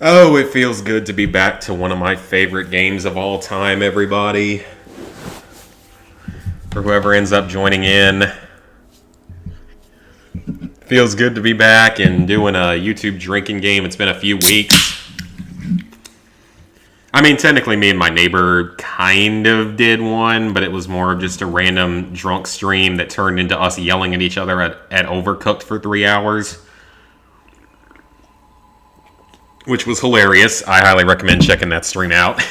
Oh, it feels good to be back to one of my favorite games of all time, everybody. For whoever ends up joining in. Feels good to be back and doing a YouTube drinking game. It's been a few weeks. I mean, technically me and my neighbor kind of did one, but it was more of just a random drunk stream that turned into us yelling at each other at Overcooked for 3 hours. Which was hilarious. I highly recommend checking that stream out.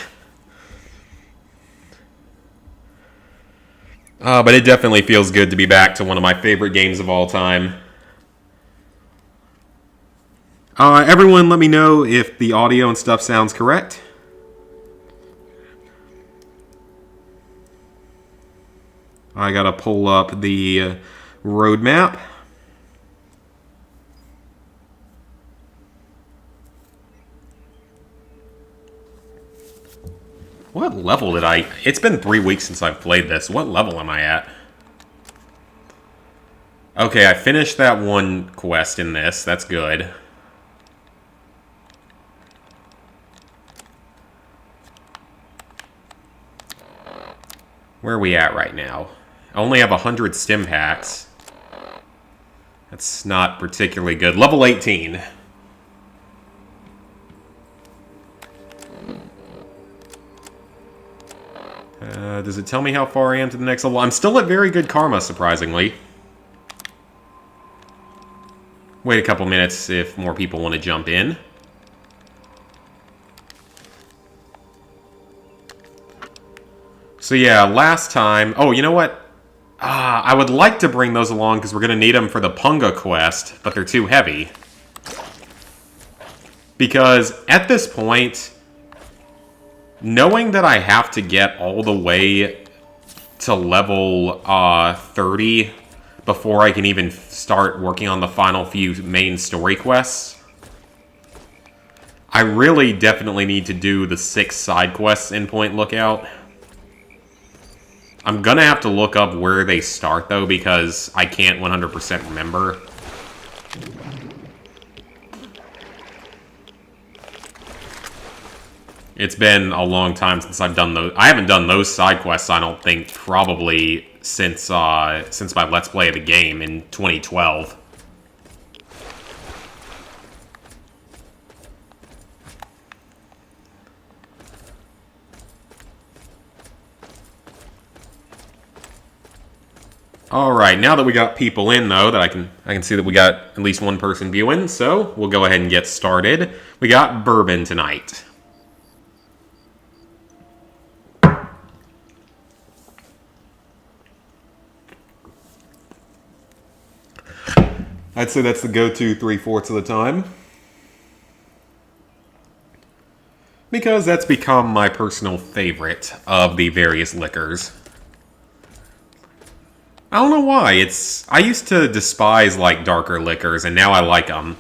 But it definitely feels good to be back to one of my favorite games of all time. Everyone let me know if the audio and stuff sounds correct. I gotta pull up the roadmap. What level did I... It's been 3 weeks since I've played this. What level am I at? Okay, I finished that one quest in this. That's good. Where are we at right now? I only have 100 stim packs. That's not particularly good. Level 18. Does it tell me how far I am to the next level? I'm still at very good karma, surprisingly. Wait a couple minutes if more people want to jump in. So yeah, last time... Oh, you know what? I would like to bring those along because we're going to need them for the Punga quest, but they're too heavy. Because at this point... Knowing that I have to get all the way to level 30 before I can even start working on the final few main story quests, I really definitely need to do the 6 side quests in Point Lookout. I'm gonna have to look up where they start, though, because I can't 100% remember. It's been a long time since I've done those. I haven't done those side quests, I don't think, probably since my Let's Play of the game in 2012. Alright, now that we got people in, though, that I can see that we got at least one person viewing, so we'll go ahead and get started. We got bourbon tonight. I'd say that's the go-to 3/4 of the time. Because that's become my personal favorite of the various liquors. I don't know why. I used to despise, like, darker liquors, and now I like them.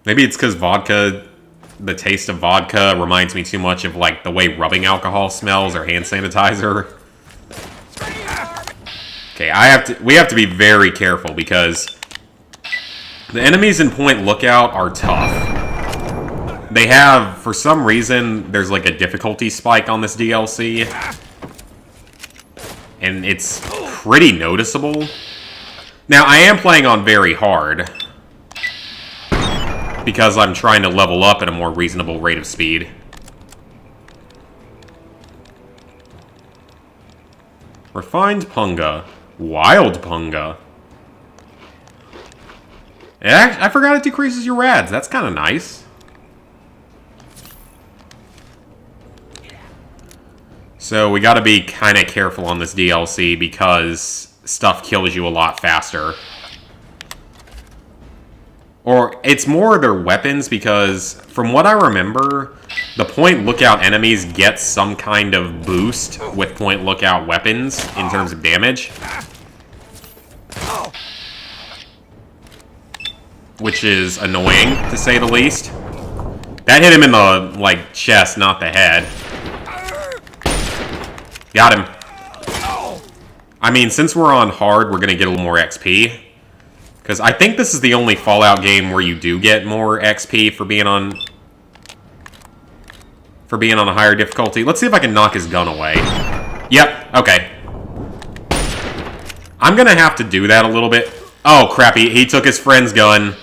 Maybe it's because vodka, the taste of vodka reminds me too much of, like, the way rubbing alcohol smells or hand sanitizer. Okay, we have to be very careful because the enemies in Point Lookout are tough. They have, for some reason, there's like a difficulty spike on this DLC. And it's pretty noticeable. Now, I am playing on very hard because I'm trying to level up at a more reasonable rate of speed. Refined Punga. Wild Punga. I forgot it decreases your rads. That's kind of nice. So we gotta be kind of careful on this DLC because stuff kills you a lot faster. Or it's more their weapons because from what I remember, the Point Lookout enemies get some kind of boost with Point Lookout weapons in terms of damage. Which is annoying, to say the least. That hit him in the, like, chest, not the head. Got him. I mean, since we're on hard, we're gonna get a little more XP. Because I think this is the only Fallout game where you do get more XP for being on a higher difficulty. Let's see if I can knock his gun away. Yep, okay. I'm gonna have to do that a little bit. Oh, crap, he took his friend's gun.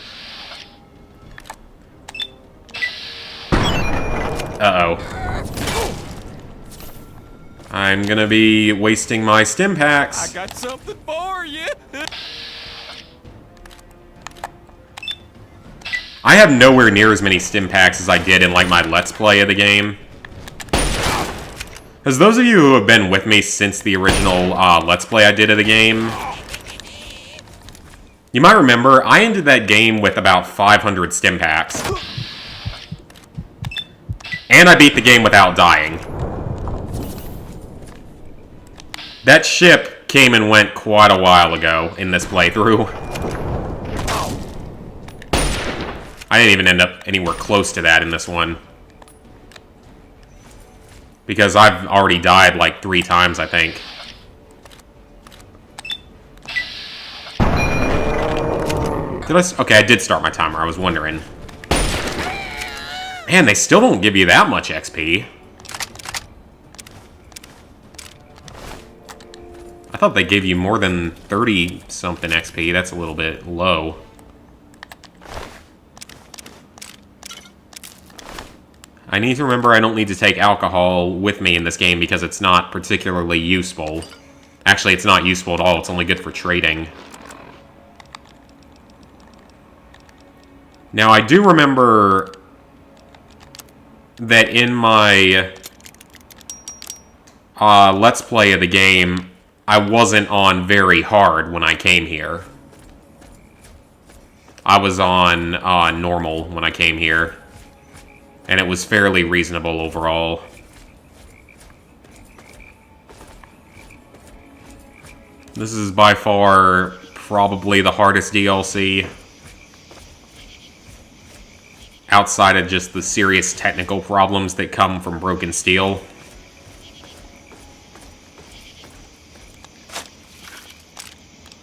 Uh-oh. I'm gonna be wasting my stim packs. I got something for you. I have nowhere near as many stim packs as I did in, like, my Let's Play of the game. As those of you who have been with me since the original Let's Play I did of the game, you might remember I ended that game with about 500 stim packs. And I beat the game without dying. That ship came and went quite a while ago in this playthrough. I didn't even end up anywhere close to that in this one. Because I've already died like 3 times, I think. Okay, I did start my timer, I was wondering. Man, they still don't give you that much XP. I thought they gave you more than 30-something XP. That's a little bit low. I need to remember I don't need to take alcohol with me in this game because it's not particularly useful. Actually, it's not useful at all. It's only good for trading. Now, I do remember that in my Let's Play of the game, I wasn't on very hard when I came here. I was on normal when I came here. And it was fairly reasonable overall. This is by far probably the hardest DLC. Outside of just the serious technical problems that come from broken steel.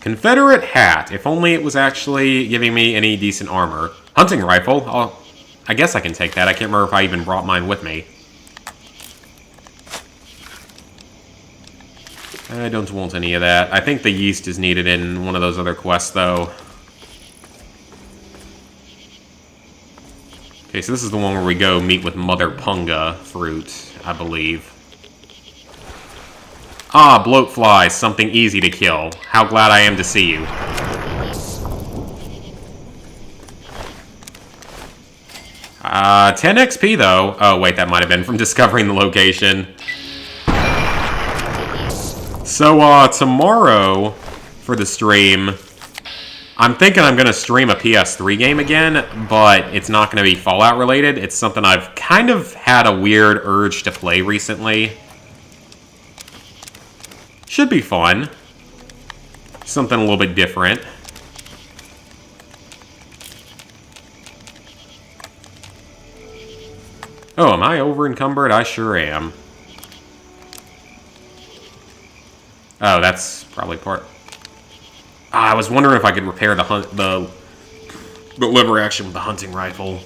Confederate hat. If only it was actually giving me any decent armor. Hunting rifle. I guess I can take that. I can't remember if I even brought mine with me. I don't want any of that. I think the yeast is needed in one of those other quests, though. Okay, so this is the one where we go meet with Mother Punga fruit, I believe. Ah, bloatflies, something easy to kill. How glad I am to see you. 10 XP, though. Oh, wait, that might have been from discovering the location. So, tomorrow, for the stream, I'm thinking I'm going to stream a PS3 game again, but it's not going to be Fallout-related. It's something I've kind of had a weird urge to play recently. Should be fun. Something a little bit different. Oh, am I over-encumbered? I sure am. Oh, that's probably part... I was wondering if I could repair the lever action with the hunting rifle.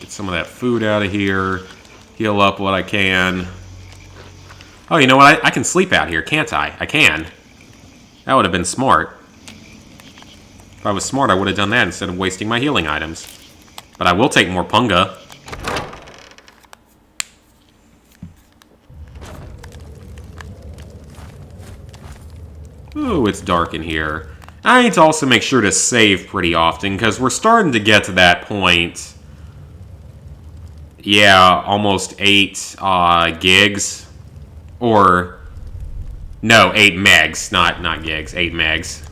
Get some of that food out of here. Heal up what I can. Oh, you know what? I can sleep out here, can't I? I can. That would have been smart. If I was smart, I would have done that instead of wasting my healing items. But I will take more Punga. Ooh, it's dark in here. I need to also make sure to save pretty often, because we're starting to get to that point. Yeah, almost 8 gigs. Or... no, 8 megs, not gigs, 8 megs.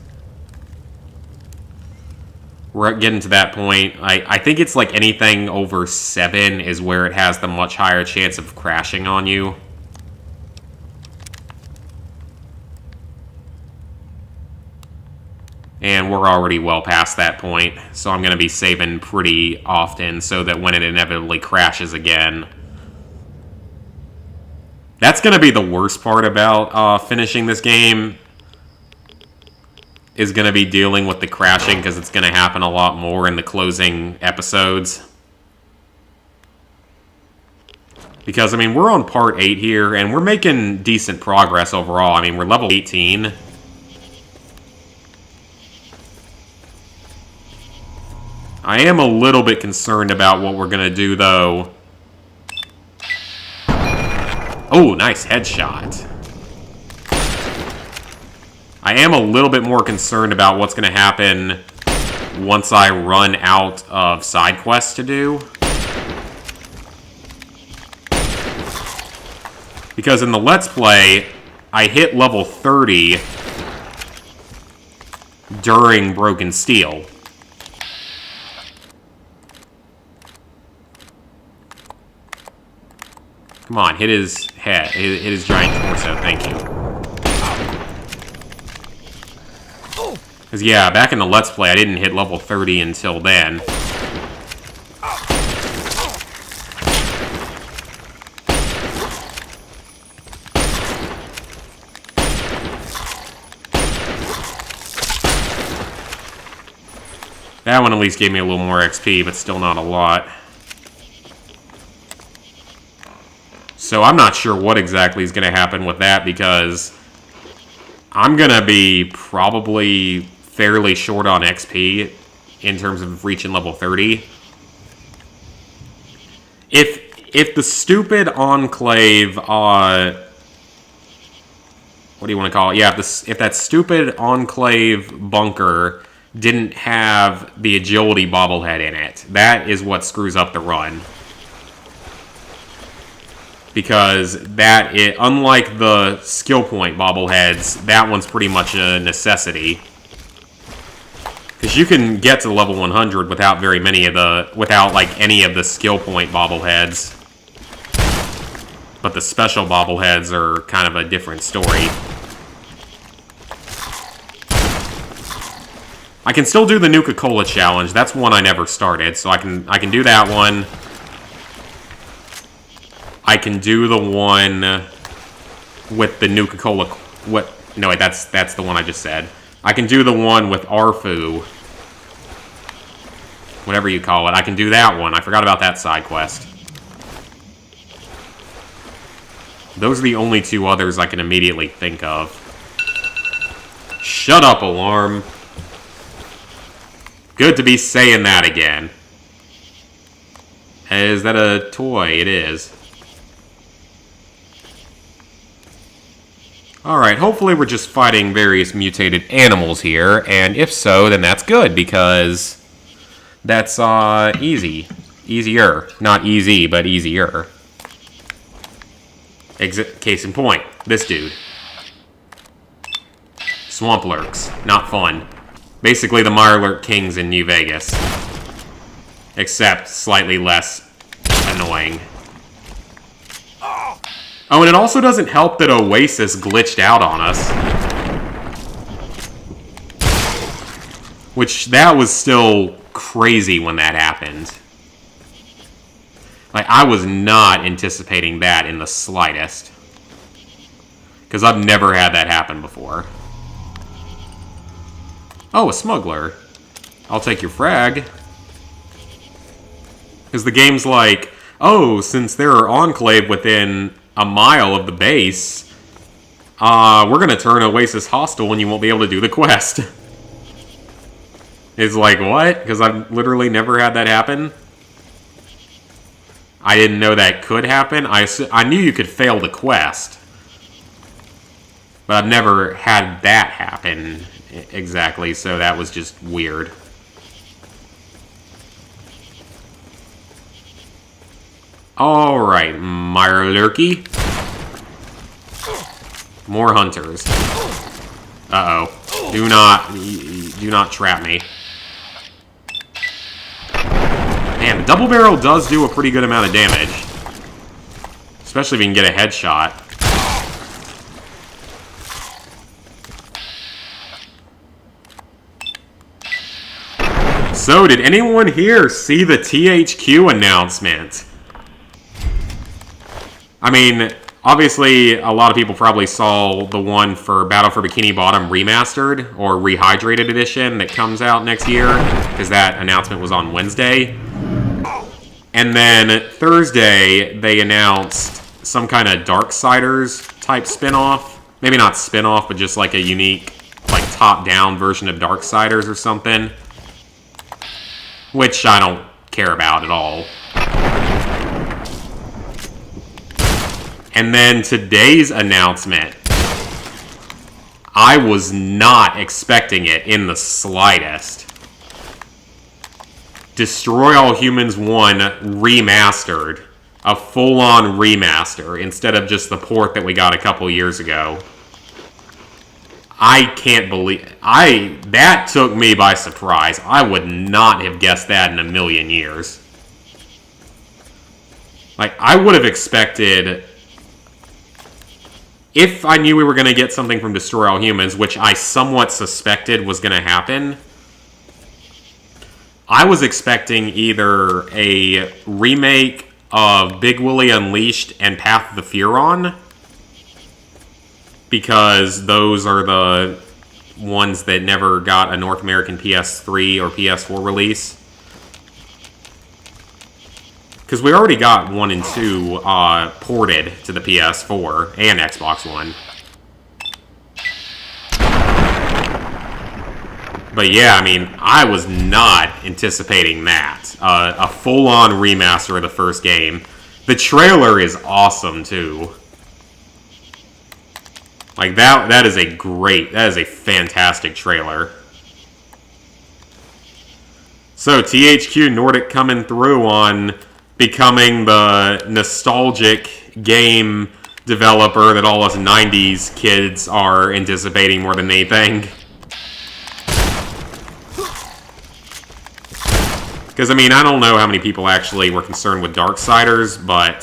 We're getting to that point. I think it's like anything over 7 is where it has the much higher chance of crashing on you. And we're already well past that point, so I'm going to be saving pretty often so that when it inevitably crashes again, That's going to be the worst part about finishing this game, is going to be dealing with the crashing, because it's going to happen a lot more in the closing episodes. Because, I mean, we're on part 8 here, and we're making decent progress overall. I mean, we're level 18. I am a little bit concerned about what we're going to do, though. Oh, nice headshot. I am a little bit more concerned about what's going to happen once I run out of side quests to do. Because in the Let's Play, I hit level 30 during Broken Steel. Come on, hit his head, hit his giant torso, thank you. Because, yeah, back in the Let's Play, I didn't hit level 30 until then. That one at least gave me a little more XP, but still not a lot. So I'm not sure what exactly is going to happen with that, because I'm going to be probably fairly short on XP in terms of reaching level 30. If the stupid Enclave, what do you want to call it? Yeah, if that stupid Enclave bunker didn't have the agility bobblehead in it, that is what screws up the run. Because unlike the skill point bobbleheads, that one's pretty much a necessity. Because you can get to level 100 without without like any of the skill point bobbleheads. But the special bobbleheads are kind of a different story. I can still do the Nuka-Cola challenge. That's one I never started, so I can do that one. I can do the one with the Nuka-Cola. No, wait, that's the one I just said. I can do the one with Arfu. Whatever you call it. I can do that one. I forgot about that side quest. Those are the only two others I can immediately think of. Shut up, alarm. Good to be saying that again. Is that a toy? It is. Alright, hopefully we're just fighting various mutated animals here, and if so, then that's good, because that's, easy. Easier. Not easy, but easier. Case in point, this dude. Swamp Lurks. Not fun. Basically the Mirelurk Kings in New Vegas. Except slightly less annoying. Oh, and it also doesn't help that Oasis glitched out on us. Which, that was still crazy when that happened. Like, I was not anticipating that in the slightest. Because I've never had that happen before. Oh, a smuggler. I'll take your frag. Because the game's like, oh, since there are Enclave within a mile of the base, we're going to turn Oasis hostile and you won't be able to do the quest. It's like, what? Because I've literally never had that happen. I didn't know that could happen. I knew you could fail the quest. But I've never had that happen exactly, so that was just weird. Alright, Mirelurky. More hunters. Uh-oh. Do not trap me. Man, the double barrel does do a pretty good amount of damage. Especially if you can get a headshot. So, did anyone here see the THQ announcement? I mean, Obviously, a lot of people probably saw the one for Battle for Bikini Bottom Remastered or Rehydrated Edition that comes out next year, because that announcement was on Wednesday. And then Thursday, they announced some kind of Darksiders type spin-off. Maybe not spin-off, but just like a unique, like top-down version of Darksiders or something. Which I don't care about at all. And then today's announcement, I was not expecting it in the slightest. Destroy All Humans 1 Remastered. A full-on remaster instead of just the port that we got a couple years ago. I can't believe... That took me by surprise. I would not have guessed that in a million years. Like, I would have expected... If I knew we were going to get something from Destroy All Humans, which I somewhat suspected was going to happen, I was expecting either a remake of Big Willy Unleashed and Path of the Furon, because those are the ones that never got a North American PS3 or PS4 release. Because we already got 1 and 2 ported to the PS4 and Xbox One. But yeah, I mean, I was not anticipating that. A full-on remaster of the first game. The trailer is awesome, too. Like, that is a fantastic trailer. So, THQ Nordic coming through on becoming the nostalgic game developer that all us 90s kids are anticipating more than anything. Because, I mean, I don't know how many people actually were concerned with Darksiders, but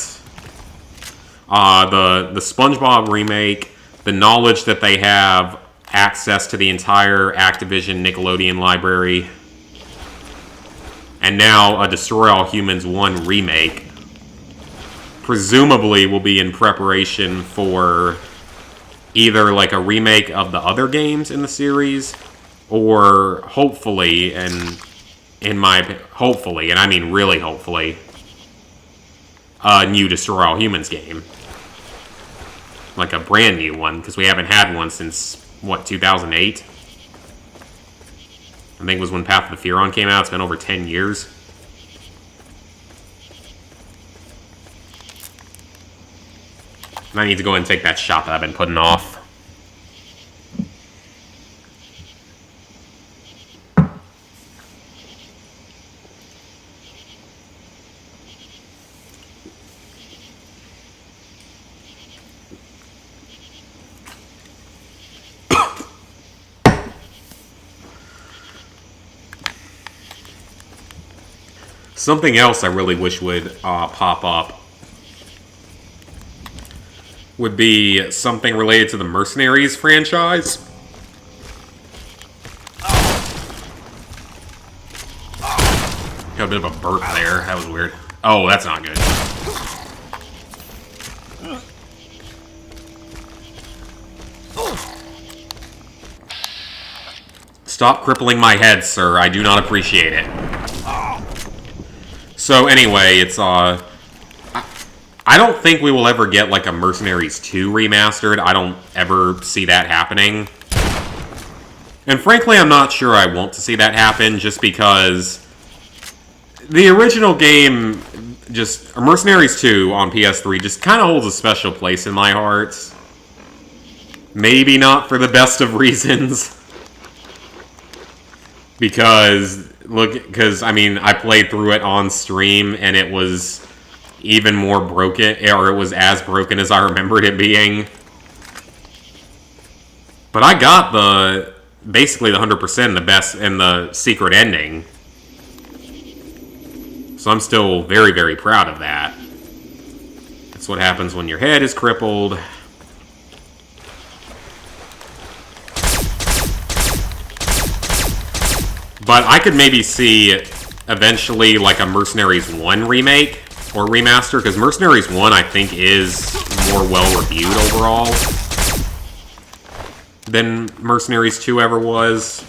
the SpongeBob remake, the knowledge that they have access to the entire Activision Nickelodeon library, and now a Destroy All Humans 1 remake, presumably will be in preparation for either like a remake of the other games in the series, or hopefully, and I mean really hopefully, a new Destroy All Humans game. Like a brand new one, because we haven't had one since, what, 2008? I think it was when Path of the Furon came out. It's been over 10 years. And I need to go ahead and take that shot that I've been putting off. Something else I really wish would pop up would be something related to the Mercenaries franchise. Got a bit of a burp there. That was weird. Oh, that's not good. Stop crippling my head, sir. I do not appreciate it. So anyway, it's I don't think we will ever get like a Mercenaries 2 remastered. I don't ever see that happening. And frankly, I'm not sure I want to see that happen, just because the original game, just Mercenaries 2 on PS3, just kind of holds a special place in my heart. Maybe not for the best of reasons. Because I mean, I played through it on stream, and it was even more broken, or it was as broken as I remembered it being. But I got basically the 100% the best and the secret ending. So I'm still very, very proud of that. That's what happens when your head is crippled. But I could maybe see eventually like a Mercenaries 1 remake or remaster, because Mercenaries 1 I think is more well-reviewed overall than Mercenaries 2 ever was.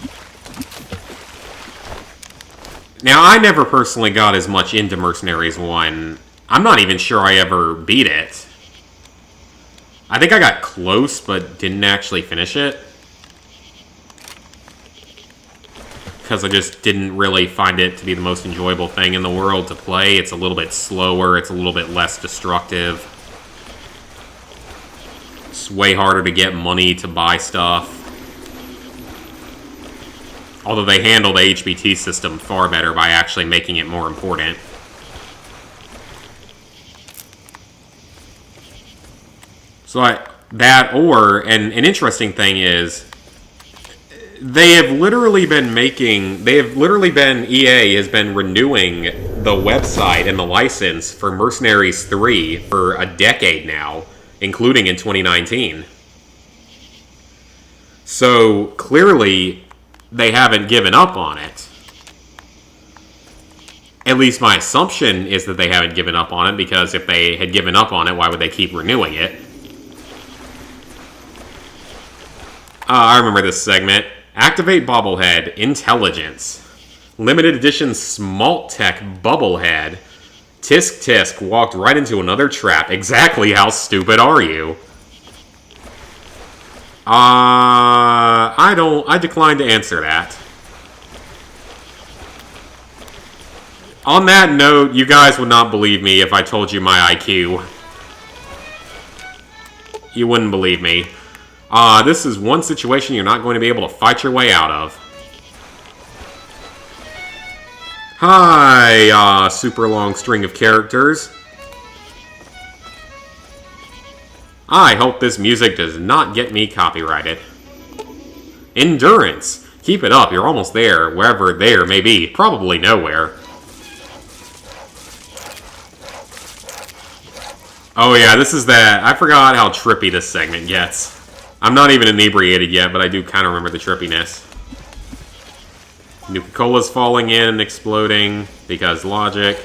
Now, I never personally got as much into Mercenaries 1. I'm not even sure I ever beat it. I think I got close, but didn't actually finish it. Because I just didn't really find it to be the most enjoyable thing in the world to play. It's a little bit slower, it's a little bit less destructive. It's way harder to get money to buy stuff. Although they handle the HBT system far better by actually making it more important. So and an interesting thing is, EA has been renewing the website and the license for Mercenaries 3 for a decade now, including in 2019. So, clearly, they haven't given up on it. At least my assumption is that they haven't given up on it, because if they had given up on it, why would they keep renewing it? I remember this segment. Activate Bobblehead. Intelligence. Limited edition Smaltech Bubblehead. Tisk Tisk walked right into another trap. Exactly how stupid are you? I decline to answer that. On that note, you guys would not believe me if I told you my IQ. You wouldn't believe me. This is one situation you're not going to be able to fight your way out of. Hi, super long string of characters. I hope this music does not get me copyrighted. Endurance. Keep it up, you're almost there, wherever there may be. Probably nowhere. Oh yeah, this is that. I forgot how trippy this segment gets. I'm not even inebriated yet, but I do kind of remember the trippiness. Nuka-Cola's falling in and exploding, because logic.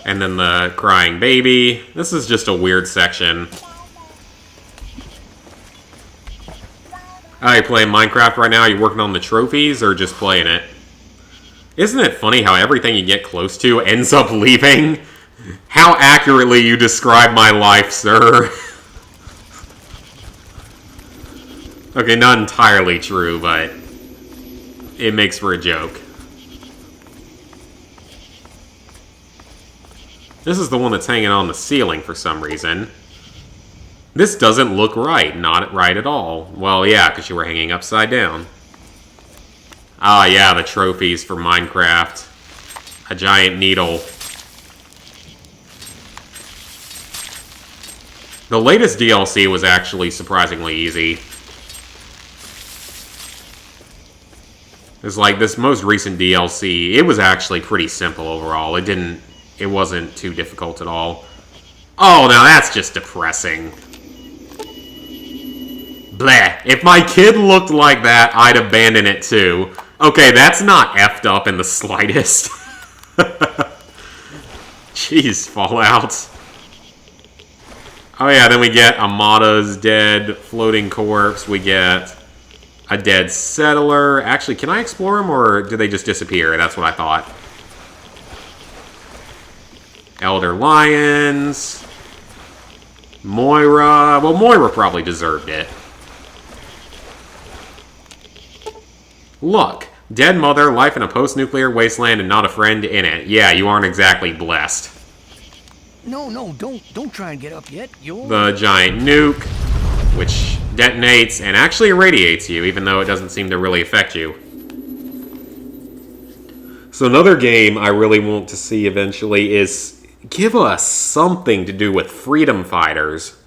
And then the crying baby. This is just a weird section. Oh, you playing Minecraft right now? Are you working on the trophies, or just playing it? Isn't it funny how everything you get close to ends up leaving? How accurately you describe my life, sir. Okay, not entirely true, but it makes for a joke. This is the one that's hanging on the ceiling for some reason. This doesn't look right. Not right at all. Well, yeah, because you were hanging upside down. Ah, yeah, the trophies for Minecraft. A giant needle. The latest DLC was actually surprisingly easy. It's like this most recent DLC, it was actually pretty simple overall. It wasn't too difficult at all. Oh, now that's just depressing. Bleh. If my kid looked like that, I'd abandon it too. Okay, that's not effed up in the slightest. Jeez, Fallout. Oh yeah, then we get Amada's dead floating corpse. We get a dead settler. Actually, can I explore them, or do they just disappear? That's what I thought. Elder Lions. Moira. Well, Moira probably deserved it. Look. Dead mother, life in a post-nuclear wasteland, and not a friend in it. Yeah, you aren't exactly blessed. No, don't try and get up yet. The giant nuke, which detonates and actually irradiates you, even though it doesn't seem to really affect you. So another game I really want to see eventually is give us something to do with freedom fighters.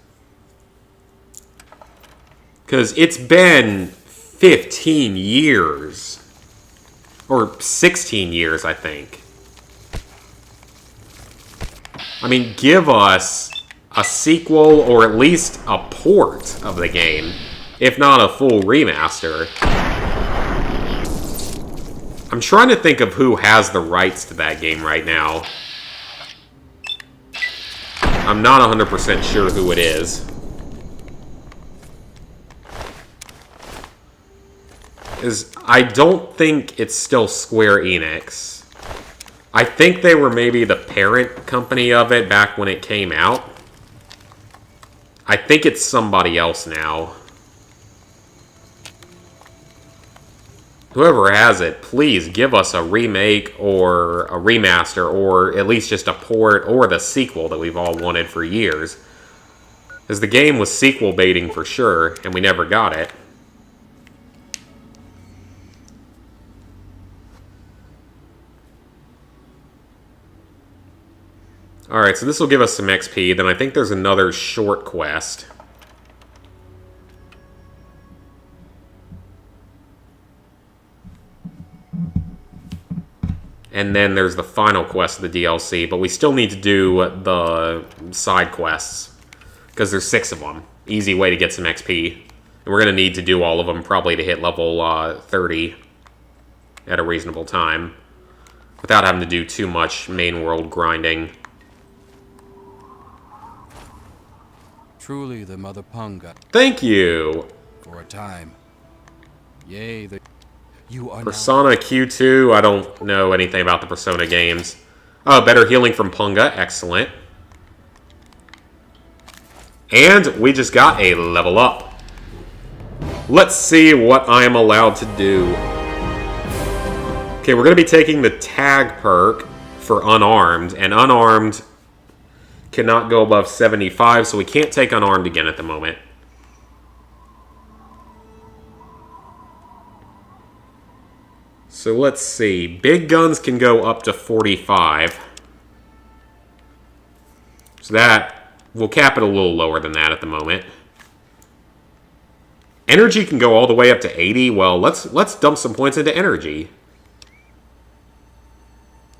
Because it's been 15 years. Or 16 years, I think. I mean, give us a sequel or at least a port of the game, if not a full remaster. I'm trying to think of who has the rights to that game right now. I'm not 100% sure who it is. I don't think it's still Square Enix. I think they were maybe the parent company of it back when it came out. I think it's somebody else now. Whoever has it, please give us a remake or a remaster or at least just a port or the sequel that we've all wanted for years. Because the game was sequel baiting for sure, and we never got it. Alright, so this will give us some XP. Then I think there's another short quest. And then there's the final quest of the DLC, but we still need to do the side quests. Because there's 6 of them. Easy way to get some XP. And we're going to need to do all of them probably to hit level 30 at a reasonable time. Without having to do too much main world grinding. Truly the Mother Punga. Thank you! For a time. Yea, you are Persona Q2, I don't know anything about the Persona games. Oh, better healing from Punga, excellent. And we just got a level up. Let's see what I am allowed to do. Okay, we're going to be taking the tag perk for unarmed, and unarmed cannot go above 75, so we can't take unarmed again at the moment. So let's see. Big guns can go up to 45. So that, we'll cap it a little lower than that at the moment. Energy can go all the way up to 80. Well, let's dump some points into energy.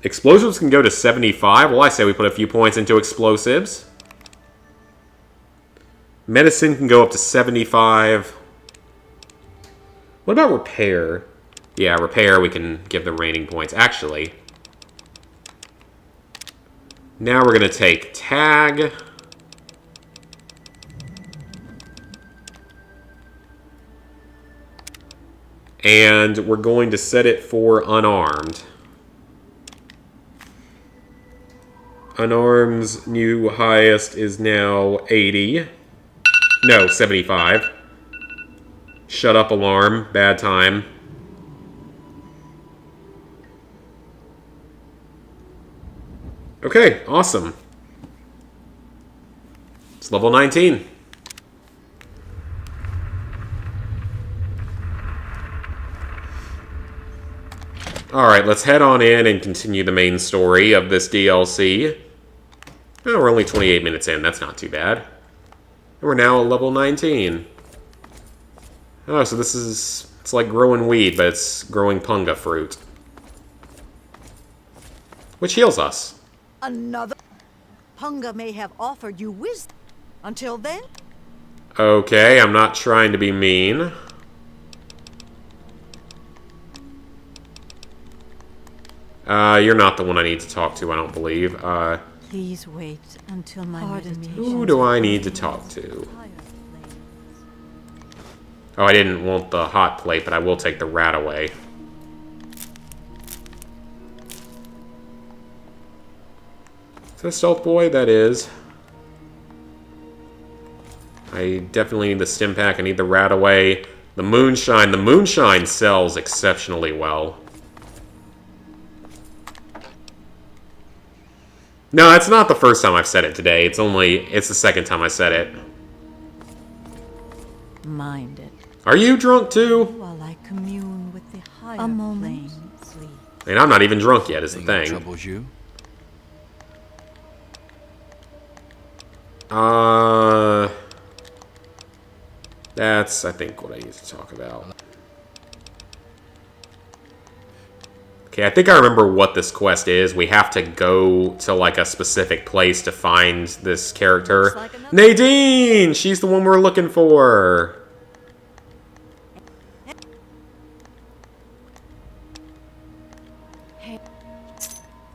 Explosives can go to 75. Well, I say we put a few points into explosives. Medicine can go up to 75. What about repair? Yeah, repair we can give the remaining points. Actually, now we're going to take tag. And we're going to set it for unarmed. Unarmed's new highest is now 80. No, 75. Shut up, alarm. Bad time. Okay, awesome. It's level 19. Alright, let's head on in and continue the main story of this DLC. Oh, we're only 28 minutes in, that's not too bad. And we're now at level 19. Oh, so this is... it's like growing weed, but it's growing punga fruit. Which heals us. Another Punga may have offered you wisdom. Until then, Okay, I'm not trying to be mean. You're not the one I need to talk to, I don't believe. Please wait until my meditation. Who do I need to talk to? Oh, I didn't want the hot plate, but I will take the rat away. Is that a stealth boy? That is. I definitely need the stim pack. I need the rat away. The moonshine. The moonshine sells exceptionally well. No, it's not the first time I've said it today. It's the second time I said it. Mind it. Are you drunk too? While I commune with the higher a moment. planes. I mean, I'm not even drunk yet, is the Thing that thing. troubles you. That's, I think, what I need to talk about. Okay, I think I remember what this quest is. We have to go to, like, a specific place to find this character. Looks like another- Nadine! She's the one we're looking for!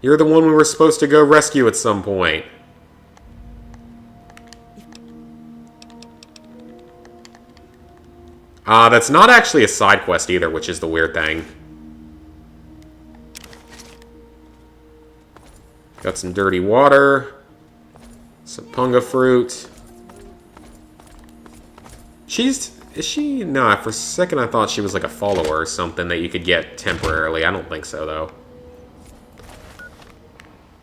You're the one we were supposed to go rescue at some point. That's not actually a side quest either, which is the weird thing. Got some dirty water. Some punga fruit. Is she? No, for a second I thought she was like a follower or something that you could get temporarily. I don't think so, though.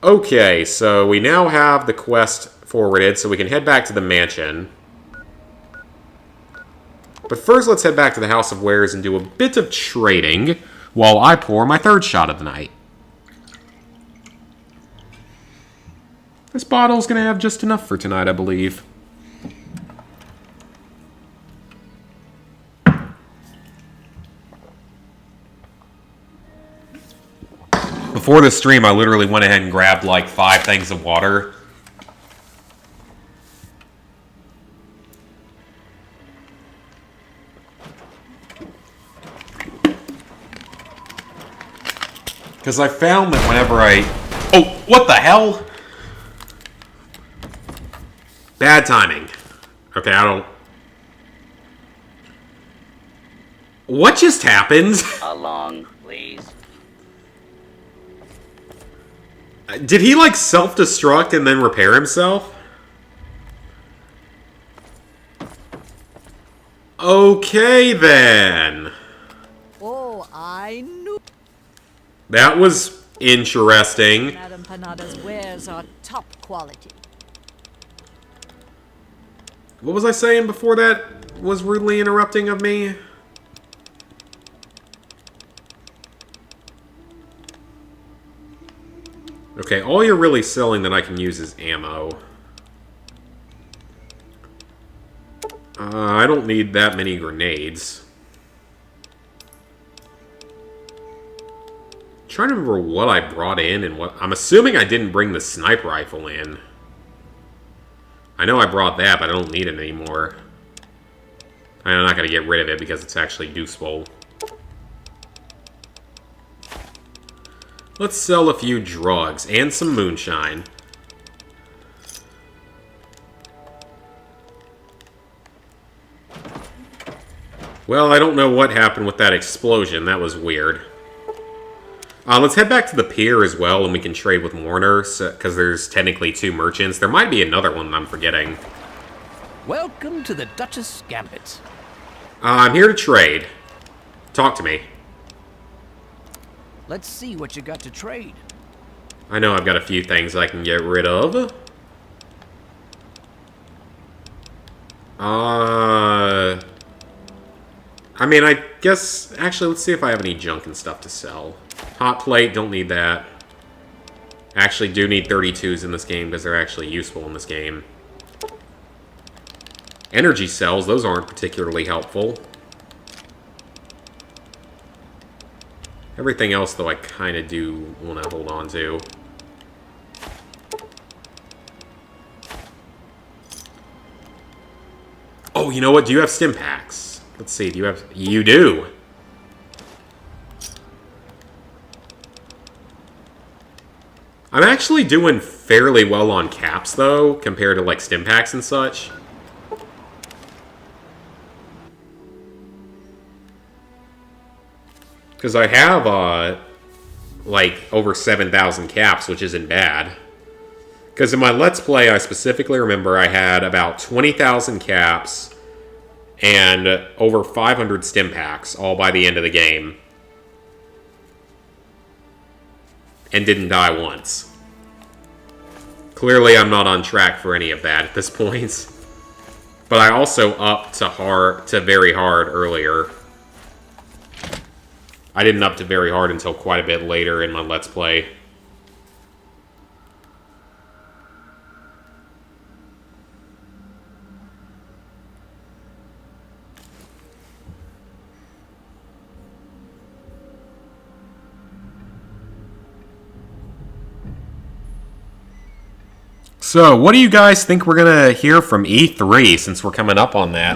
Okay, so we now have the quest forwarded, so we can head back to the mansion. But first, let's head back to the House of Wares and do a bit of trading while I pour my third shot of the night. This bottle's gonna have just enough for tonight, I believe. Before this stream, I literally went ahead and grabbed like 5 things of water. Because I found that whenever I... Oh, what the hell? Bad timing. Okay, I don't... What just happened? Along, please. Did he, like, self-destruct and then repair himself? Okay, then. Oh, I knew. That was interesting. Madame Panada's wares are top quality. What was I saying before that was rudely interrupting of me? Okay, all you're really selling that I can use is ammo. I don't need that many grenades. Trying to remember what I brought in and what... I'm assuming I didn't bring the sniper rifle in. I know I brought that, but I don't need it anymore. I'm not going to get rid of it because it's actually useful. Let's sell a few drugs and some moonshine. Well, I don't know what happened with that explosion. That was weird. Let's head back to the pier as well, and we can trade with Warner, because there's technically 2 merchants. There might be another one that I'm forgetting. Welcome to the Duchess Gambit. I'm here to trade. Talk to me. Let's see what you got to trade. I know I've got a few things I can get rid of. I mean, I guess... Actually, let's see if I have any junk and stuff to sell. Hot plate, don't need that. Actually, do need 32s in this game because they're actually useful in this game. Energy cells, those aren't particularly helpful. Everything else, though, I kind of do want to hold on to. Oh, you know what? Do you have stim packs? Let's see. Do you have... You do. I'm actually doing fairly well on caps, though, compared to, like, stim packs and such. Because I have, like, over 7,000 caps, which isn't bad. Because in my Let's Play, I specifically remember I had about 20,000 caps and over 500 stim packs, all by the end of the game. And didn't die once. Clearly, I'm not on track for any of that at this point. But I also upped to very hard earlier. I didn't up to very hard until quite a bit later in my Let's Play. So, what do you guys think we're going to hear from E3 since we're coming up on that?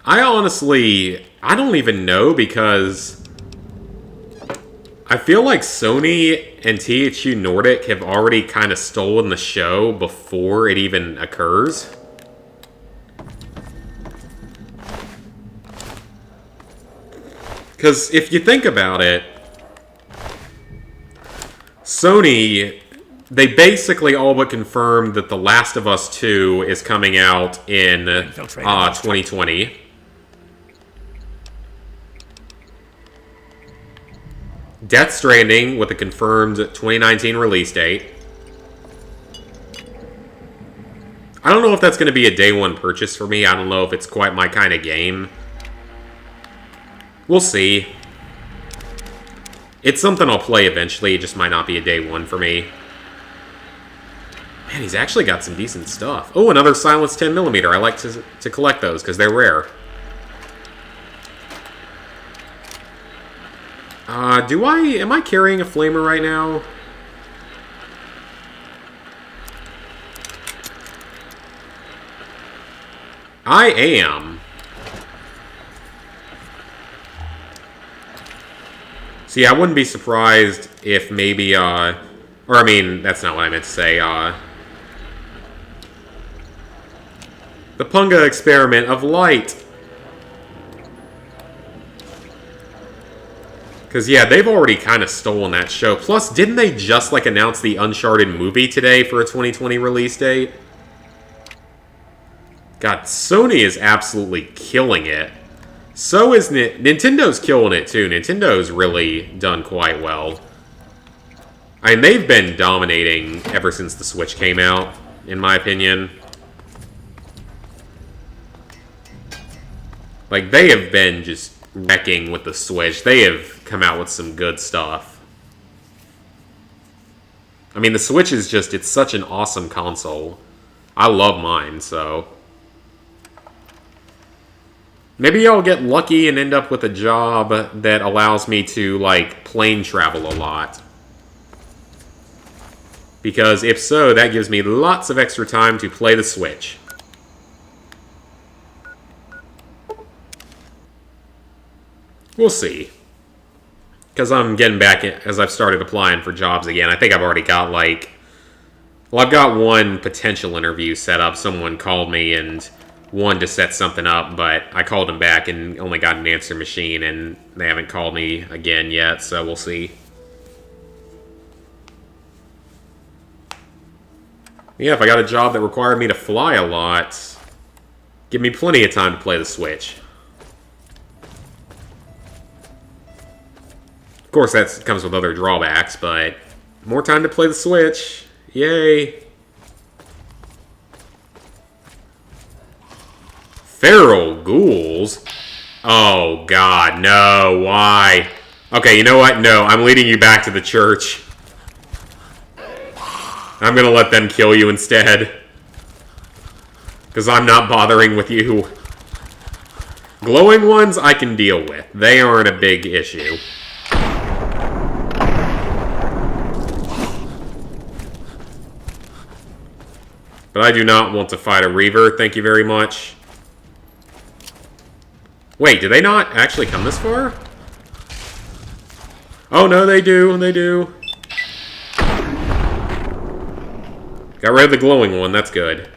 I honestly, I don't even know because I feel like Sony and THQ Nordic have already kind of stolen the show before it even occurs. Because if you think about it, Sony, they basically all but confirmed that The Last of Us 2 is coming out in 2020. Death Stranding with a confirmed 2019 release date. I don't know if that's going to be a day one purchase for me. I don't know if it's quite my kind of game. We'll see. It's something I'll play eventually. It just might not be a day one for me. Man, he's actually got some decent stuff. Oh, another silenced 10mm. I like to collect those because they're rare. Am I carrying a flamer right now? I am. See, I wouldn't be surprised if maybe, or I mean, that's not what I meant to say, the Punga experiment of light. Because, yeah, they've already kind of stolen that show. Plus, didn't they just, like, announce the Uncharted movie today for a 2020 release date? God, Sony is absolutely killing it. So is Nintendo's killing it, too. Nintendo's really done quite well. I mean, they've been dominating ever since the Switch came out, in my opinion. Like, they have been just wrecking with the Switch. They have come out with some good stuff. I mean, the Switch is just, it's such an awesome console. I love mine, so... Maybe I'll get lucky and end up with a job that allows me to, like, plane travel a lot. Because if so, that gives me lots of extra time to play the Switch. We'll see. Because I'm getting back, as I've started applying for jobs again. I think I've already got, like... Well, I've got one potential interview set up. Someone called me and wanted to set something up, but I called them back and only got an answer machine, and they haven't called me again yet, so we'll see. Yeah, if I got a job that required me to fly a lot, give me plenty of time to play the Switch. Of course, that comes with other drawbacks, but more time to play the Switch. Yay. Feral ghouls? Oh, God, no. Why? Okay, you know what? No, I'm leading you back to the church. I'm gonna let them kill you instead. Because I'm not bothering with you. Glowing ones, I can deal with. They aren't a big issue. But I do not want to fight a Reaver, thank you very much. Wait, do they not actually come this far? Oh, no, they do. They do. Got rid of the glowing one. That's good.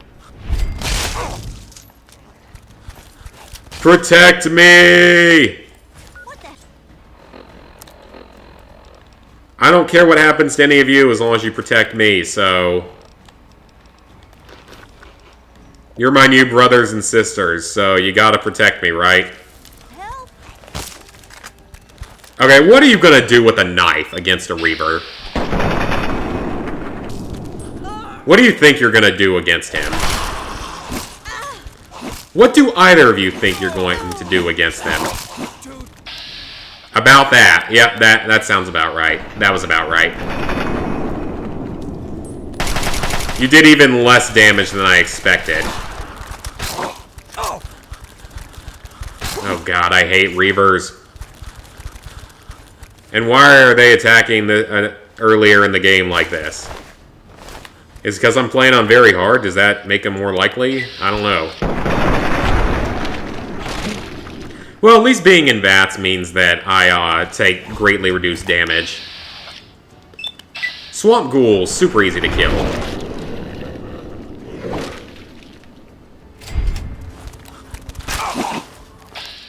Protect me! I don't care what happens to any of you as long as you protect me, so... You're my new brothers and sisters, so you gotta protect me, right? Okay, what are you gonna do with a knife against a Reaver? What do you think you're gonna do against him? What do either of you think you're going to do against them? About that. Yep, that sounds about right. That was about right. You did even less damage than I expected. Oh god, I hate Reavers. And why are they attacking earlier in the game like this? Is it because I'm playing on very hard? Does that make them more likely? I don't know. Well, at least being in VATS means that I take greatly reduced damage. Swamp Ghoul, super easy to kill.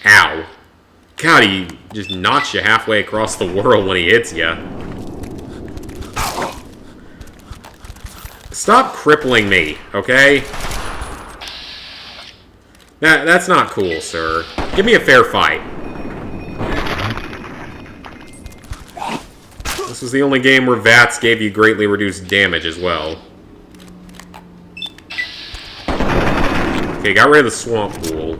Ow. God, he just knocks you halfway across the world when he hits you. Stop crippling me, okay? That's not cool, sir. Give me a fair fight. This was the only game where VATS gave you greatly reduced damage as well. Okay, got rid of the Swamp Ghoul.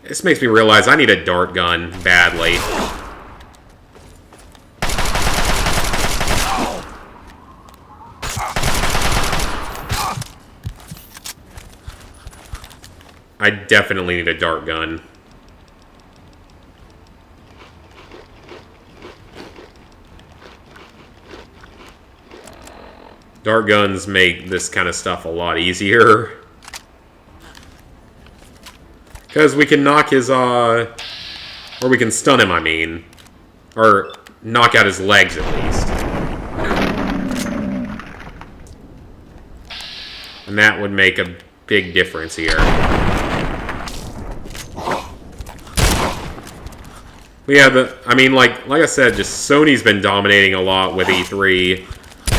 This makes me realize I need a dart gun badly. I definitely need a dart gun. Dart guns make this kind of stuff a lot easier. Because we can knock his, or we can stun him, I mean. Or knock out his legs, at least. And that would make a big difference here. Yeah, I mean, like I said, just Sony's been dominating a lot with E3.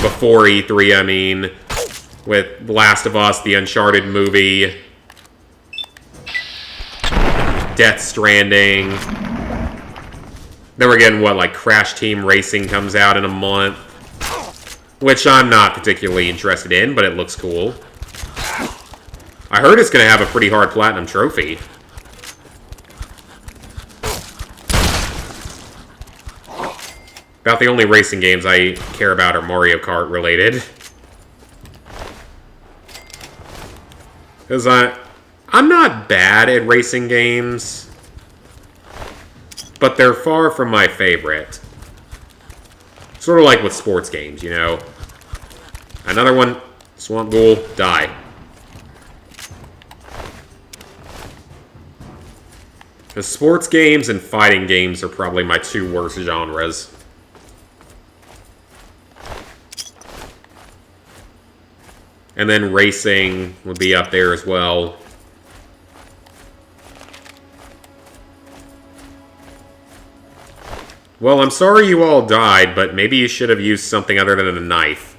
Before E3, I mean. With The Last of Us, the Uncharted movie. Death Stranding. Then we're getting, what, like Crash Team Racing comes out in a month. Which I'm not particularly interested in, but it looks cool. I heard it's going to have a pretty hard platinum trophy. About the only racing games I care about are Mario Kart related. Because I'm not bad at racing games, but they're far from my favorite. Sort of like with sports games, you know. Another one, Swamp Ghoul, die. The sports games and fighting games are probably my two worst genres. And then racing would be up there as well. Well, I'm sorry you all died, but maybe you should have used something other than a knife.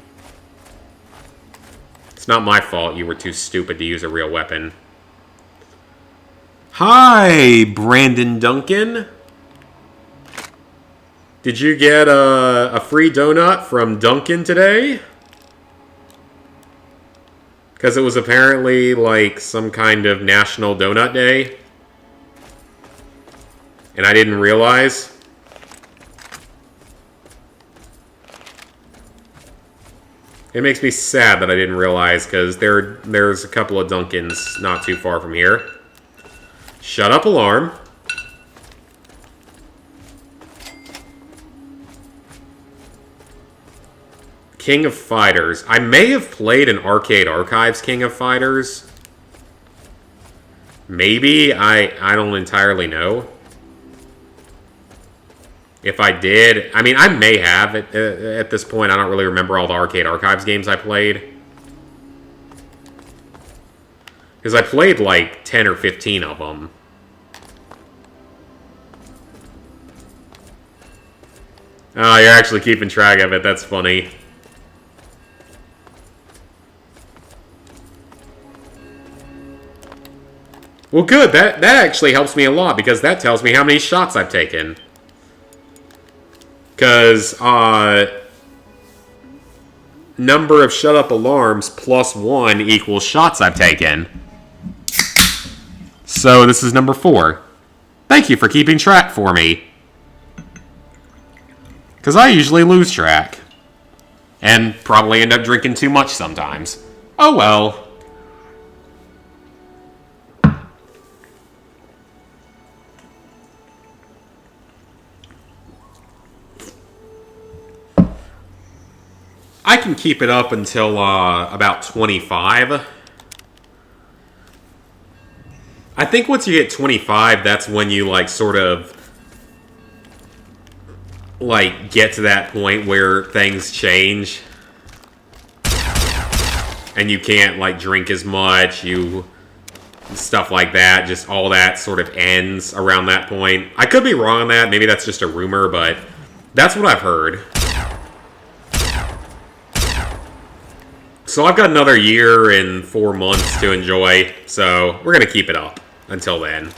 It's not my fault you were too stupid to use a real weapon. Hi, Brandon Duncan. Did you get a free donut from Duncan today? Because it was apparently like some kind of National Donut Day. And I didn't realize. It makes me sad that I didn't realize, because there's a couple of Duncans not too far from here. Shut up, alarm. King of Fighters. I may have played an Arcade Archives King of Fighters. Maybe. I don't entirely know. If I did, I mean, I may have. At this point, I don't really remember all the Arcade Archives games I played. Because I played like 10 or 15 of them. Oh, you're actually keeping track of it. That's funny. Well, good. That actually helps me a lot, because that tells me how many shots I've taken. Because, number of shut up alarms plus 1 equals shots I've taken. So this is number 4. Thank you for keeping track for me. Because I usually lose track. And probably end up drinking too much sometimes. Oh well. I can keep it up until about 25. I think once you hit 25, that's when you, like, sort of, like, get to that point where things change. And you can't, like, drink as much, stuff like that, just all that sort of ends around that point. I could be wrong on that, maybe that's just a rumor, but that's what I've heard. So I've got another year and 4 months to enjoy, so we're going to keep it up until then.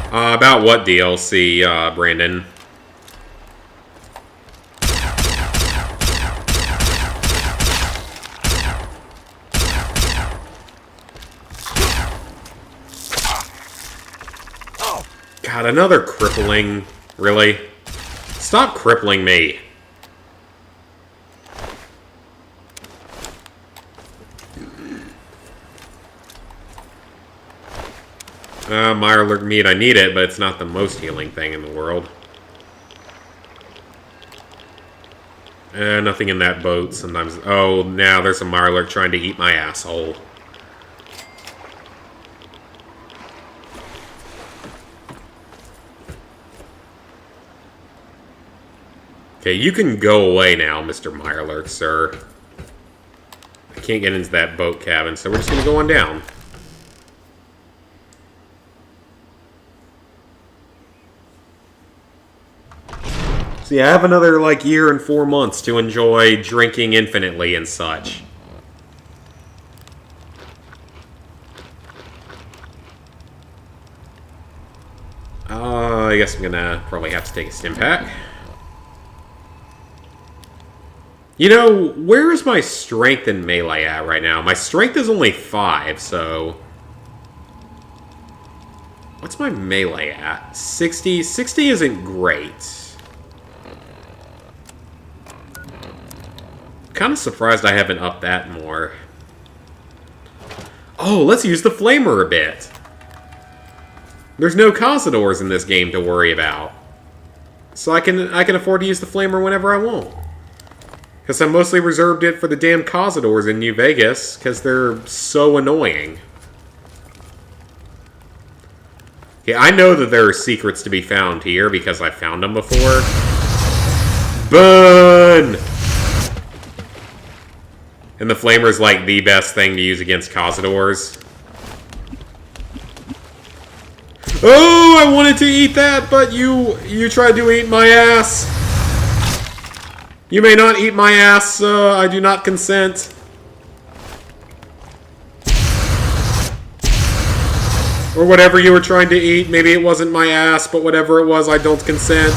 About what DLC, Brandon? God, another crippling. Really? Stop crippling me. Mirelurk meat, I need it, but it's not the most healing thing in the world. Nothing in that boat sometimes. Oh, now there's a Mirelurk trying to eat my asshole. Okay, you can go away now, Mr. Mirelurk, sir. I can't get into that boat cabin, so we're just gonna go on down. So yeah, I have another, like, year and 4 months to enjoy drinking infinitely and such. I guess I'm gonna probably have to take a stim pack. You know, where is my strength and melee at right now? My strength is only 5, so... What's my melee at? 60? 60 isn't great. Kind of surprised I haven't upped that more. Oh, let's use the flamer a bit. There's no Cazadors in this game to worry about. So I can afford to use the flamer whenever I want. Because I mostly reserved it for the damn Cazadors in New Vegas, because they're so annoying. Yeah, I know that there are secrets to be found here, because I found them before. Burn! And the flamer's like the best thing to use against Cazadors. Oh, I wanted to eat that, but you tried to eat my ass. You may not eat my ass, I do not consent. Or whatever you were trying to eat. Maybe it wasn't my ass, but whatever it was, I don't consent.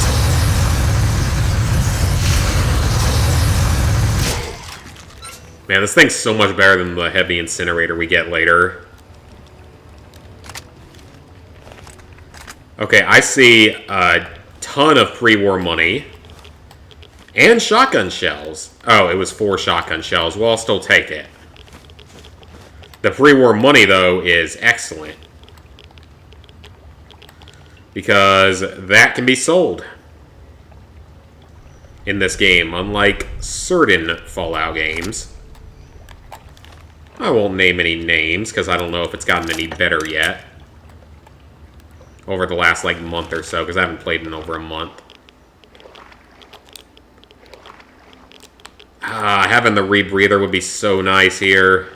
Man, this thing's so much better than the heavy incinerator we get later. Okay, I see a ton of pre-war money. And shotgun shells. Oh, it was 4 shotgun shells. Well, I'll still take it. The pre-war money, though, is excellent. Because that can be sold in this game, unlike certain Fallout games. I won't name any names, because I don't know if it's gotten any better yet. Over the last, like, month or so, because I haven't played in over a month. Having the rebreather would be so nice here.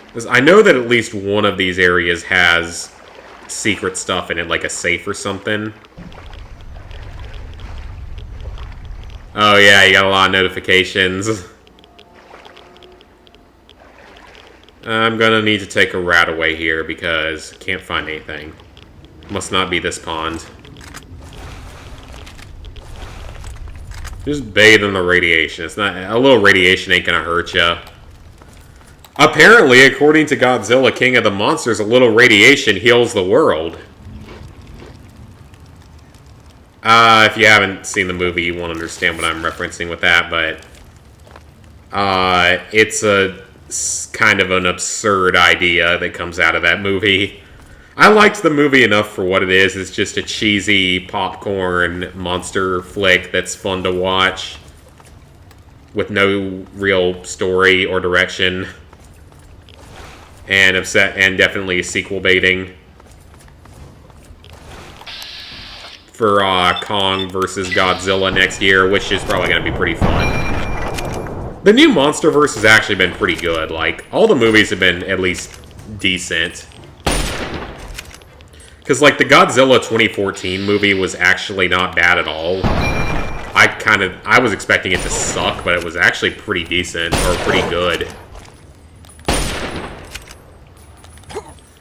Because I know that at least one of these areas has secret stuff in it, like a safe or something. Oh yeah, you got a lot of notifications. I'm gonna need to take a rat away here because I can't find anything. Must not be this pond. Just bathe in the radiation. It's not a little radiation ain't gonna hurt ya. Apparently, according to Godzilla, King of the Monsters, a little radiation heals the world. If you haven't seen the movie, you won't understand what I'm referencing with that, but it's a kind of an absurd idea that comes out of that movie. I liked the movie enough for what it is. It's just a cheesy popcorn monster flick that's fun to watch with no real story or direction. and upset, and definitely sequel baiting for Kong versus Godzilla next year, which is probably going to be pretty fun. The new MonsterVerse has actually been pretty good. Like, all the movies have been at least decent. Because, like, the Godzilla 2014 movie was actually not bad at all. I was expecting it to suck, but it was actually pretty decent, or pretty good.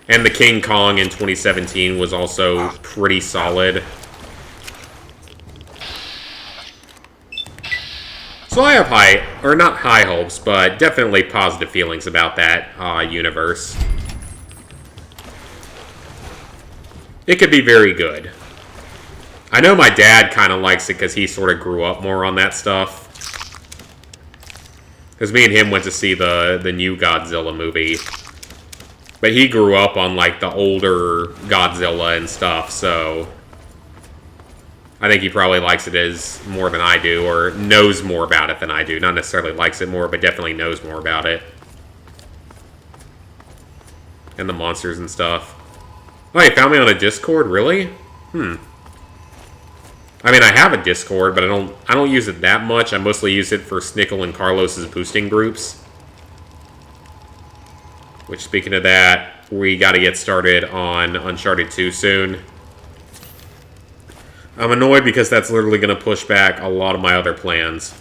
And the King Kong in 2017 was also pretty solid. So I have not high hopes, but definitely positive feelings about that universe. It could be very good. I know my dad kind of likes it because he sort of grew up more on that stuff. Because me and him went to see the new Godzilla movie. But he grew up on, like, the older Godzilla and stuff, so I think he probably likes it as more than I do, or knows more about it than I do. Not necessarily likes it more, but definitely knows more about it. And the monsters and stuff. Oh, you found me on a Discord? Really? I mean, I have a Discord, but I don't use it that much. I mostly use it for Snickle and Carlos's boosting groups. Which, speaking of that, we got to get started on Uncharted 2 soon. I'm annoyed because that's literally going to push back a lot of my other plans.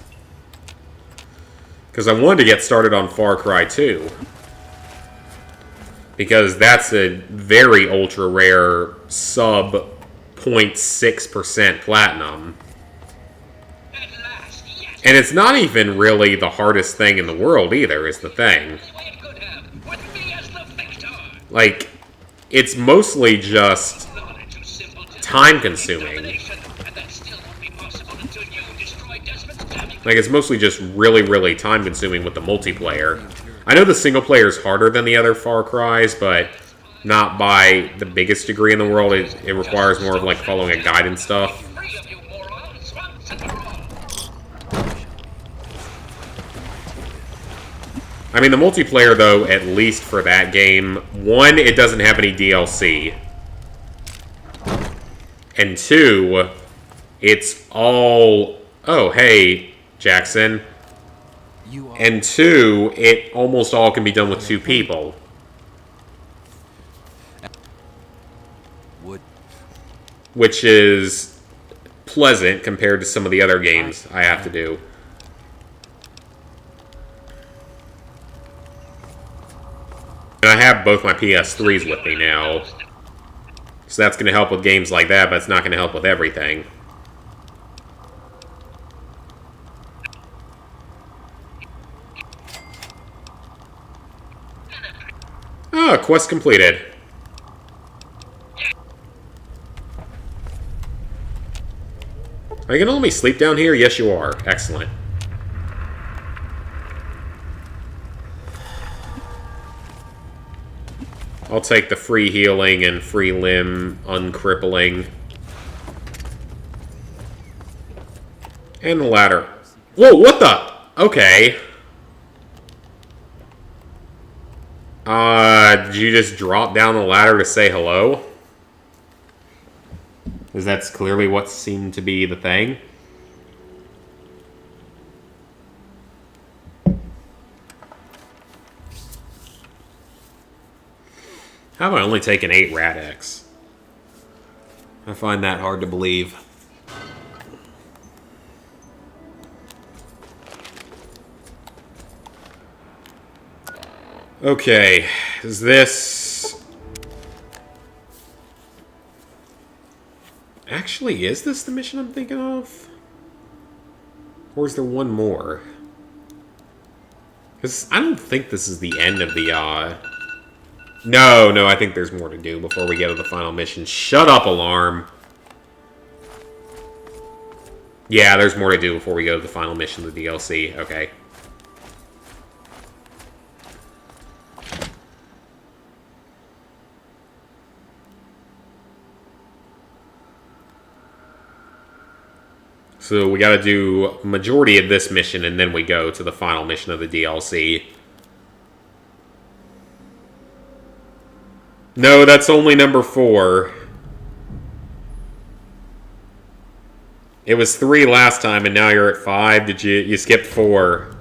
Because I wanted to get started on Far Cry 2. Because that's a very ultra rare sub 0.6% platinum. And it's not even really the hardest thing in the world either, is the thing. Like, it's mostly just time-consuming. Like, it's mostly just really, really time-consuming with the multiplayer. I know the single player is harder than the other Far Cries, but not by the biggest degree in the world. It requires more of, like, following a guide and stuff. I mean, the multiplayer, though, at least for that game, one, it doesn't have any DLC. And two, it's all... Oh, hey, Jackson. And two, it almost all can be done with two people. Which is pleasant compared to some of the other games I have to do. And I have both my PS3s with me now. So that's going to help with games like that, but it's not going to help with everything. Oh, quest completed. Are you going to let me sleep down here? Yes, you are. Excellent. I'll take the free healing and free limb uncrippling. And the ladder. Whoa, what the? Okay. Did you just drop down the ladder to say hello? Because that's clearly what seemed to be the thing. How have I only taken 8 Rad-X? I find that hard to believe. Okay, is this... Actually, is this the mission I'm thinking of? Or is there one more? Because I don't think this is the end of the, No, I think there's more to do before we get to the final mission. Shut up, alarm! Yeah, there's more to do before we go to the final mission of the DLC. Okay. So we gotta do a majority of this mission, and then we go to the final mission of the DLC. No, that's only number 4. It was 3 last time, and now you're at 5. Did you skipped 4?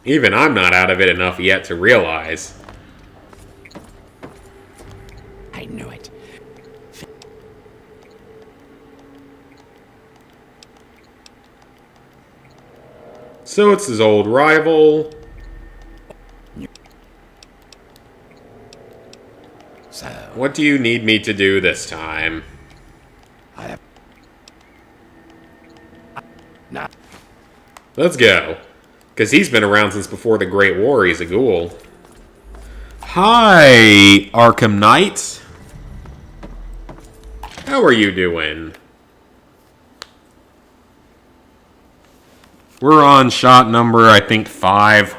Even I'm not out of it enough yet to realize. I knew it. So it's his old rival. So, What do you need me to do this time? I have... Not... Let's go. Because he's been around since before the Great War. He's a ghoul. Hi, Arkham Knight. How are you doing? We're on shot number, I think, 5.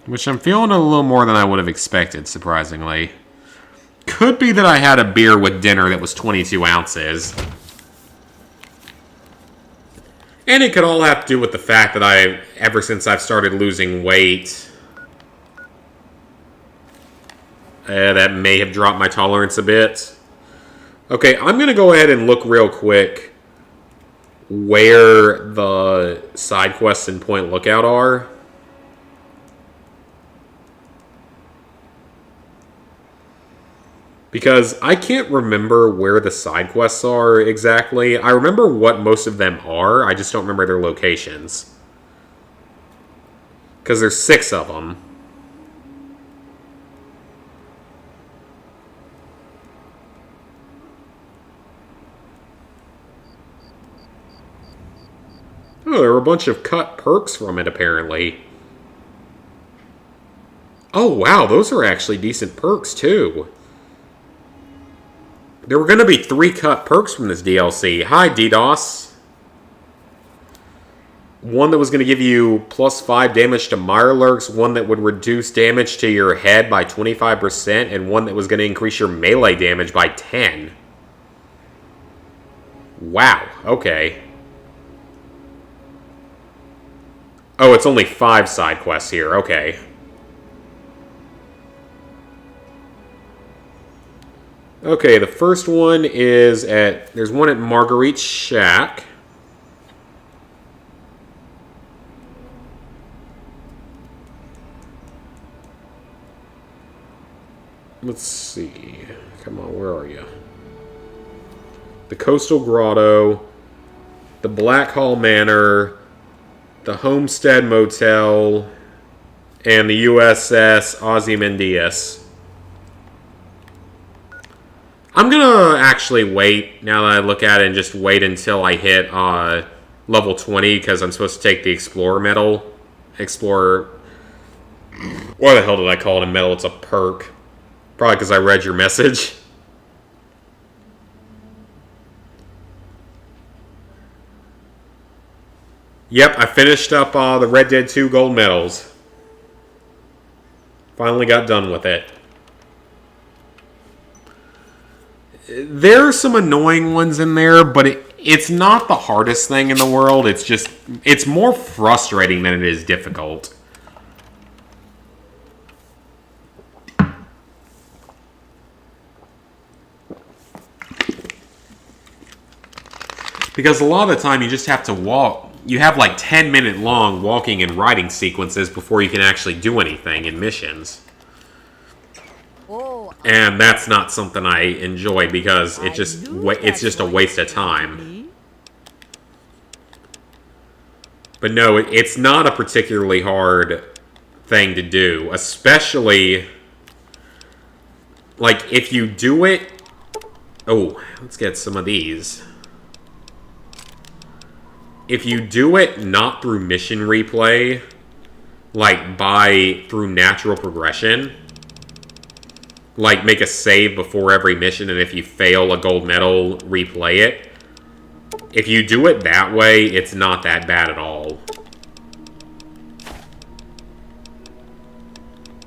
Which I'm feeling a little more than I would have expected, surprisingly. Could be that I had a beer with dinner that was 22 ounces. And it could all have to do with the fact that ever since I've started losing weight, that may have dropped my tolerance a bit. Okay, I'm going to go ahead and look real quick where the side quests and Point Lookout are. Because I can't remember where the side quests are exactly. I remember what most of them are, I just don't remember their locations. Because there's 6 of them. Oh, there were a bunch of cut perks from it, apparently. Oh, wow, those are actually decent perks, too. There were going to be 3 cut perks from this DLC. Hi, DDoS. One that was going to give you plus 5 damage to Mirelurks, one that would reduce damage to your head by 25%, and one that was going to increase your melee damage by 10. Wow, okay. Oh, it's only 5 side quests here, okay. Okay, the first one is there's one at Marguerite's Shack. Let's see. Come on, where are you? The Coastal Grotto, the Black Hall Manor, the Homestead Motel, and the USS Ozymandias. I'm gonna actually wait, now that I look at it, and just wait until I hit level 20, because I'm supposed to take the Explorer medal. Explorer... Why the hell did I call it a medal? It's a perk. Probably because I read your message. Yep, I finished up the Red Dead 2 gold medals. Finally got done with it. There are some annoying ones in there, but it's not the hardest thing in the world. It's more frustrating than it is difficult. Because a lot of the time you just have to walk. You have like 10-minute long walking and riding sequences before you can actually do anything in missions. Oh, And that's not something I enjoy because it's just a waste of time. But no, it's not a particularly hard thing to do, especially like if you do it. Oh, let's get some of these. If you do it not through mission replay, like through natural progression, like make a save before every mission, and if you fail a gold medal, replay it. If you do it that way, it's not that bad at all.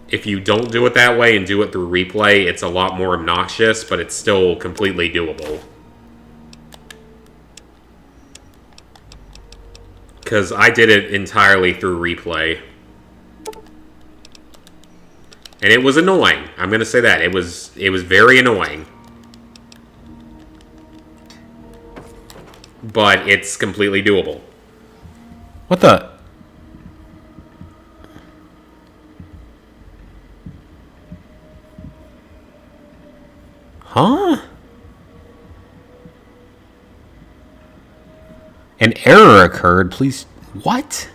If you don't do it that way and do it through replay, it's a lot more obnoxious, but it's still completely doable. Because I did it entirely through replay. And it was annoying. I'm going to say that. It was very annoying. But it's completely doable. What the? Huh? An error occurred. Please. What?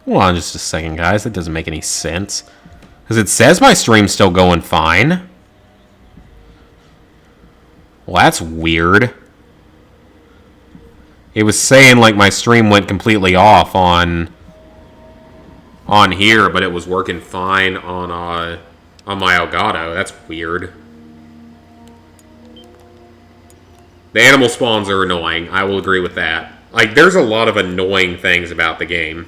Hold on just a second, guys. That doesn't make any sense. Because it says my stream's still going fine. Well, that's weird. It was saying like my stream went completely off on here, but it was working fine on my Elgato. That's weird. The animal spawns are annoying. I will agree with that. Like, there's a lot of annoying things about the game.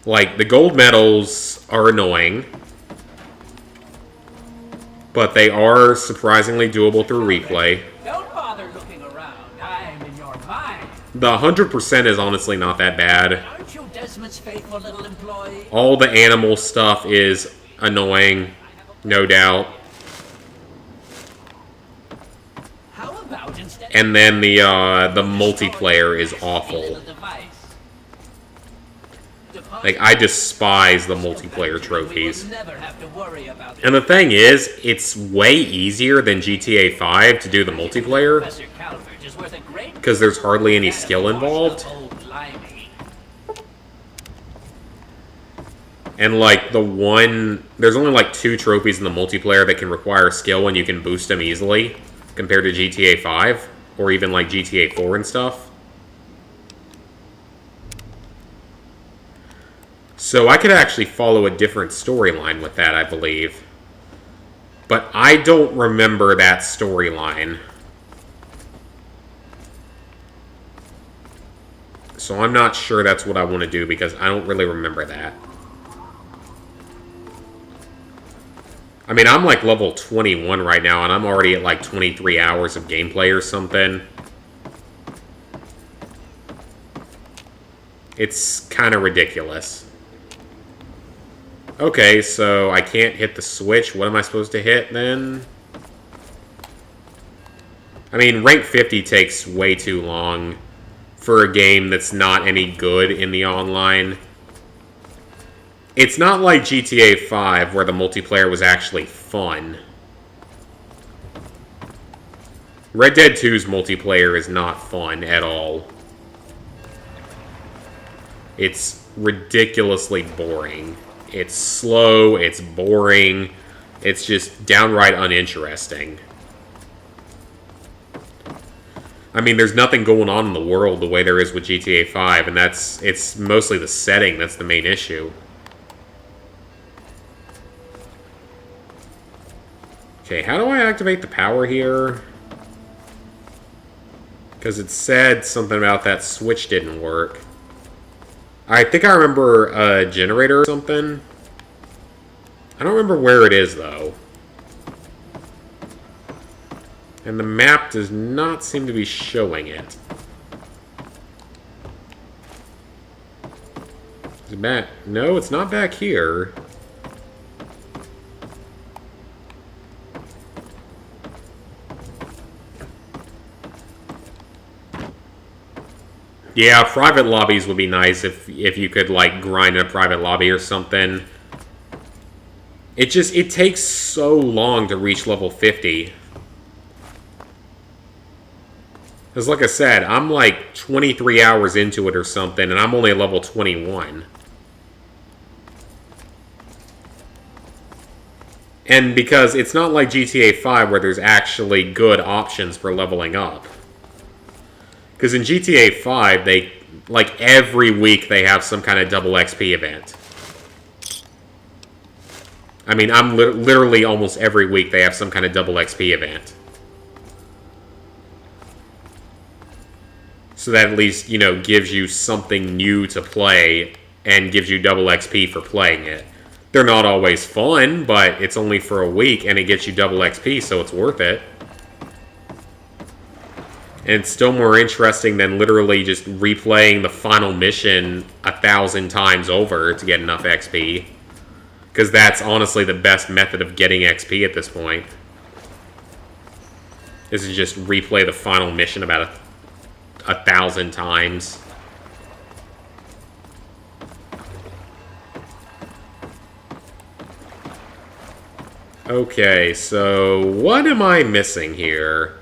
Like, the gold medals are annoying. But they are surprisingly doable through replay. Don't bother looking around. I'm in your mind. The 100% is honestly not that bad. Aren't you Desmond's faithful little employee? All the animal stuff is annoying, no doubt. How about instead And then the multiplayer is awful. Like, I despise the multiplayer trophies. Never have to worry about And the thing is, it's way easier than GTA 5 to do the multiplayer. Professor Calvert is worth a great Because there's hardly any skill involved. old limey. And, like, there's only, like, 2 trophies in the multiplayer that can require skill and you can boost them easily. Compared to GTA 5. Or even, like, GTA 4 and stuff. So I could actually follow a different storyline with that, I believe. But I don't remember that storyline. So I'm not sure that's what I want to do because I don't really remember that. I mean, I'm like level 21 right now and I'm already at like 23 hours of gameplay or something. It's kind of ridiculous. Okay, so I can't hit the switch. What am I supposed to hit then? I mean, rank 50 takes way too long for a game that's not any good in the online. It's not like GTA 5 where the multiplayer was actually fun. Red Dead 2's multiplayer is not fun at all. It's ridiculously boring. It's slow, it's boring, it's just downright uninteresting. I mean, there's nothing going on in the world the way there is with GTA 5, and it's mostly the setting that's the main issue. Okay, how do I activate the power here? Because it said something about that switch didn't work. I think I remember a generator or something. I don't remember where it is, though. And the map does not seem to be showing it. Is it back? No, it's not back here. Yeah, private lobbies would be nice if you could, like, grind in a private lobby or something. It takes so long to reach level 50. Because, like I said, I'm, like, 23 hours into it or something, and I'm only at level 21. And because it's not like GTA 5 where there's actually good options for leveling up. Because in GTA 5, they, like, every week they have some kind of double XP event. I mean, I'm literally almost every week they have some kind of double XP event. So that at least, you know, gives you something new to play and gives you double XP for playing it. They're not always fun, but it's only for a week, and it gets you double XP, so it's worth it. And it's still more interesting than literally just replaying the final mission 1,000 times over to get enough XP. Because that's honestly the best method of getting XP at this point. Is to just replay the final mission about 1,000 times. Okay, so what am I missing here?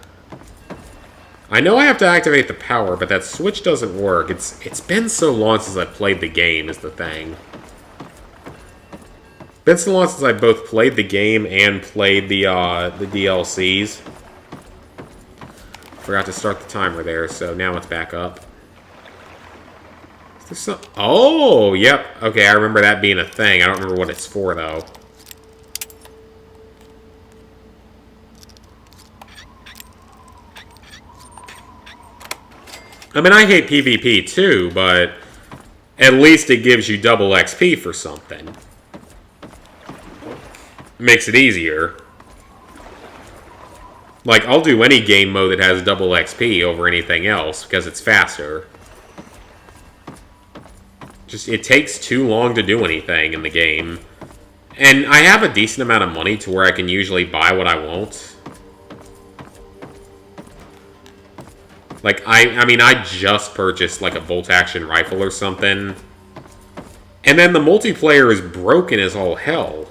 I know I have to activate the power, but that switch doesn't work. It's been so long since I played the game is the thing. Been so long since I both played the game and played the DLCs. Forgot to start the timer there, so now it's back up. Is there some... Oh, yep. Okay, I remember that being a thing. I don't remember what it's for, though. I mean, I hate PvP too, but at least it gives you double XP for something. Makes it easier. Like, I'll do any game mode that has double XP over anything else, because it's faster. Just, it takes too long to do anything in the game. And I have a decent amount of money to where I can usually buy what I want. Like, I mean, I just purchased, like, a bolt-action rifle or something. And then the multiplayer is broken as all hell.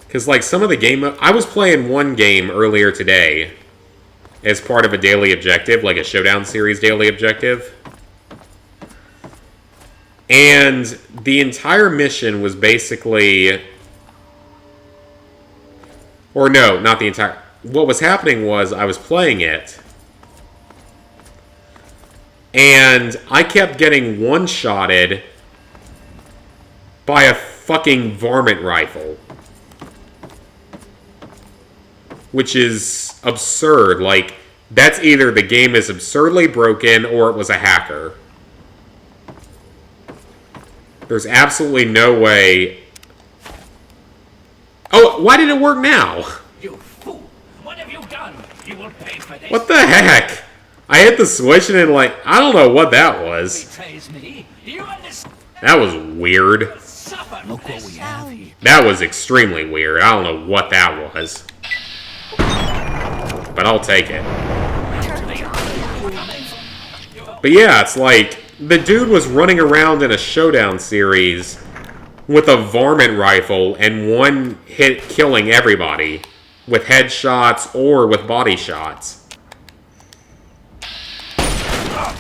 Because, like, some of the game... I was playing one game earlier today as part of a daily objective, like a Showdown Series daily objective. And the entire mission was basically... Or no, not the entire... What was happening was I was playing it... And I kept getting one-shotted by a fucking varmint rifle. Which is absurd. Like, that's either the game is absurdly broken or it was a hacker. There's absolutely no way... Oh, why did it work now? You fool! What have you done? You will pay for this. What the heck? I hit the switch and like, I don't know what that was. Betrays me. You understand? That was weird. Suffer Look what we have here. That was extremely weird. I don't know what that was. But I'll take it. But yeah, it's like, the dude was running around in a Showdown series with a varmint rifle and one hit killing everybody with headshots or with body shots.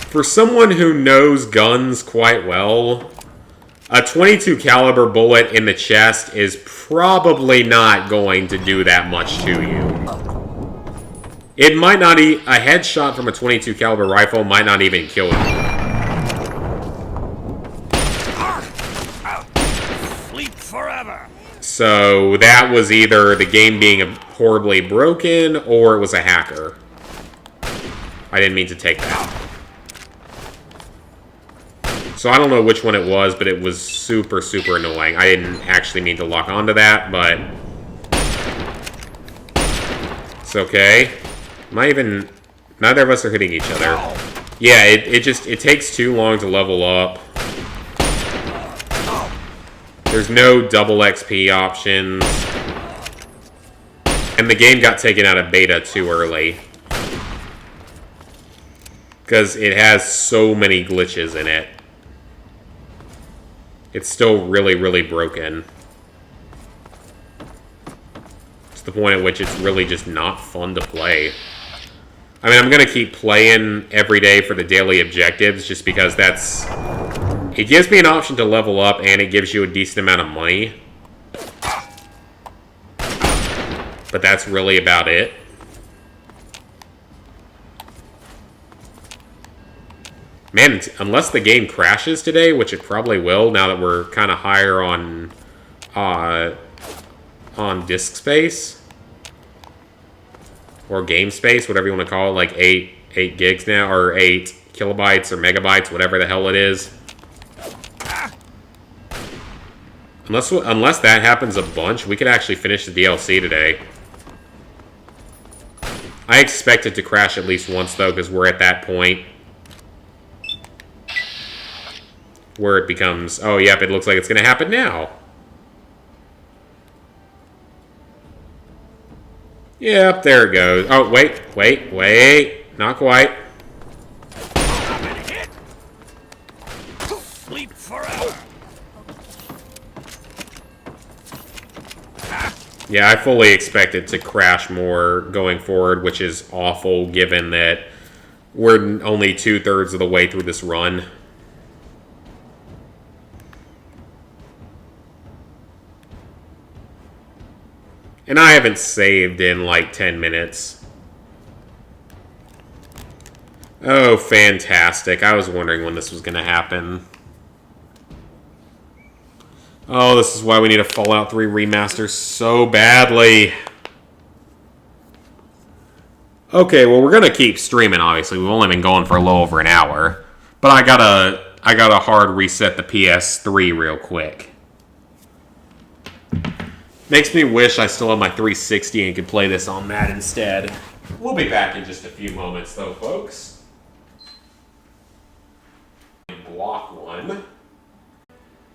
For someone who knows guns quite well, a .22 caliber bullet in the chest is probably not going to do that much to you. It might not a headshot from a .22 caliber rifle might not even kill you. Sleep forever. So that was either the game being horribly broken or it was a hacker. I didn't mean to take that. So I don't know which one it was, but it was super, super annoying. I didn't actually mean to lock onto that, but... It's okay. Am I even... Neither of us are hitting each other. Yeah, it takes too long to level up. There's no double XP options. And the game got taken out of beta too early. Because it has so many glitches in it. It's still really, really broken. To the point at which it's really just not fun to play. I mean, I'm going to keep playing every day for the daily objectives just because that's... It gives me an option to level up and it gives you a decent amount of money. But that's really about it. Man, unless the game crashes today, which it probably will now that we're kind of higher on disk space. Or game space, whatever you want to call it, like 8 gigs now, or 8 kilobytes or megabytes, whatever the hell it is. Unless that happens a bunch, we could actually finish the DLC today. I expect it to crash at least once, though, because we're at that point where it becomes, oh, yep, it looks like it's going to happen now. Yep, there it goes. Oh, wait. Not quite. Sleep forever. Yeah, I fully expect it to crash more going forward, which is awful given that we're only 2/3 of the way through this run. And I haven't saved in like 10 minutes. Oh, fantastic. I was wondering when this was going to happen. Oh, this is why we need a Fallout 3 remaster so badly. Okay, well, we're going to keep streaming, obviously. We've only been going for a little over an hour. But I gotta hard reset the PS3 real quick. Makes me wish I still had my 360 and could play this on that instead. We'll be back in just a few moments, though, folks. Block one.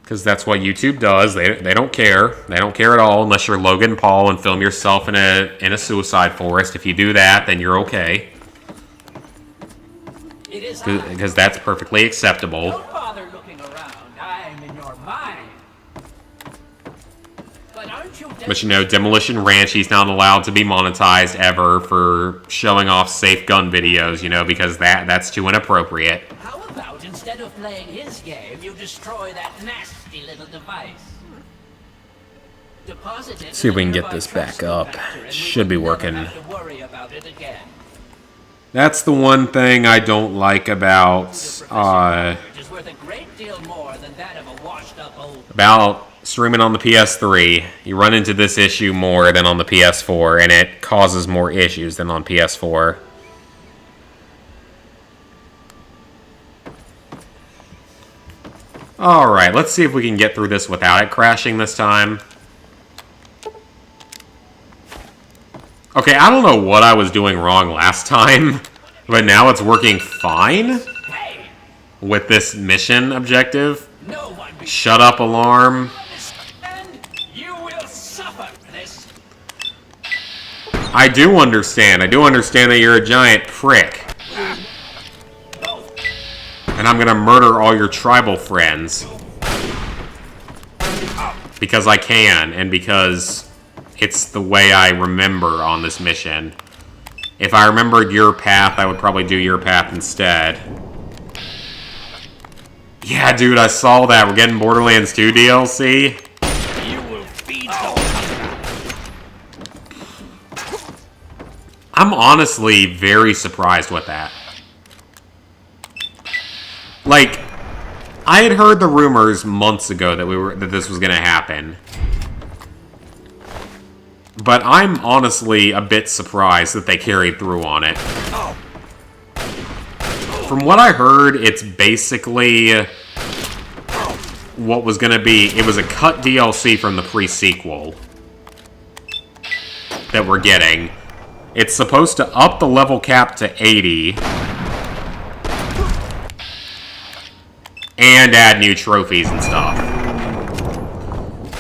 Because that's what YouTube does. They don't care. They don't care at all unless you're Logan Paul and film yourself in a suicide forest. If you do that, then you're okay. Because that's perfectly acceptable. Don't bother looking around. I'm in your mind. But you know, Demolition Ranch, he's not allowed to be monetized ever for showing off safe gun videos, you know, because that's too inappropriate. How about instead of playing his game, you destroy that nasty little device? Deposit it. See if we can get this back up. Should be working. Have to worry about it again. That's the one thing I don't like about Is worth a great deal more than that of a washed-up old. about streaming on the PS3. You run into this issue more than on the PS4, and it causes more issues than on PS4. Alright, let's see if we can get through this without it crashing this time. Okay, I don't know what I was doing wrong last time, but now it's working fine Hey, with this mission objective. no one be Shut up, alarm. and you will suffer this. I do understand. I do understand that you're a giant prick. And I'm gonna murder all your tribal friends. Because I can, and because it's the way I remember on this mission. If I remembered your path, I would probably do your path instead. Yeah, dude, I saw that. We're getting Borderlands 2 DLC. You will feed the hunger. I'm honestly very surprised with that. Like, I had heard the rumors months ago that this was going to happen. But I'm honestly a bit surprised that they carried through on it. From what I heard, it's basically what was going to be... It was a cut DLC from the pre-sequel that we're getting. It's supposed to up the level cap to 80 and add new trophies and stuff.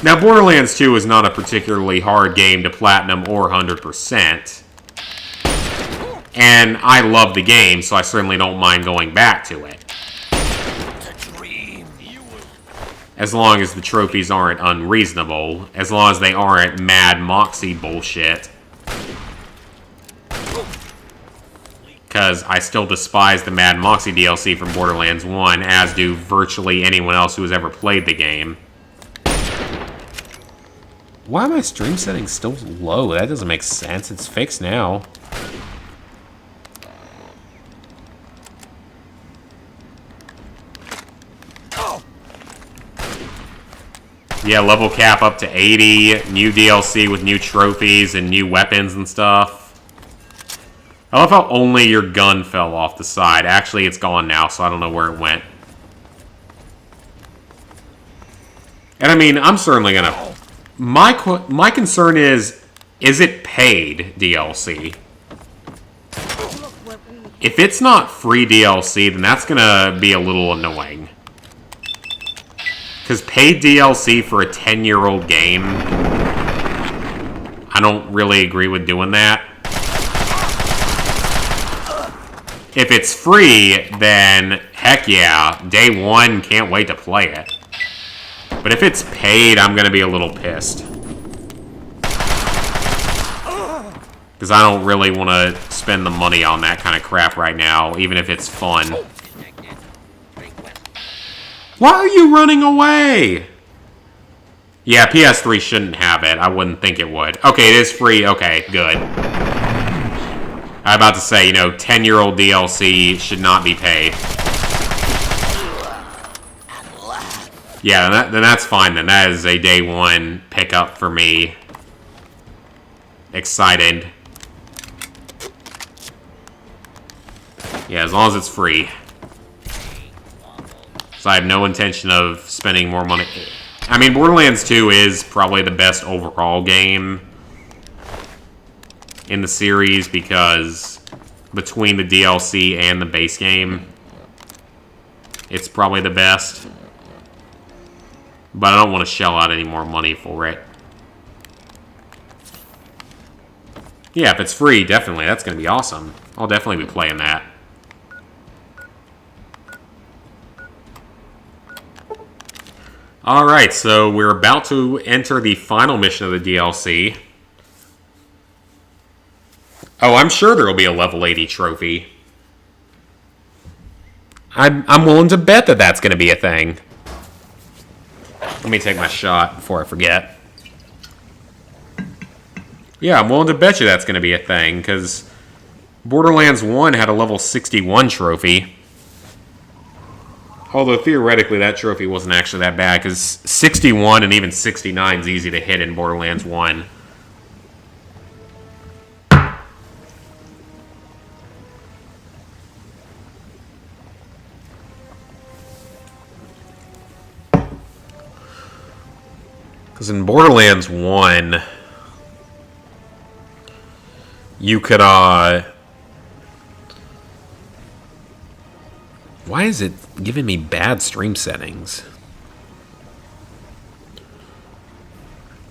Now, Borderlands 2 is not a particularly hard game to platinum or 100%. And I love the game, so I certainly don't mind going back to it. As long as the trophies aren't unreasonable. As long as they aren't Mad Moxie bullshit. Because I still despise the Mad Moxie DLC from Borderlands 1, as do virtually anyone else who has ever played the game. Why are my stream settings still low? That doesn't make sense. It's fixed now. Yeah, level cap up to 80, new DLC with new trophies and new weapons and stuff. I love how only your gun fell off the side. Actually, it's gone now, so I don't know where it went. And I mean, I'm certainly gonna... My concern is it paid DLC? If it's not free DLC, then that's gonna be a little annoying. Because paid DLC for a 10-year-old game, I don't really agree with doing that. If it's free, then heck yeah, day one, can't wait to play it. But if it's paid, I'm gonna be a little pissed. Because I don't really want to spend the money on that kind of crap right now, even if it's fun. Why are you running away? Yeah, PS3 shouldn't have it. I wouldn't think it would. Okay, it is free. Okay, good. I'm about to say, you know, 10-year-old DLC should not be paid. Yeah, then that's fine then. That is a day one pickup for me. Excited. Yeah, as long as it's free. So I have no intention of spending more money. I mean, Borderlands 2 is probably the best overall game in the series because between the DLC and the base game, it's probably the best. But I don't want to shell out any more money for it. Yeah, if it's free, definitely. That's going to be awesome. I'll definitely be playing that. Alright, so we're about to enter the final mission of the DLC. Oh, I'm sure there will be a level 80 trophy. I'm willing to bet that that's going to be a thing. Let me take my shot before I forget. Yeah, I'm willing to bet you that's going to be a thing, because Borderlands 1 had a level 61 trophy. Although, theoretically, that trophy wasn't actually that bad, because 61 and even 69 is easy to hit in Borderlands 1. Because in Borderlands 1, you could, why is it giving me bad stream settings?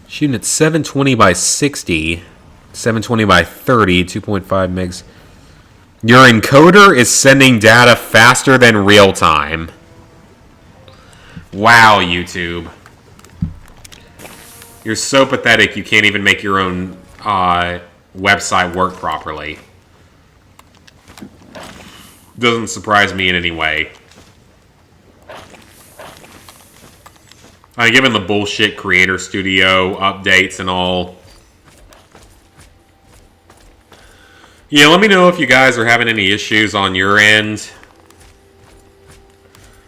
Shooting at 720 by 60, 720 by 30, 2.5 megs. Your encoder is sending data faster than real time. Wow, YouTube. You're so pathetic you can't even make your own website work properly. Doesn't surprise me in any way. Given the bullshit Creator Studio updates and all. Yeah, let me know if you guys are having any issues on your end.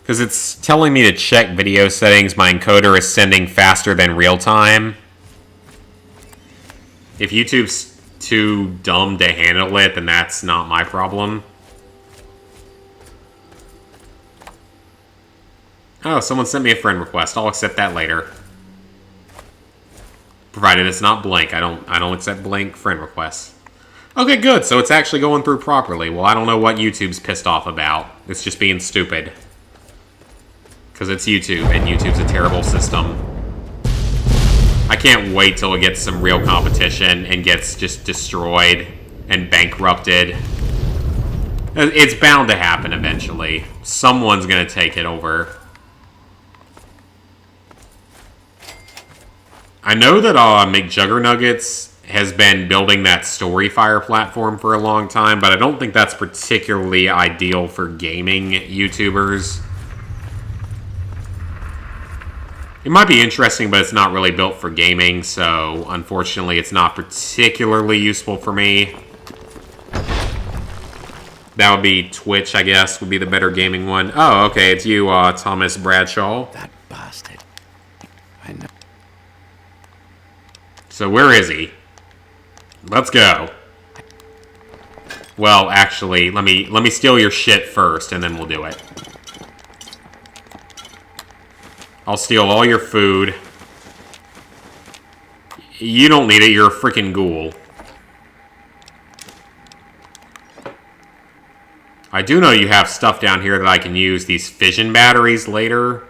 Because it's telling me to check video settings. My encoder is sending faster than real time. If YouTube's too dumb to handle it, then that's not my problem. Oh, someone sent me a friend request. I'll accept that later. Provided it's not blank. I don't accept blank friend requests. Okay, good. So it's actually going through properly. Well, I don't know what YouTube's pissed off about. It's just being stupid. Because it's YouTube, and YouTube's a terrible system. I can't wait till it gets some real competition and gets just destroyed and bankrupted. It's bound to happen eventually. Someone's going to take it over. I know that McJuggernuggets has been building that Storyfire platform for a long time, but I don't think that's particularly ideal for gaming YouTubers. It might be interesting, but it's not really built for gaming, so unfortunately it's not particularly useful for me. That would be Twitch, I guess, would be the better gaming one. Oh, okay, it's you, Thomas Bradshaw. That bastard. I know. So where is he? Let's go. Well, actually, let me steal your shit first, and then we'll do it. I'll steal all your food. You don't need it, you're a freaking ghoul. I do know you have stuff down here that I can use. These fission batteries later.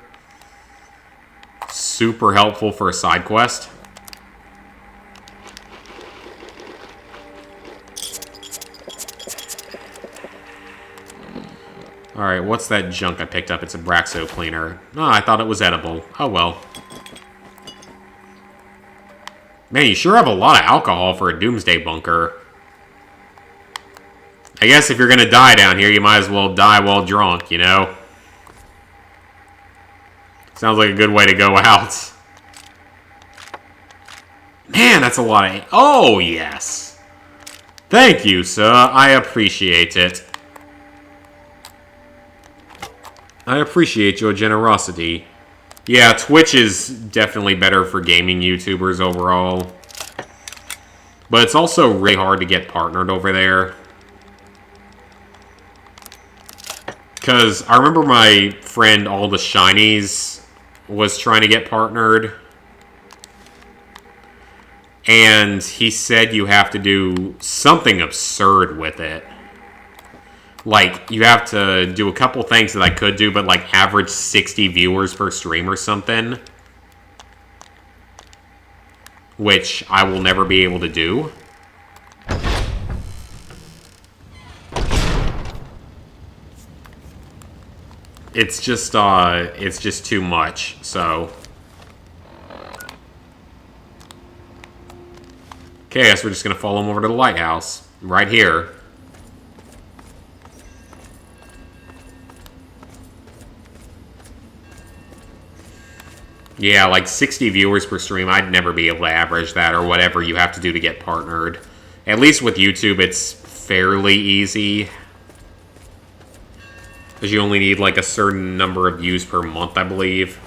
Super helpful for a side quest. Alright, what's that junk I picked up? It's a Braxo cleaner. Oh, I thought it was edible. Oh well. Man, you sure have a lot of alcohol for a doomsday bunker. I guess if you're gonna die down here, you might as well die while drunk, you know? Sounds like a good way to go out. Man, that's a lot of... Oh, yes. Thank you, sir. I appreciate it. I appreciate your generosity. Yeah, Twitch is definitely better for gaming YouTubers overall. But it's also really hard to get partnered over there. Because I remember my friend All the Shinies was trying to get partnered. And he said you have to do something absurd with it. Like, you have to do a couple things that I could do, but like average 60 viewers per stream or something. Which I will never be able to do. It's just too much, so. Okay, I guess we're just gonna follow him over to the lighthouse. Right here. Yeah, like 60 viewers per stream, I'd never be able to average that, or whatever you have to do to get partnered. At least with YouTube, it's fairly easy. Because you only need like a certain number of views per month, I believe.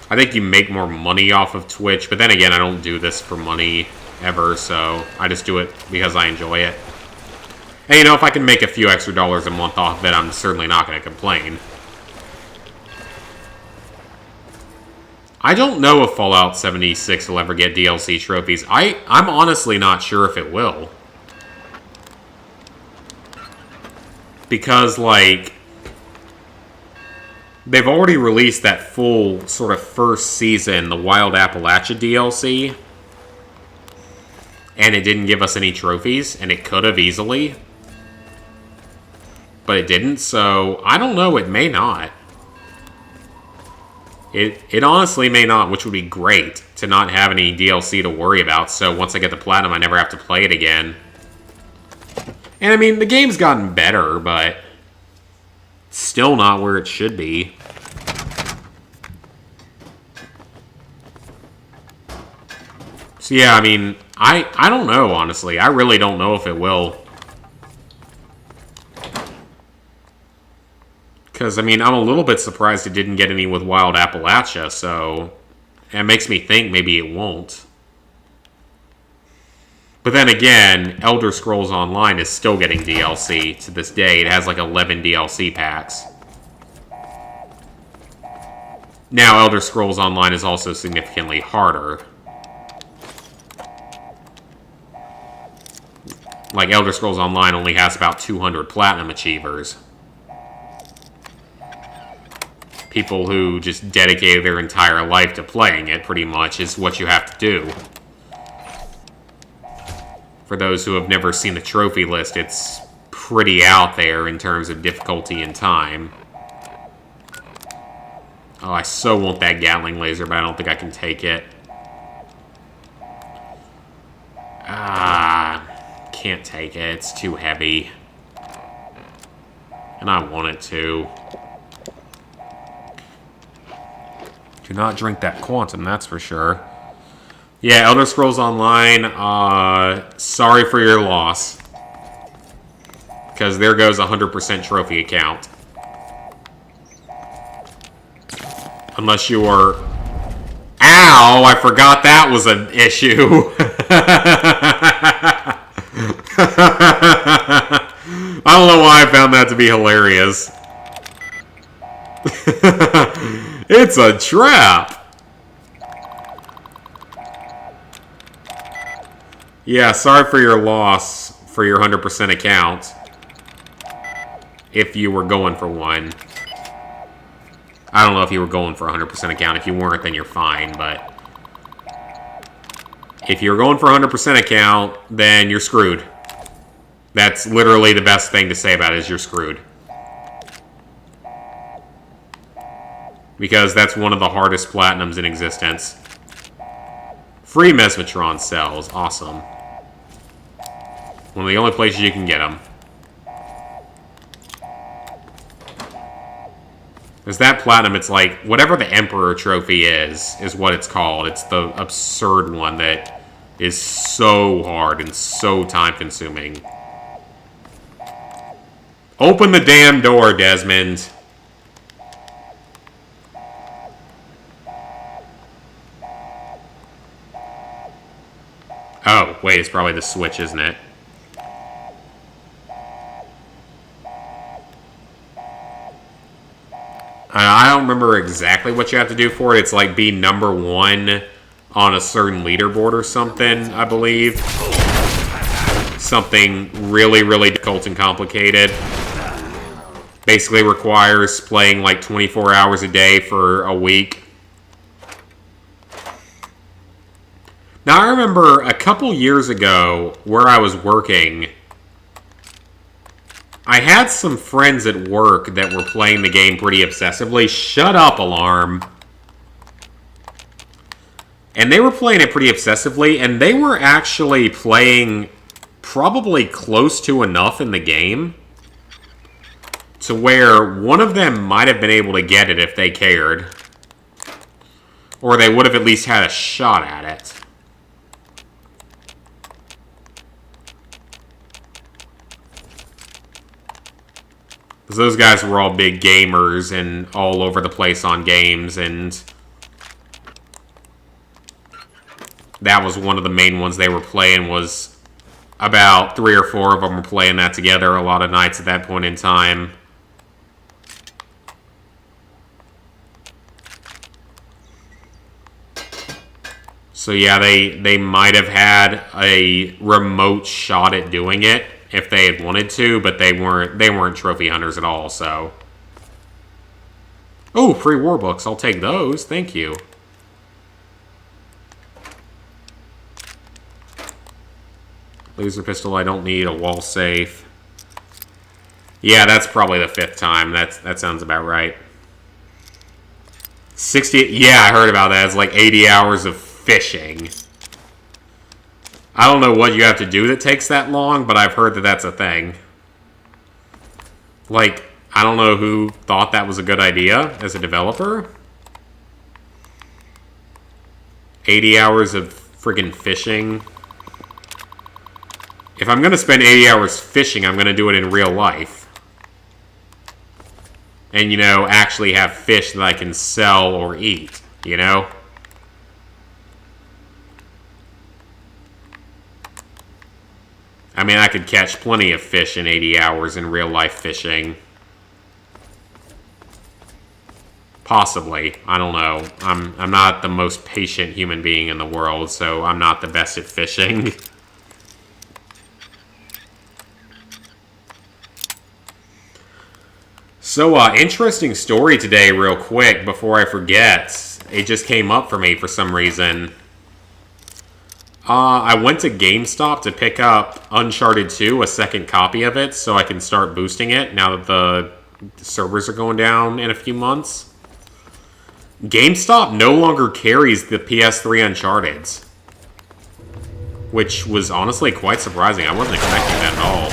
I think you make more money off of Twitch, but then again, I don't do this for money ever, so I just do it because I enjoy it. And you know, if I can make a few extra dollars a month off of it, I'm certainly not going to complain. I don't know if Fallout 76 will ever get DLC trophies. I'm honestly not sure if it will. Because, like, they've already released that full sort of first season, the Wild Appalachia DLC. And it didn't give us any trophies, and it could have easily. But it didn't, so I don't know, it may not. It honestly may not, which would be great to not have any DLC to worry about, so once I get the Platinum, I never have to play it again. And I mean, the game's gotten better, but still not where it should be. So yeah, I mean, I don't know, honestly. I really don't know if it will. Because, I mean, I'm a little bit surprised it didn't get any with Wild Appalachia, so it makes me think maybe it won't. But then again, Elder Scrolls Online is still getting DLC to this day. It has like 11 DLC packs. Now, Elder Scrolls Online is also significantly harder. Like, Elder Scrolls Online only has about 200 Platinum Achievers. People who just dedicated their entire life to playing it, pretty much, is what you have to do. For those who have never seen the trophy list, it's pretty out there in terms of difficulty and time. Oh, I so want that Gatling laser, but I don't think I can take it. Can't take it. It's too heavy. And I want it to. Do not drink that Quantum, that's for sure. Yeah, Elder Scrolls Online, sorry for your loss. Because there goes a 100% trophy account. Unless you were... Ow! I forgot that was an issue. I don't know why I found that to be hilarious. It's a trap! Yeah, sorry for your loss for your 100% account. If you were going for one. I don't know if you were going for a 100% account. If you weren't, then you're fine, but... If you're going for a 100% account, then you're screwed. That's literally the best thing to say about it, is you're screwed. Because that's one of the hardest platinums in existence. Free Mesmetron cells. Awesome. One of the only places you can get them. There's that platinum, it's like, whatever the Emperor trophy is what it's called. It's the absurd one that is so hard and so time-consuming. Open the damn door, Desmond. Oh, wait, it's probably the switch, isn't it? I don't remember exactly what you have to do for it. It's like be #1 on a certain leaderboard or something, I believe. Something really, really difficult and complicated. Basically requires playing like 24 hours a day for a week. Now, I remember a couple years ago where I was working, I had some friends at work that were playing the game pretty obsessively. Shut up, Alarm. And they were playing it pretty obsessively, and they were actually playing probably close to enough in the game to where one of them might have been able to get it if they cared. Or they would have at least had a shot at it. Those guys were all big gamers and all over the place on games, and that was one of the main ones they were playing. Was about 3 or 4 of them were playing that together a lot of nights at that point in time. So yeah, they might have had a remote shot at doing it if they had wanted to, but they weren't trophy hunters at all, so. Oh, free war books. I'll take those. Thank you. Laser pistol, I don't need. A wall safe. Yeah, that's probably the 5th time. That sounds about right. 60, yeah, I heard about that. It's like 80 hours of fishing. I don't know what you have to do that takes that long, but I've heard that that's a thing. Like, I don't know who thought that was a good idea as a developer. 80 hours of friggin' fishing. If I'm going to spend 80 hours fishing, I'm going to do it in real life. And, you know, actually have fish that I can sell or eat, you know? I mean, I could catch plenty of fish in 80 hours in real-life fishing. Possibly. I don't know. I'm not the most patient human being in the world, so I'm not the best at fishing. So, interesting story today real quick before I forget. It just came up for me for some reason. I went to GameStop to pick up Uncharted 2, a second copy of it, so I can start boosting it now that the servers are going down in a few months. GameStop no longer carries the PS3 Uncharteds, which was honestly quite surprising. I wasn't expecting that at all.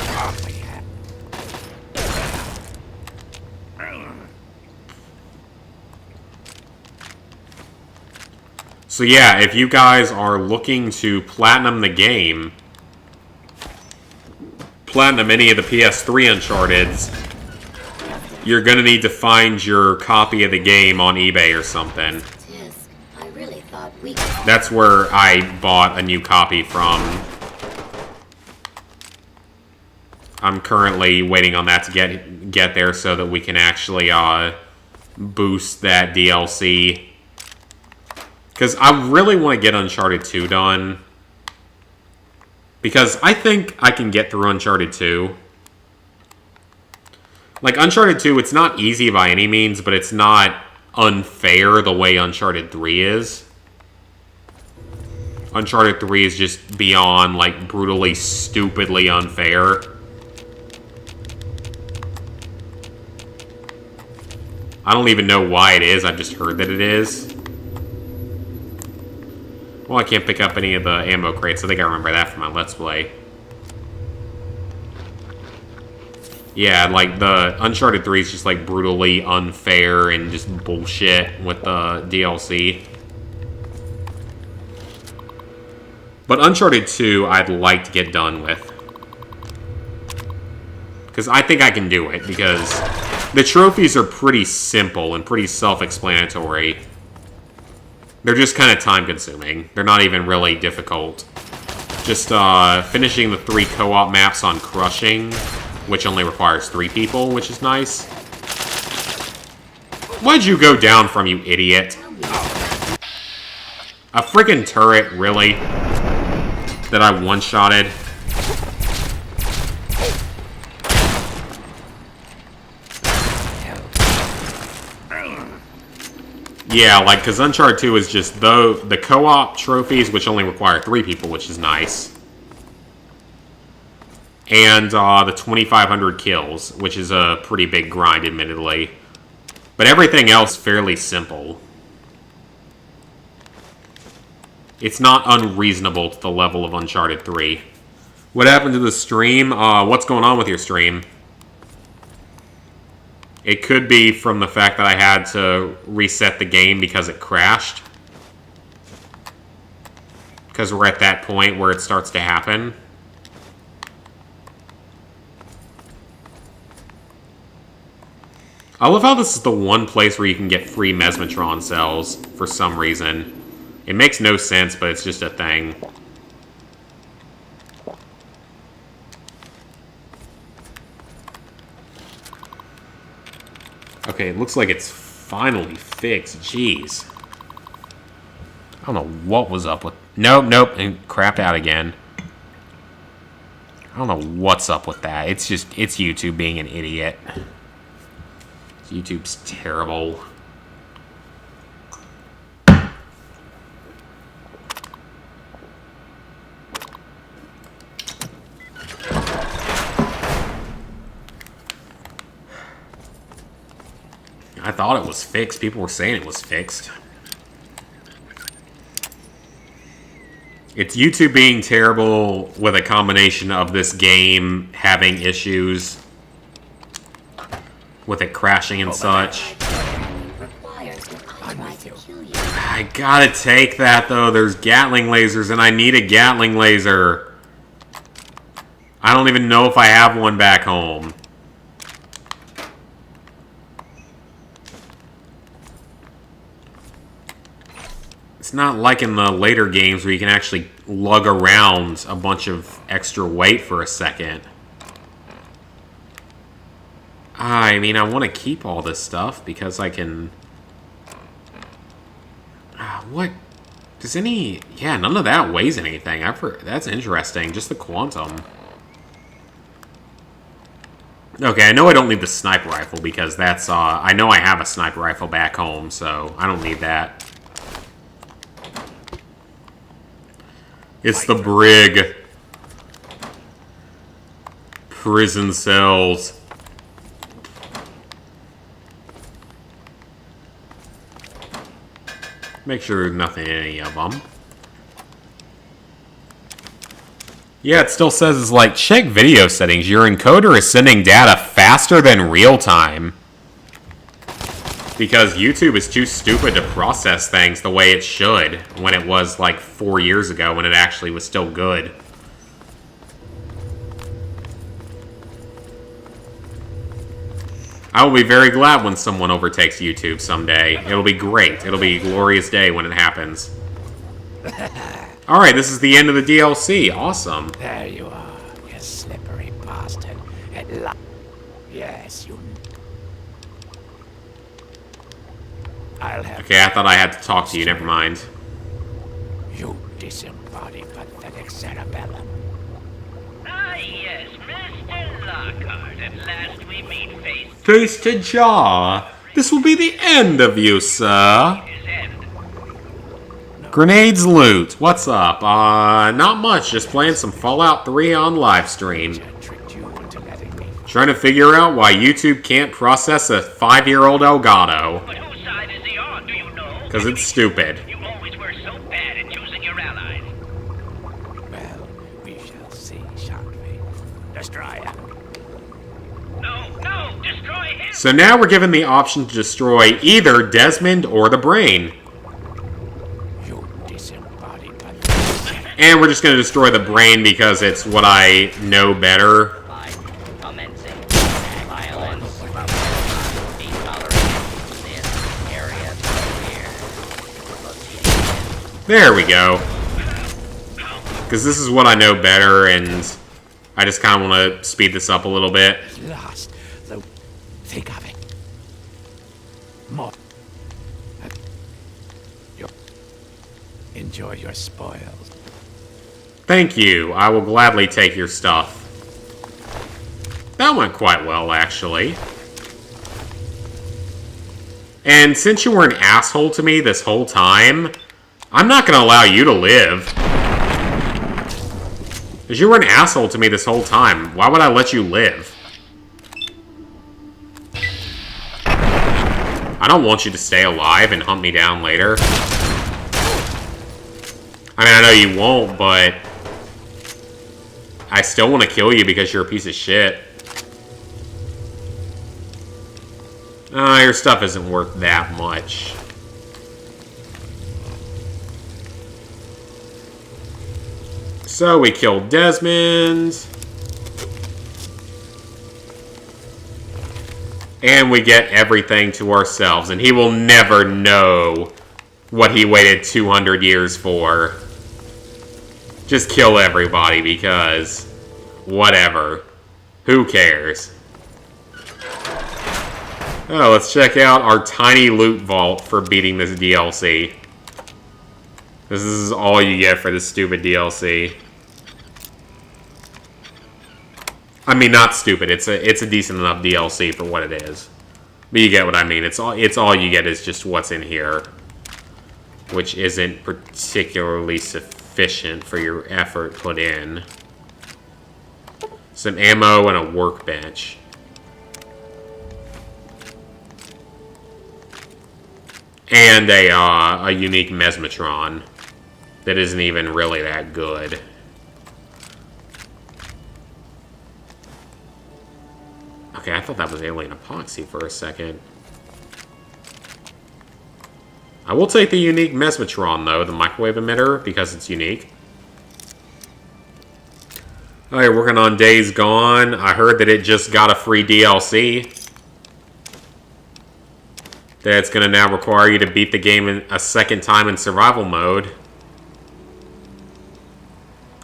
So yeah, if you guys are looking to platinum the game, platinum any of the PS3 Uncharteds, you're going to need to find your copy of the game on eBay or something. That's where I bought a new copy from. I'm currently waiting on that to get there so that we can actually boost that DLC. Because I really want to get Uncharted 2 done. Because I think I can get through Uncharted 2. Like, Uncharted 2, it's not easy by any means, but it's not unfair the way Uncharted 3 is. Uncharted 3 is just beyond, like, brutally, stupidly unfair. I don't even know why it is, I've just heard that it is. Well, I can't pick up any of the ammo crates. I think I remember that from my Let's Play. Yeah, like, the Uncharted 3 is just, like, brutally unfair and just bullshit with the DLC. But Uncharted 2, I'd like to get done with. Because I think I can do it, because the trophies are pretty simple and pretty self-explanatory. They're just kind of time-consuming. They're not even really difficult. Just finishing the 3 co-op maps on Crushing, which only requires 3 people, which is nice. Why'd you go down from, you idiot? A freaking turret, really? That I one-shotted? Yeah, like, because Uncharted 2 is just the co-op trophies, which only require 3 people, which is nice. And the 2,500 kills, which is a pretty big grind, admittedly. But everything else fairly simple. It's not unreasonable to the level of Uncharted 3. What happened to the stream? What's going on with your stream? It could be from the fact that I had to reset the game because it crashed. Because we're at that point where it starts to happen. I love how this is the one place where you can get free Mesmetron cells for some reason. It makes no sense, but it's just a thing. Okay, it looks like it's finally fixed. Jeez. I don't know what was up with... Nope, and crapped out again. I don't know what's up with that. It's YouTube being an idiot. YouTube's terrible. I thought it was fixed. People were saying it was fixed. It's YouTube being terrible with a combination of this game having issues with it crashing and such. I gotta take that, though. There's Gatling lasers, and I need a Gatling laser. I don't even know if I have one back home. It's not like in the later games where you can actually lug around a bunch of extra weight for a second. I mean, I want to keep all this stuff because I can... what? Does any... yeah, none of that weighs anything. That's interesting. Just the quantum. Okay, I know I don't need the sniper rifle because that's... I know I have a sniper rifle back home, so I don't need that. It's the brig. Prison cells. Make sure there's nothing in any of them. Yeah, it still says it's like, check video settings. Your encoder is sending data faster than real time. Because YouTube is too stupid to process things the way it should when it was like 4 years ago when it actually was still good. I will be very glad when someone overtakes YouTube someday. It'll be great. It'll be a glorious day when it happens. Alright, this is the end of the DLC. Awesome. There you are, you slippery bastard. At last. Yes, you... I'll have Okay, I thought I had to talk to you. Never mind. you disembodied pathetic cerebellum. Ah, yes, Mr. Lockhart. At last we meet face Face to jaw. This will be the end of you, sir. his end. Grenades loot. What's up? Not much. Just playing some Fallout 3 on live stream. I tricked you into letting me. Trying to figure out why YouTube can't process a 5-year-old Elgato. But whose side is he on, do you know? Because it's stupid. You always were so bad at choosing your allies. Well, we shall see, shan't we? Destroyer. No, destroy him! So now we're given the option to destroy either Desmond or the brain. You disembodied pathetic. And we're just going to destroy the brain because it's what I know better. By commencing violence, be tolerated. This area clear. There we go. Because this is what I know better, and I just kind of want to speed this up a little bit. Last, though, think of it. More. Enjoy your spoils. Thank you. I will gladly take your stuff. That went quite well, actually. And since you were an asshole to me this whole time, I'm not going to allow you to live. Because you were an asshole to me this whole time. Why would I let you live? I don't want you to stay alive and hunt me down later. I mean, I know you won't, but I still want to kill you because you're a piece of shit. Your stuff isn't worth that much. So we killed Desmond. And we get everything to ourselves. And he will never know what he waited 200 years for. Just kill everybody because whatever. Who cares? Oh, let's check out our tiny loot vault for beating this DLC. This is all you get for this stupid DLC. I mean, not stupid. It's a decent enough DLC for what it is. But you get what I mean. It's all you get is just what's in here, which isn't particularly sufficient for your effort put in. Some ammo and a workbench. And a unique Mesmetron that isn't even really that good. Okay, I thought that was alien epoxy for a second. I will take the unique Mesmetron, though, the microwave emitter, because it's unique. Alright, working on Days Gone. I heard that it just got a free DLC. That's going to now require you to beat the game a second time in survival mode.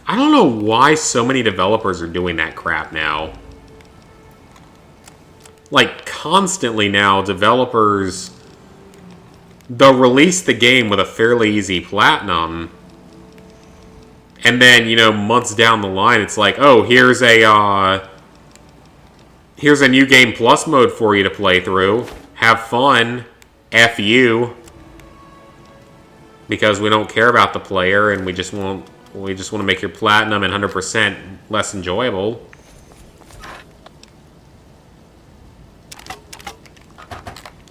I don't know why so many developers are doing that crap now. Like, constantly now, developers, they'll release the game with a fairly easy platinum. And then, you know, months down the line, it's like, oh, here's a new game plus mode for you to play through. Have fun. F you. Because we don't care about the player and we just want to make your platinum and 100% less enjoyable.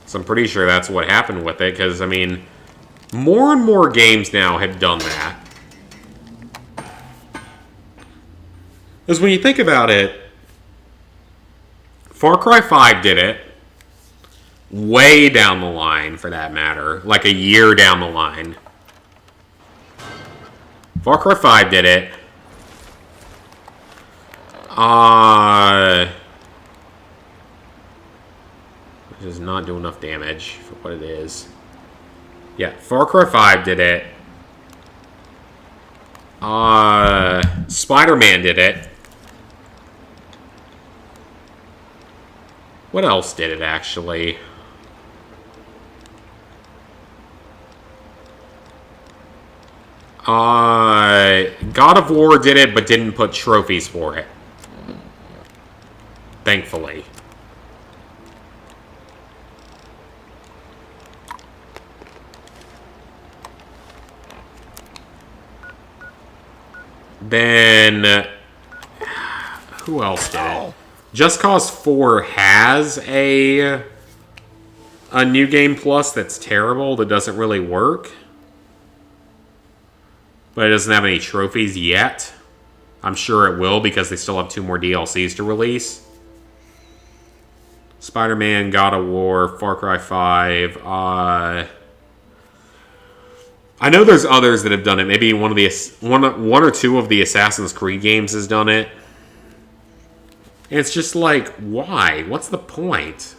So I'm pretty sure that's what happened with it, because, I mean, more and more games now have done that. Because when you think about it, Far Cry 5 did it. Way down the line, for that matter. Like a year down the line. Far Cry 5 did it. It does not do enough damage for what it is. Yeah, Far Cry 5 did it. Spider-Man did it. What else did it, actually? God of War did it, but didn't put trophies for it. Thankfully. Then, who else did it? Just Cause 4 has a New Game Plus that's terrible, that doesn't really work. But it doesn't have any trophies yet. I'm sure it will because they still have 2 more DLCs to release. Spider-Man, God of War, Far Cry 5. I know there's others that have done it. Maybe one or two of the Assassin's Creed games has done it. And it's just like, why? What's the point?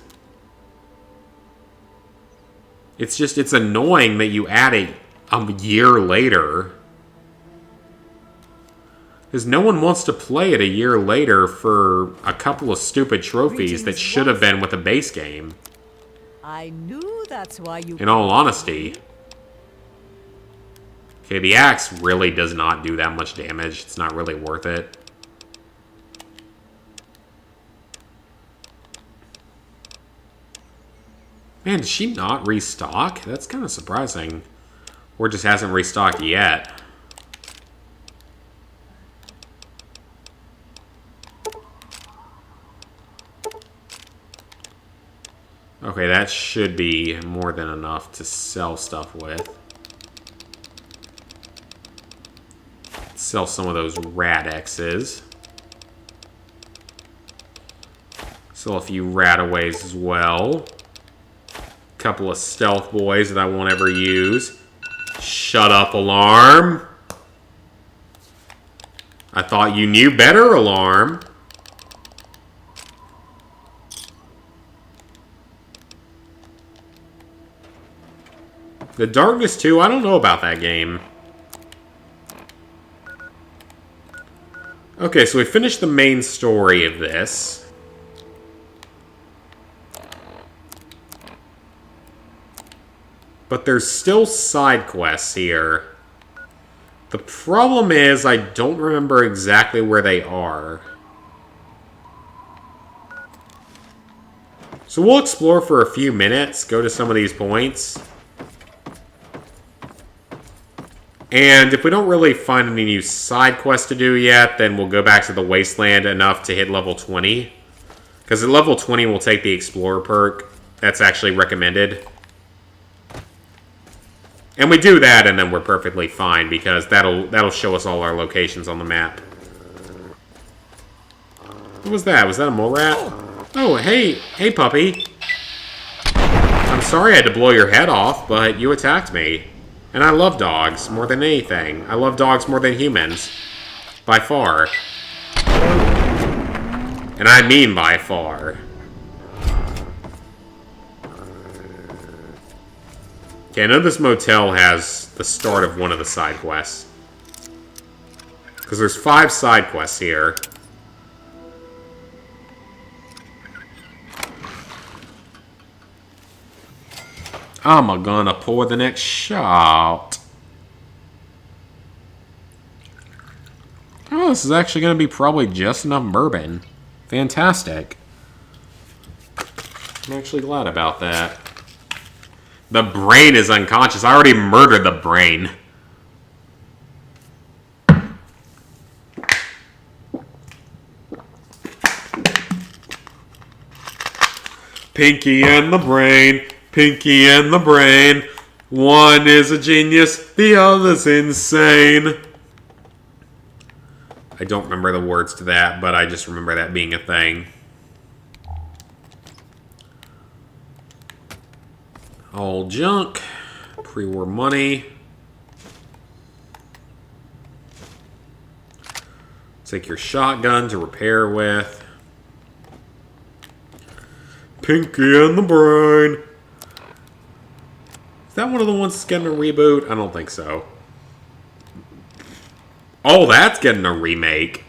It's annoying that you add it a year later. Because no one wants to play it a year later for a couple of stupid trophies that should have been with a base game. I knew that's why you... In all honesty. Okay, the axe really does not do that much damage. It's not really worth it. Man, did she not restock? That's kind of surprising. Or just hasn't restocked yet. Okay, that should be more than enough to sell stuff with. Sell some of those Rad-X's. Sell a few Radaways as well. Couple of Stealth Boys that I won't ever use. Shut up, Alarm. I thought you knew better, Alarm. The Darkness 2, I don't know about that game. Okay, so we finished the main story of this. But there's still side quests here. The problem is I don't remember exactly where they are. So we'll explore for a few minutes, go to some of these points. And if we don't really find any new side quests to do yet, then we'll go back to the Wasteland enough to hit level 20. Because at level 20, we'll take the Explorer perk. That's actually recommended. And we do that, and then we're perfectly fine, because that'll show us all our locations on the map. What was that? Was that a mole rat? Oh, hey, puppy. I'm sorry I had to blow your head off, but you attacked me. And I love dogs more than anything. I love dogs more than humans. By far. And I mean by far. Okay, I know this motel has the start of one of the side quests. Because there's 5 side quests here. I'm gonna pour the next shot. Oh, this is actually gonna be probably just enough bourbon. Fantastic. I'm actually glad about that. The brain is unconscious. I already murdered the brain. Pinky and the brain. Pinky and the brain. One is a genius, the other's insane. I don't remember the words to that, but I just remember that being a thing. All junk. Pre-war money. Take your shotgun to repair with. Pinky and the brain. Is that one of the ones that's getting a reboot? I don't think so. Oh, that's getting a remake.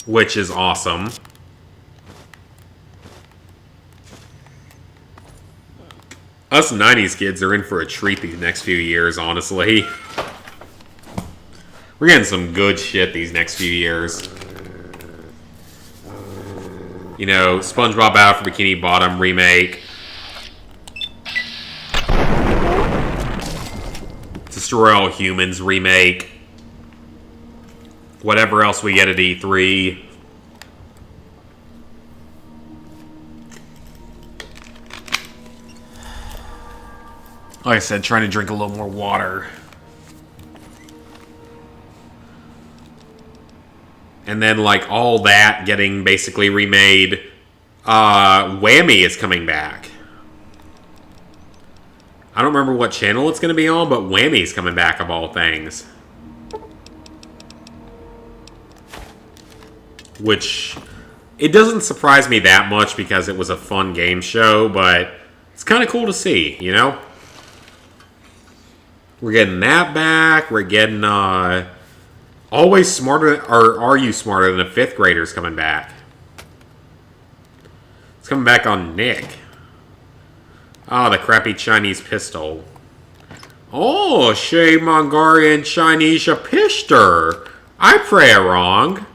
Which is awesome. Us 90s kids are in for a treat these next few years, honestly. We're getting some good shit these next few years. You know, SpongeBob Battle for Bikini Bottom remake. Destroy All Humans remake. Whatever else we get at E3. Like I said, trying to drink a little more water. And then, like, all that getting basically remade. Whammy is coming back. I don't remember what channel it's going to be on, but Whammy's coming back of all things. Which, it doesn't surprise me that much because it was a fun game show, but it's kind of cool to see, you know? We're getting that back. We're getting, Always Smarter, or Are You Smarter Than a Fifth Grader's coming back. It's coming back on Nick. Oh, the crappy Chinese pistol. Oh, Shay Mongolian Chinese pistol. I pray wrong.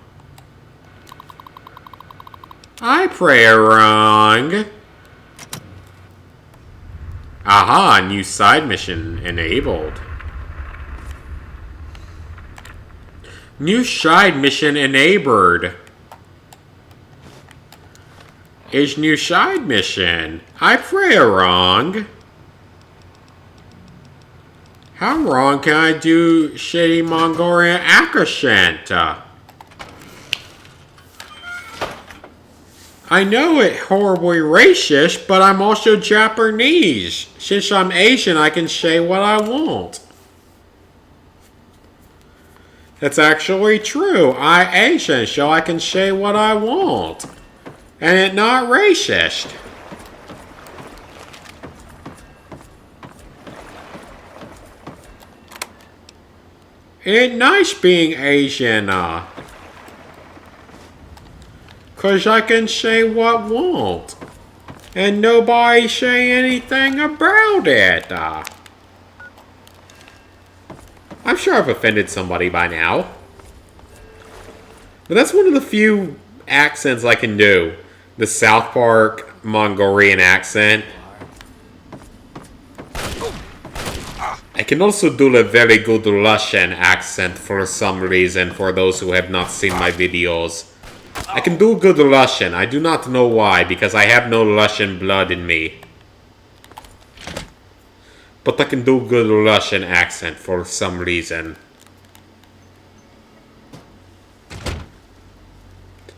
I pray wrong. Aha, new side mission enabled. New side mission enabled. Is new side mission. I pray wrong. How wrong can I do shitty Mongolian accent? I know it horribly racist, but I'm also Japanese. Since I'm Asian, I can say what I want. That's actually true. I Asian, so I can say what I want. And it not racist. It nice being Asian, cause I can say what want. And nobody say anything about it, I'm sure I've offended somebody by now. But that's one of the few accents I can do. The South Park Mongolian accent. I can also do a very good Russian accent for some reason, for those who have not seen my videos. I can do good Russian. I do not know why, because I have no Russian blood in me. But I can do good Russian accent for some reason.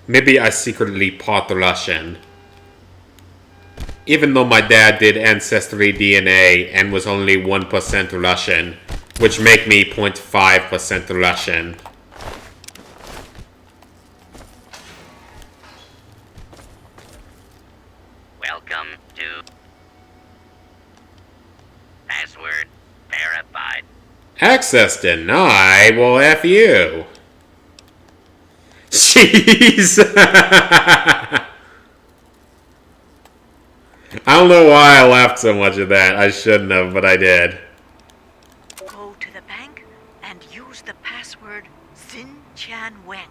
Maybe I secretly part Russian. Even though my dad did Ancestry DNA and was only 1% Russian, which make me 0.5% Russian. Welcome to password verified. Access denied? Well, F you. Jeez. I don't know why I laughed so much at that. I shouldn't have, but I did. Go to the bank and use the password Xin Chan Weng.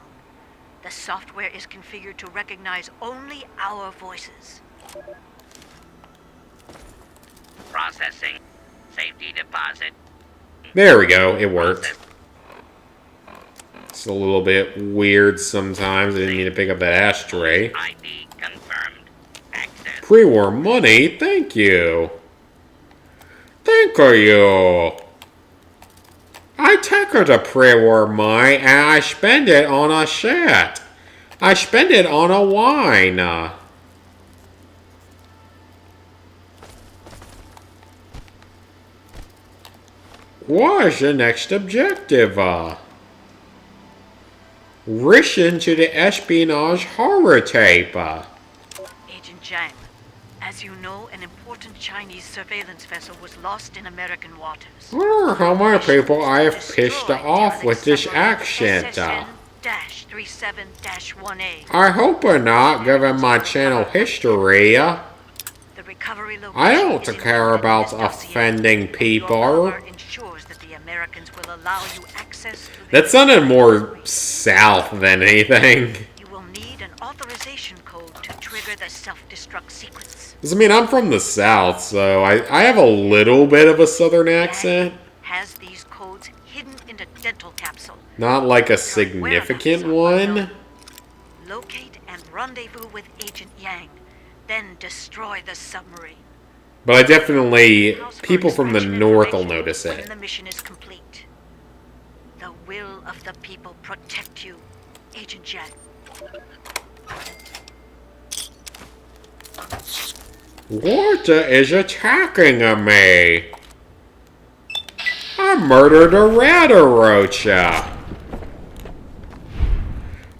The software is configured to recognize only our voices. Processing. Safety deposit. There we go. It worked. It's a little bit weird sometimes. I didn't mean to pick up that ashtray. ID confirmed. Access. Pre-war money? Thank you. Thank you. I take the pre-war money and I spend it on a shit. I spend it on a wine. What is the next objective? Listen to the espionage horror tape. Agent Zhang, as you know, an important Chinese surveillance vessel was lost in American waters. Wonder how many people I have pissed off with this accent. SSN-37-1A. I hope we're not, given my channel history. The recovery location I don't is in care about this dossier. offending Your people. brother ensures that the Americans will allow you access to the That sounded more south than anything. You will need an authorization code to trigger the self-destruct sequence. 'Cause, I mean, I'm from the south, so I have a little bit of a southern accent. Has these codes hidden in a dental capsule. Not like a Your significant whereabouts are one. unknown. Locate and rendezvous with Agent Yang, then destroy the submarine. But I definitely... House people for from the inspection north will information notice when it. the mission is complete. The will of the people protect you, Agent Yang. What is attacking me? I murdered a Radarocha.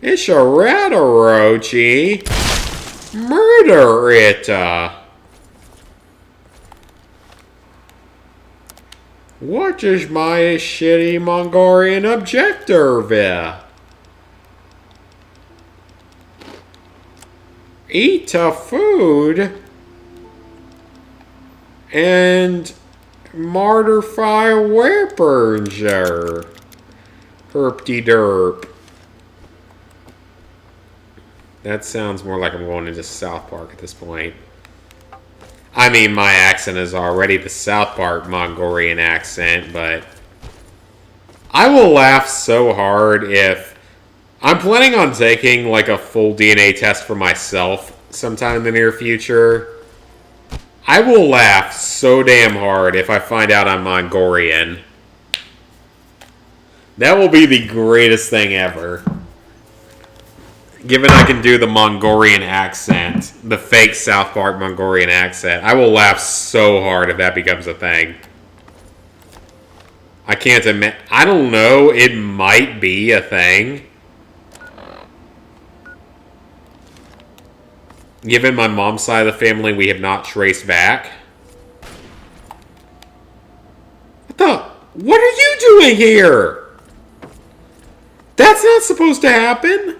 It's a Radarochi. Murder it. What is my shitty Mongolian objective? Eat a food and martyfy weapons. Herpty derp. That sounds more like I'm going into South Park at this point. I mean, my accent is already the South Park Mongolian accent, but I will laugh so hard if... I'm planning on taking like a full DNA test for myself sometime in the near future. I will laugh so damn hard if I find out I'm Mongolian. That will be the greatest thing ever. Given I can do the Mongolian accent, the fake South Park Mongolian accent, I will laugh so hard if that becomes a thing. I can't admit... I don't know, it might be a thing. Given my mom's side of the family, we have not traced back. What are you doing here? That's not supposed to happen.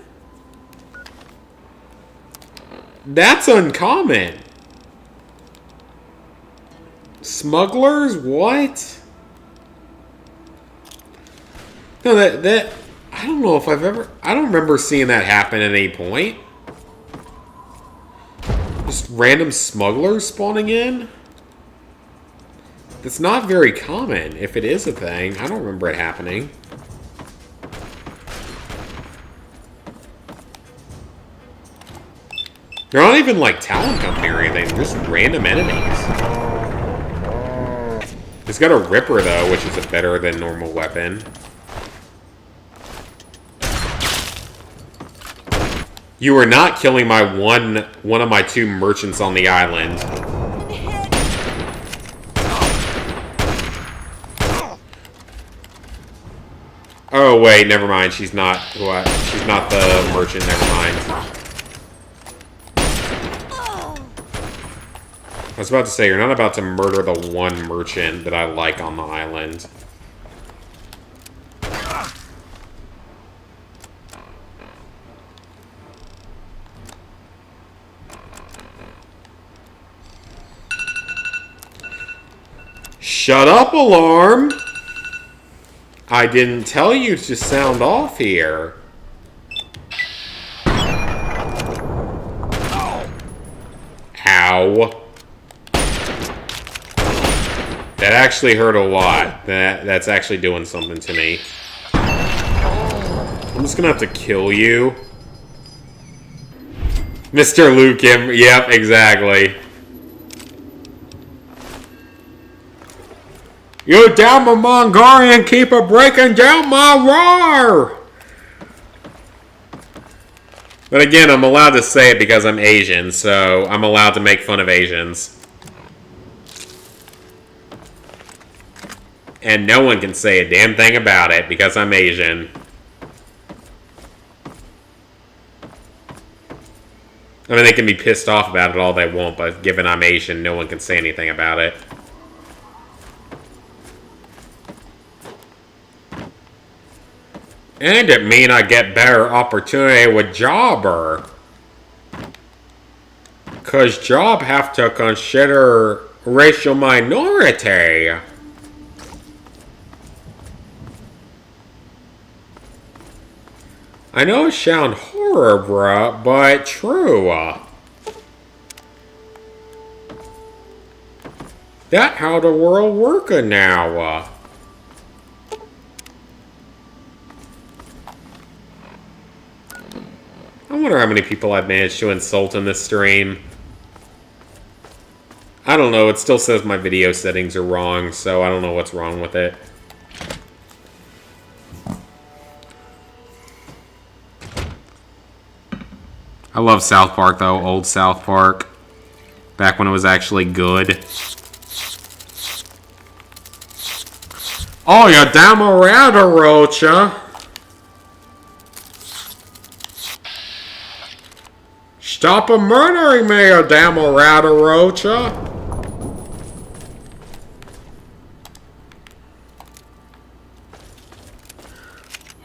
That's uncommon. Smugglers? What? No, that... I don't know if I've ever... I don't remember seeing that happen at any point. Just random smugglers spawning in? That's not very common, if it is a thing. I don't remember it happening. They're not even like Talon Company or anything, they're just random enemies. It's got a Ripper though, which is a better than normal weapon. You are not killing my one of my two merchants on the island. Oh wait, never mind. She's not what? She's not the merchant. Never mind. I was about to say you're not about to murder the one merchant that I like on the island. Shut up, alarm! I didn't tell you to sound off here. Ow. That actually hurt a lot. That's actually doing something to me. I'm just gonna have to kill you. Mr. Lukim. Yep, exactly. You damn a Mongolian keeper breaking down my roar! But again, I'm allowed to say it because I'm Asian, so I'm allowed to make fun of Asians. And no one can say a damn thing about it because I'm Asian. I mean, they can be pissed off about it all they want, but given I'm Asian, no one can say anything about it. And it mean I get better opportunity with Jobber. Cause job have to consider racial minority. I know it sound horror, bruh, but true. That how the world working now. I wonder how many people I've managed to insult in this stream. I don't know, it still says my video settings are wrong, so I don't know what's wrong with it. I love South Park, though. Old South Park. Back when it was actually good. Oh, you damarada, Rocha. Stop murdering me, you damarada, Rocha.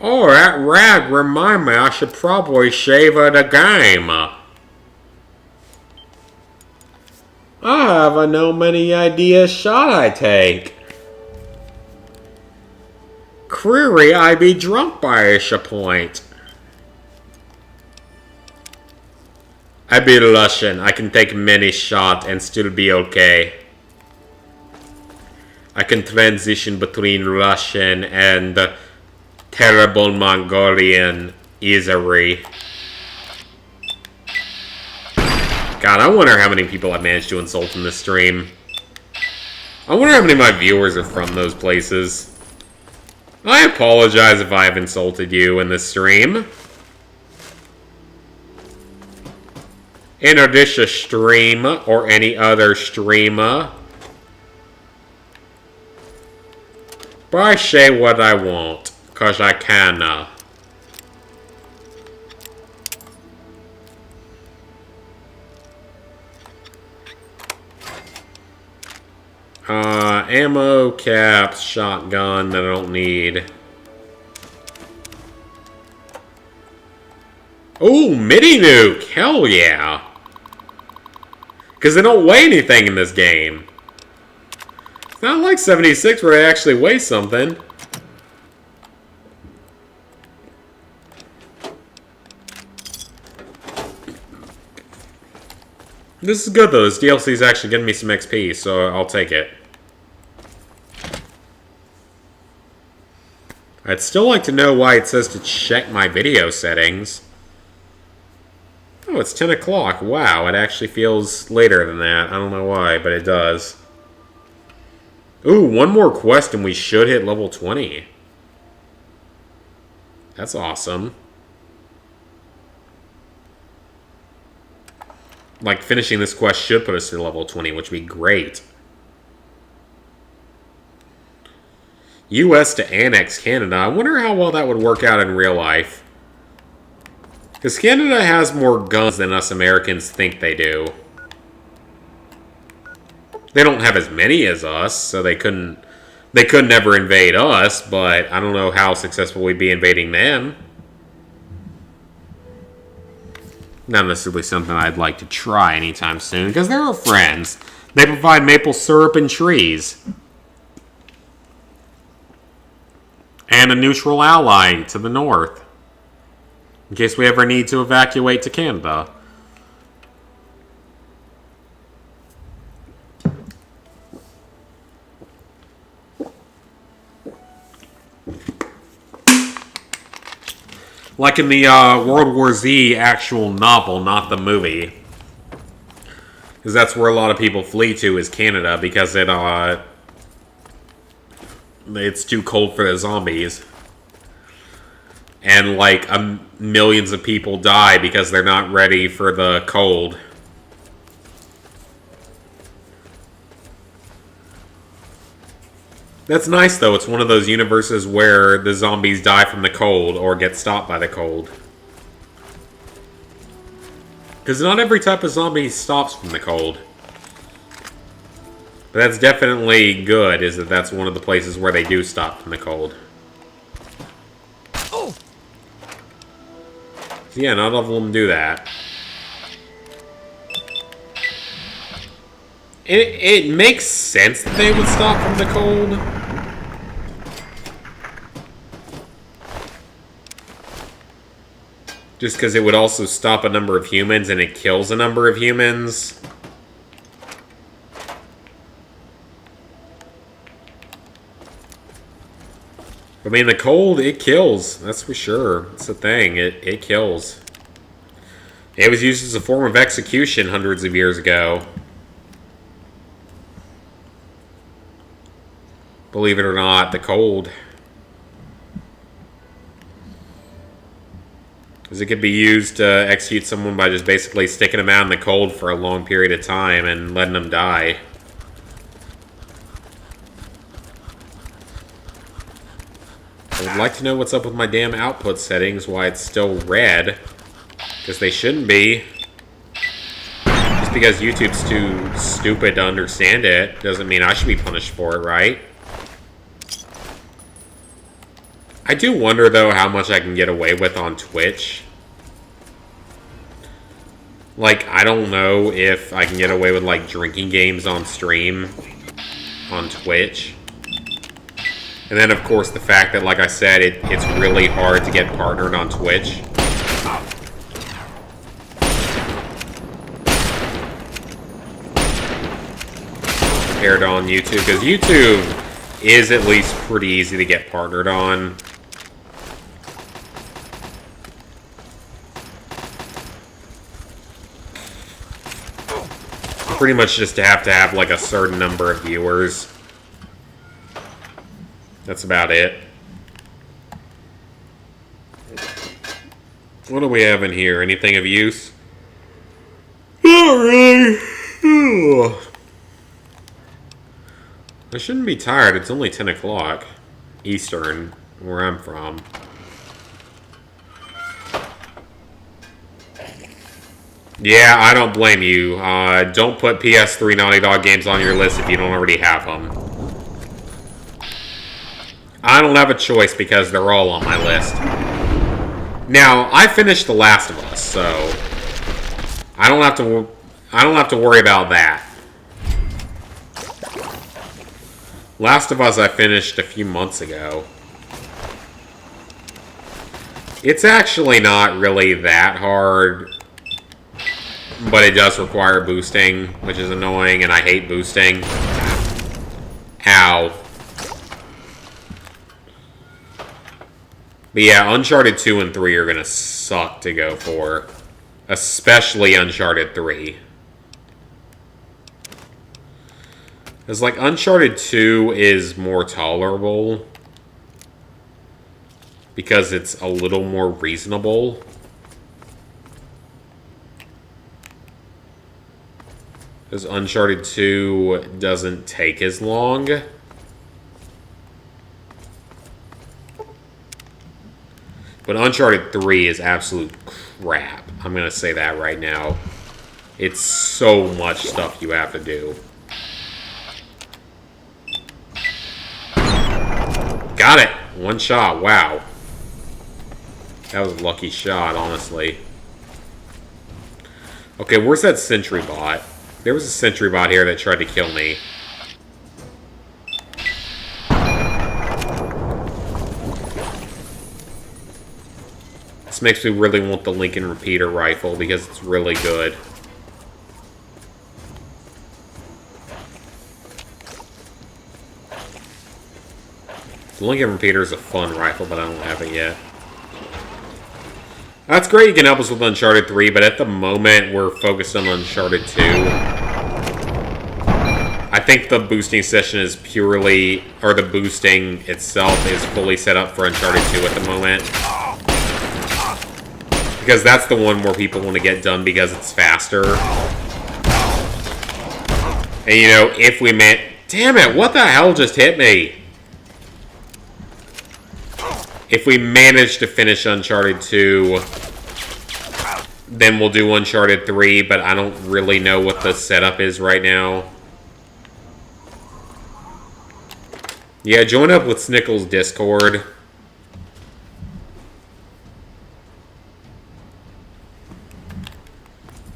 Oh, that rag remind me I should probably shave the game. I have no many ideas shall I take. Query I be drunk by a point. I be Russian. I can take many shots and still be okay. I can transition between Russian and terrible Mongolian easily. God, I wonder how many people I managed to insult in this stream. I wonder how many of my viewers are from those places. I apologize if I have insulted you in this stream. In addition stream or any other streamer. But I say what I want. 'Cause I can. Ammo, caps, shotgun that I don't need. Ooh, mini nuke! Hell yeah! Because they don't weigh anything in this game. It's not like 76 where they actually weigh something. This is good though, this DLC is actually getting me some XP, so I'll take it. I'd still like to know why it says to check my video settings. Oh, it's 10 o'clock. Wow, it actually feels later than that. I don't know why, but it does. Ooh, one more quest and we should hit level 20. That's awesome. Like, finishing this quest should put us to level 20, which would be great. US to annex Canada. I wonder how well that would work out in real life. Because Canada has more guns than us Americans think they do. They don't have as many as us, so they couldn't ever invade us, but I don't know how successful we'd be invading them. Not necessarily something I'd like to try anytime soon, because they're our friends. They provide maple syrup and trees. And a neutral ally to the north. In case we ever need to evacuate to Canada. Like in the World War Z actual novel, not the movie. Because that's where a lot of people flee to, is Canada, because it's too cold for the zombies. And like millions of people die because they're not ready for the cold. That's nice, though. It's one of those universes where the zombies die from the cold or get stopped by the cold. Because not every type of zombie stops from the cold. But that's definitely good, is that that's one of the places where they do stop from the cold. So yeah, not all of them do that. It makes sense that they would stop from the cold. Just because it would also stop a number of humans and it kills a number of humans. I mean, the cold, it kills. That's for sure. It's the thing. It kills. It was used as a form of execution hundreds of years ago. Believe it or not, the cold. Because it could be used to execute someone by just basically sticking them out in the cold for a long period of time and letting them die. I would like to know what's up with my damn output settings, why it's still red. Because they shouldn't be. Just because YouTube's too stupid to understand it doesn't mean I should be punished for it, right? I do wonder, though, how much I can get away with on Twitch. Like, I don't know if I can get away with, like, drinking games on stream on Twitch. And then, of course, the fact that, like I said, it's really hard to get partnered on Twitch. Compared to on YouTube. Because YouTube is at least pretty easy to get partnered on. Pretty much just have to have, like, a certain number of viewers. That's about it. What do we have in here? Anything of use? Not really. I shouldn't be tired. It's only 10 o'clock Eastern, where I'm from. Yeah, I don't blame you. Don't put PS3 Naughty Dog games on your list if you don't already have them. I don't have a choice because they're all on my list. Now, I finished The Last of Us, so I don't have to worry about that. Last of Us I finished a few months ago. It's actually not really that hard, but it does require boosting, which is annoying, and I hate boosting. Ow. But yeah, Uncharted 2 and 3 are gonna suck to go for. Especially Uncharted 3. Because, like, Uncharted 2 is more tolerable. Because it's a little more reasonable. Because Uncharted 2 doesn't take as long. But Uncharted 3 is absolute crap. I'm going to say that right now. It's so much stuff you have to do. Got it! One shot. Wow. That was a lucky shot, honestly. Okay, where's that sentry bot? There was a sentry bot here that tried to kill me. This makes me really want the Lincoln Repeater rifle because it's really good. The Lincoln Repeater is a fun rifle, but I don't have it yet. That's great, you can help us with Uncharted 3, but at the moment we're focused on Uncharted 2. I think the boosting session is purely, or the boosting itself is fully set up for Uncharted 2 at the moment. Because that's the one where people want to get done because it's faster. And you know, if we meant... Damn it, what the hell just hit me? If we manage to finish Uncharted 2, then we'll do Uncharted 3, but I don't really know what the setup is right now. Yeah, join up with Snickles' Discord.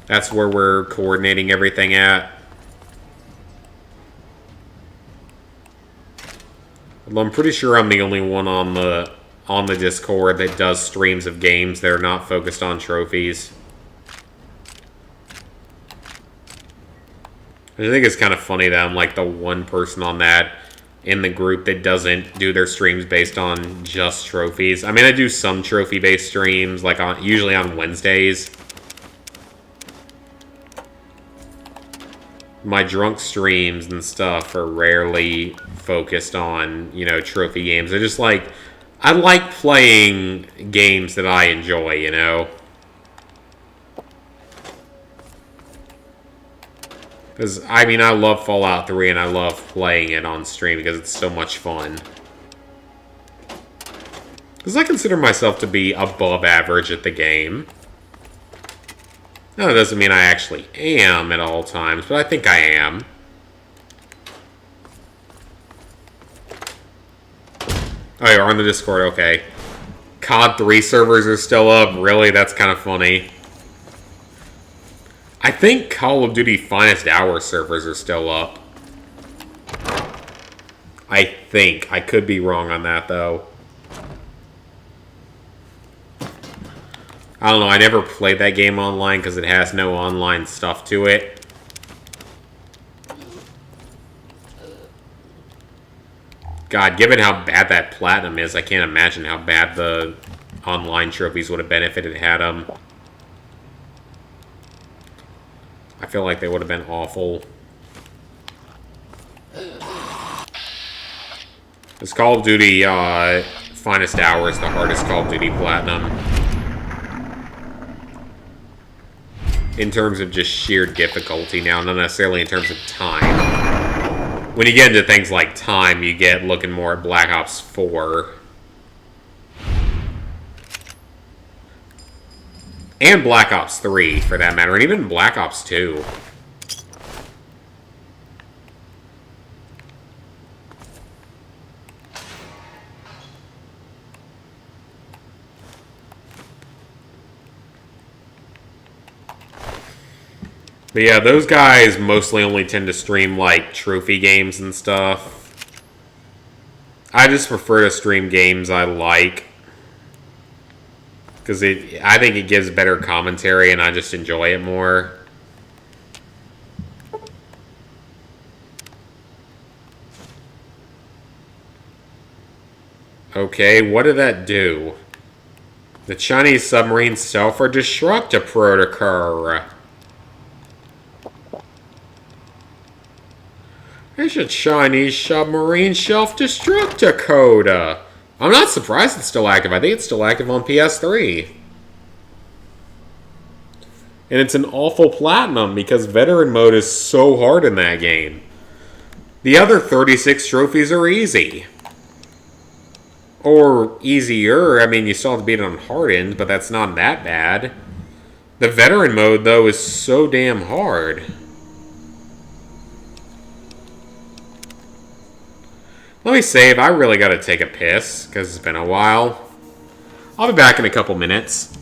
That's where we're coordinating everything at. Although I'm pretty sure I'm the only one on the Discord that does streams of games that are not focused on trophies. I think it's kind of funny that I'm like the one person on that in the group that doesn't do their streams based on just trophies. I mean, I do some trophy-based streams, like usually on Wednesdays. My drunk streams and stuff are rarely focused on, you know, trophy games. They're just like, I like playing games that I enjoy, you know? Because, I mean, I love Fallout 3 and I love playing it on stream because it's so much fun. Because I consider myself to be above average at the game. No, that doesn't mean I actually am at all times, but I think I am. Oh, you're on the Discord, okay. COD 3 servers are still up? Really? That's kind of funny. I think Call of Duty Finest Hour servers are still up. I think. I could be wrong on that, though. I don't know, I never played that game online because it has no online stuff to it. God, given how bad that Platinum is, I can't imagine how bad the online trophies would have been if it had had them. I feel like they would have been awful. This Call of Duty Finest Hour is the hardest Call of Duty Platinum. In terms of just sheer difficulty now, not necessarily in terms of time. When you get into things like time, you get looking more at Black Ops 4. And Black Ops 3, for that matter, and even Black Ops 2. But yeah, those guys mostly only tend to stream, like, trophy games and stuff. I just prefer to stream games I like. Because I think it gives better commentary and I just enjoy it more. Okay, what did that do? The Chinese submarine self-destruct a protocol. There's a Chinese submarine self-destruct code. I'm not surprised it's still active. I think it's still active on PS3. And it's an awful platinum because veteran mode is so hard in that game. The other 36 trophies are easy. Or easier. I mean, you still have to beat it on hardened, but that's not that bad. The veteran mode, though, is so damn hard. Let me save. I really gotta take a piss, because it's been a while. I'll be back in a couple minutes.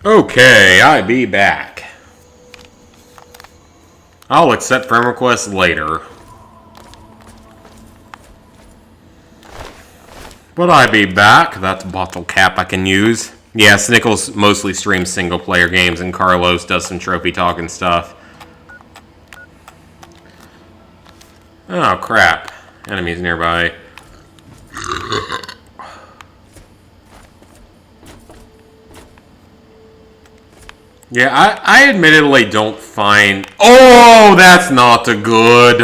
Okay, I be back. I'll accept friend requests later. But I be back. That's a bottle cap I can use. Yeah, Snickles mostly streams single player games and Carlos does some trophy talk and stuff. Oh crap. Enemies nearby. Yeah, I admittedly don't find... Oh, that's not a good...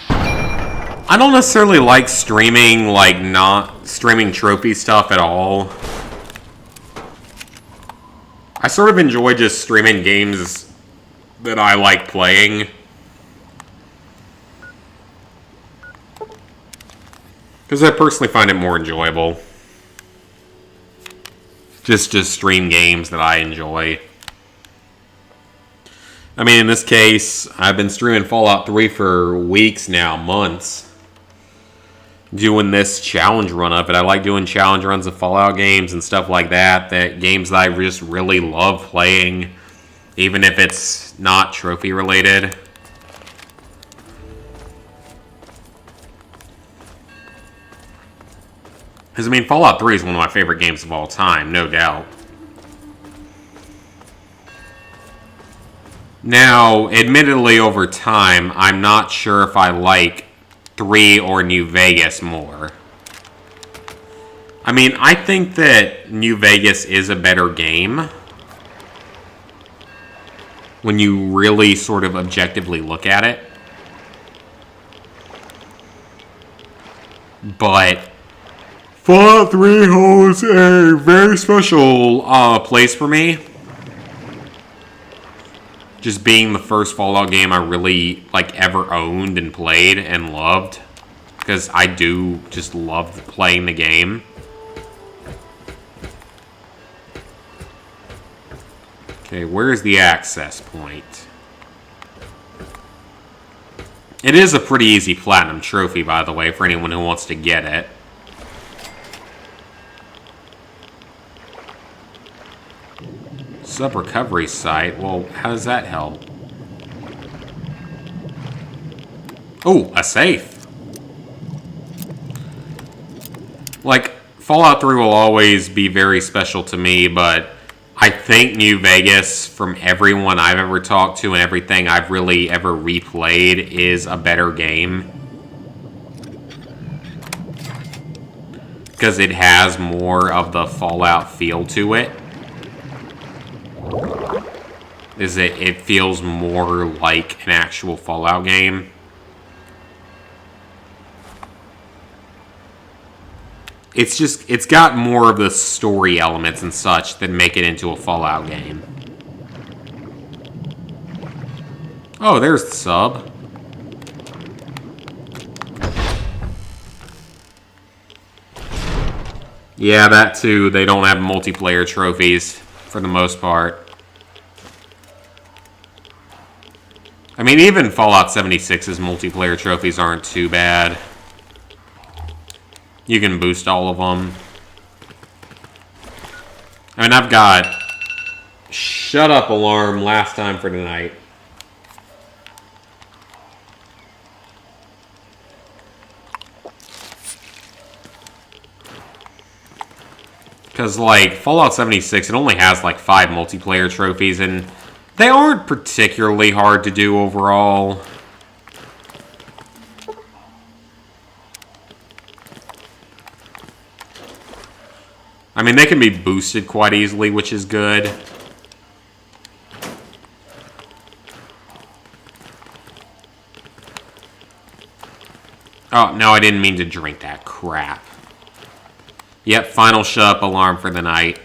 I don't necessarily like streaming, like, not streaming trophy stuff at all. I sort of enjoy just streaming games that I like playing. Because I personally find it more enjoyable. Just stream games that I enjoy. I mean, in this case, I've been streaming Fallout 3 for weeks now, months. Doing this challenge run of it. I like doing challenge runs of Fallout games and stuff like that. Games that I just really love playing. Even if it's not trophy related. Because, I mean, Fallout 3 is one of my favorite games of all time, no doubt. Now, admittedly, over time, I'm not sure if I like 3 or New Vegas more. I mean, I think that New Vegas is a better game. When you really sort of objectively look at it. But Fallout 3 holds a very special place for me. Just being the first Fallout game I really ever owned and played and loved. Because I do just love playing the game. Okay, where's the access point? It is a pretty easy platinum trophy, by the way, for anyone who wants to get it. Sub recovery site. Well, how does that help? Oh, a safe. Like, Fallout 3 will always be very special to me, but I think New Vegas, from everyone I've ever talked to and everything I've really ever replayed, is a better game. Because it has more of the Fallout feel to it. It feels more like an actual Fallout game. It's got more of the story elements and such that make it into a Fallout game. Oh, there's the sub. Yeah, that too. They don't have multiplayer trophies for the most part. I mean, even Fallout 76's multiplayer trophies aren't too bad. You can boost all of them. I mean, I've got Shut Up Alarm last time for tonight. Because, Fallout 76, it only has, 5 multiplayer trophies, and they aren't particularly hard to do overall. I mean, they can be boosted quite easily, which is good. Oh, no, I didn't mean to drink that crap. Yep, final Shut Up Alarm for the night.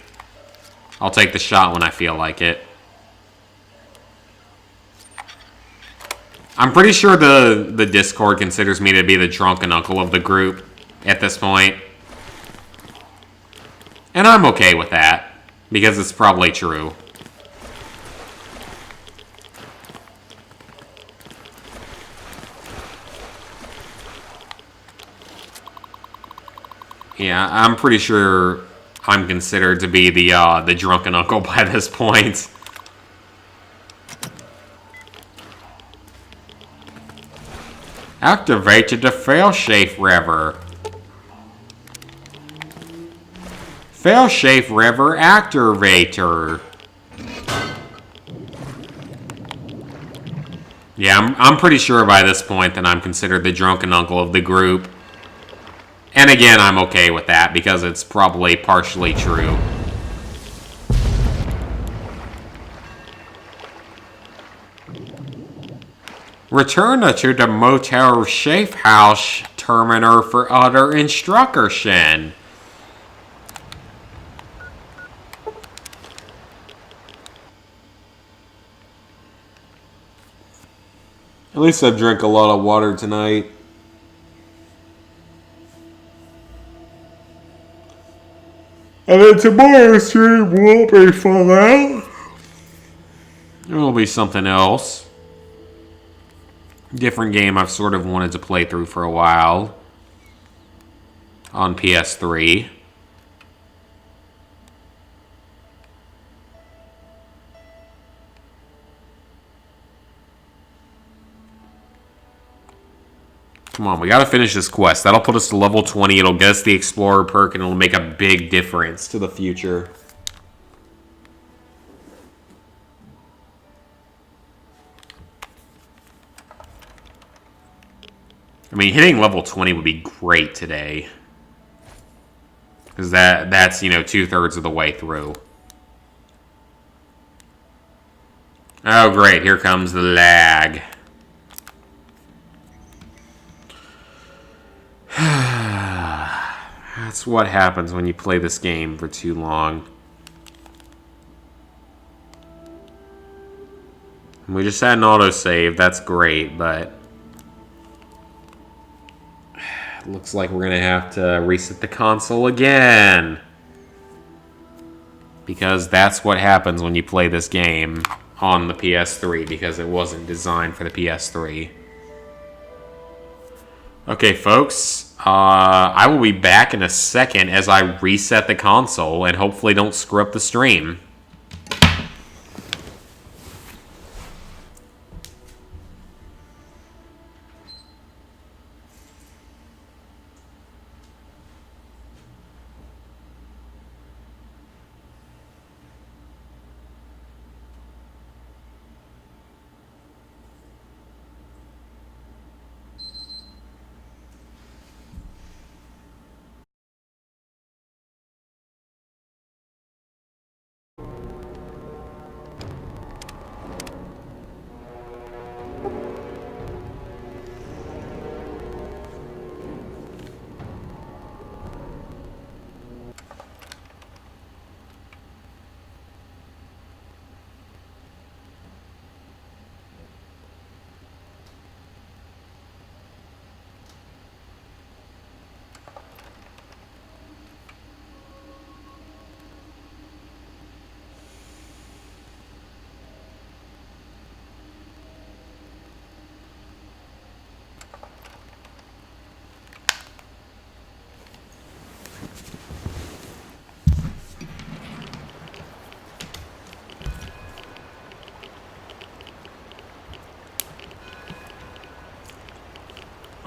I'll take the shot when I feel like it. I'm pretty sure the Discord considers me to be the drunken uncle of the group at this point. And I'm okay with that, because it's probably true. Yeah, I'm pretty sure I'm considered to be the drunken uncle by this point. Activated the failsafe lever. Failsafe lever activator. Yeah, I'm pretty sure by this point that I'm considered the drunken uncle of the group. And again, I'm okay with that because it's probably partially true. Return to the motel safe house terminal for other instruction. At least I've drank a lot of water tonight. And then tomorrow's stream won't be Fallout. It will be something else. Different game I've sort of wanted to play through for a while. On PS3. Come on, we gotta finish this quest. That'll put us to level 20. It'll get us the Explorer perk, and it'll make a big difference to the future. I mean, hitting level 20 would be great today. Because that's, you know, 2/3 of the way through. Oh, great. Here comes the lag. That's what happens when you play this game for too long. We just had an autosave. That's great, but looks like we're gonna have to reset the console again. Because that's what happens when you play this game on the PS3, because it wasn't designed for the PS3. Okay, folks. I will be back in a second as I reset the console and hopefully don't screw up the stream.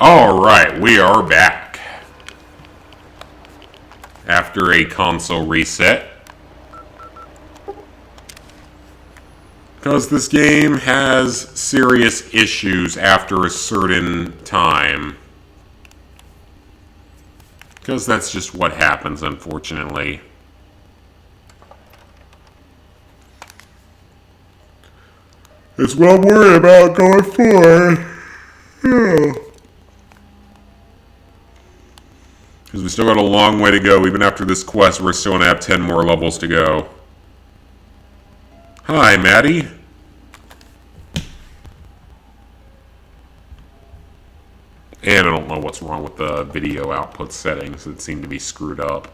Alright, we are back. After a console reset. Because this game has serious issues after a certain time. Because that's just what happens, unfortunately. It's what I'm worried about going forward. Yeah. Because we still got a long way to go. Even after this quest, we're still going to have 10 more levels to go. Hi, Maddie. And I don't know what's wrong with the video output settings. It seemed to be screwed up.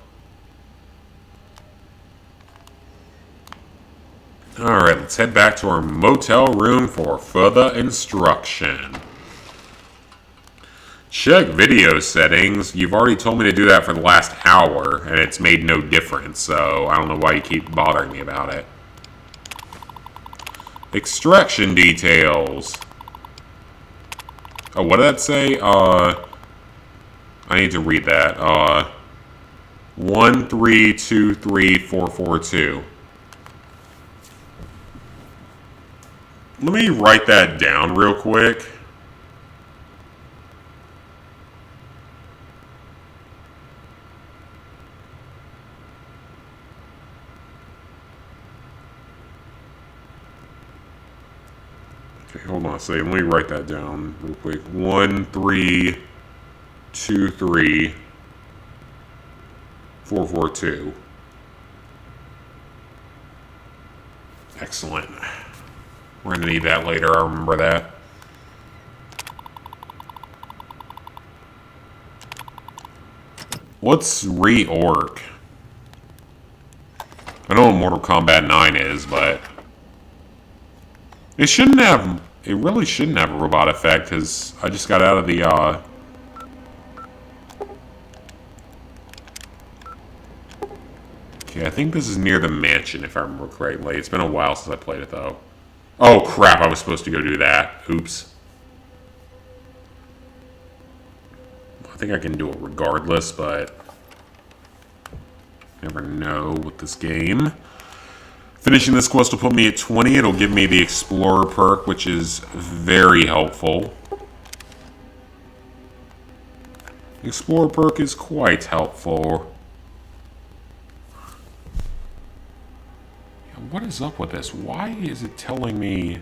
Alright, let's head back to our motel room for further instruction. Check video settings. You've already told me to do that for the last hour, and it's made no difference, so I don't know why you keep bothering me about it. Extraction details. Oh, what did that say? I need to read that. 1323442. Let me write that down real quick. Okay, hold on a second. Let me write that down real quick. 1323442. Excellent. We're gonna need that later, I remember that. What's reorg? I know what Mortal Kombat 9 is, but it shouldn't have, it really shouldn't have a robot effect, because I just got out of the, okay, I think this is near the mansion, if I remember correctly. It's been a while since I played it, though. Oh, crap, I was supposed to go do that. Oops. I think I can do it regardless, but never know with this game. Finishing this quest will put me at 20. It'll give me the Explorer perk, which is very helpful. The Explorer perk is quite helpful. What is up with this? Why is it telling me...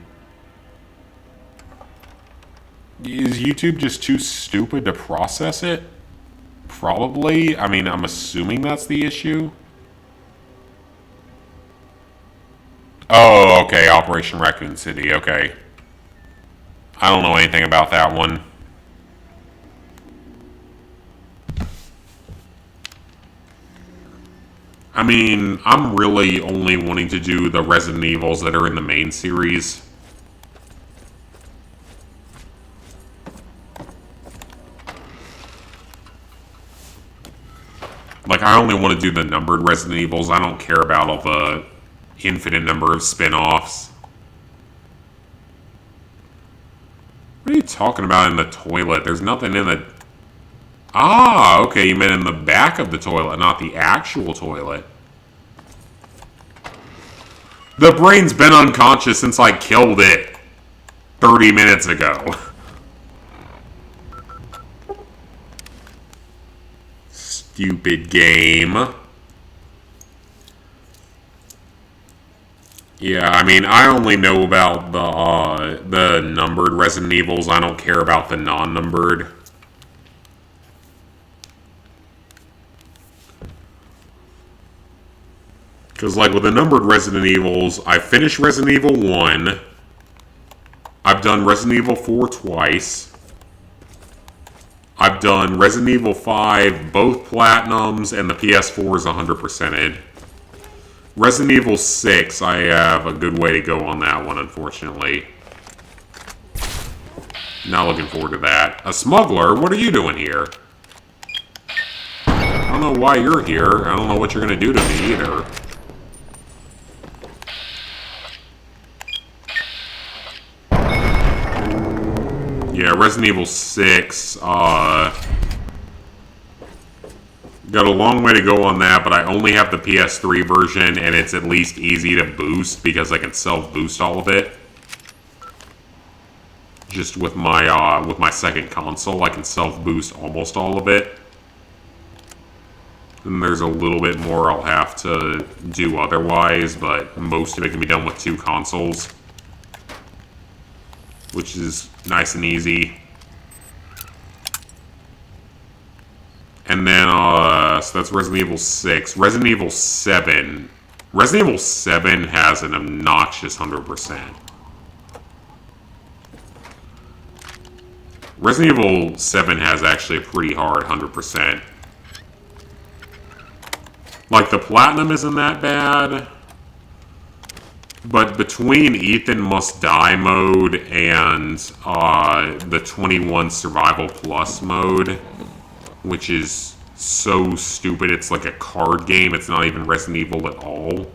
Is YouTube just too stupid to process it? Probably. I mean, I'm assuming that's the issue. Oh, okay. Operation Raccoon City. Okay. I don't know anything about that one. I mean, I'm really only wanting to do the Resident Evils that are in the main series. Like, I only want to do the numbered Resident Evils. I don't care about all the infinite number of spin-offs. What are you talking about in the toilet? There's nothing in the... Ah, okay, you meant in the back of the toilet, not the actual toilet. The brain's been unconscious since I killed it 30 minutes ago. Stupid game. Yeah, I mean, I only know about the numbered Resident Evils. I don't care about the non-numbered. Because, like, with the numbered Resident Evils, I finished Resident Evil 1. I've done Resident Evil 4 twice. I've done Resident Evil 5, both Platinums, and the PS4 is 100%ed. Resident Evil 6, I have a good way to go on that one, unfortunately. Not looking forward to that. A smuggler? What are you doing here? I don't know why you're here. I don't know what you're going to do to me, either. Yeah, Resident Evil 6, got a long way to go on that, but I only have the PS3 version, and it's at least easy to boost, because I can self-boost all of it. Just with my second console, I can self-boost almost all of it. And there's a little bit more I'll have to do otherwise, but most of it can be done with 2 consoles. Which is nice and easy. And then, so that's Resident Evil 6. Resident Evil 7. Resident Evil 7 has an obnoxious 100%. Resident Evil 7 has actually a pretty hard 100%. Like, the Platinum isn't that bad. But between Ethan Must Die mode and the 21 Survival Plus mode, which is so stupid, it's like a card game, it's not even Resident Evil at all,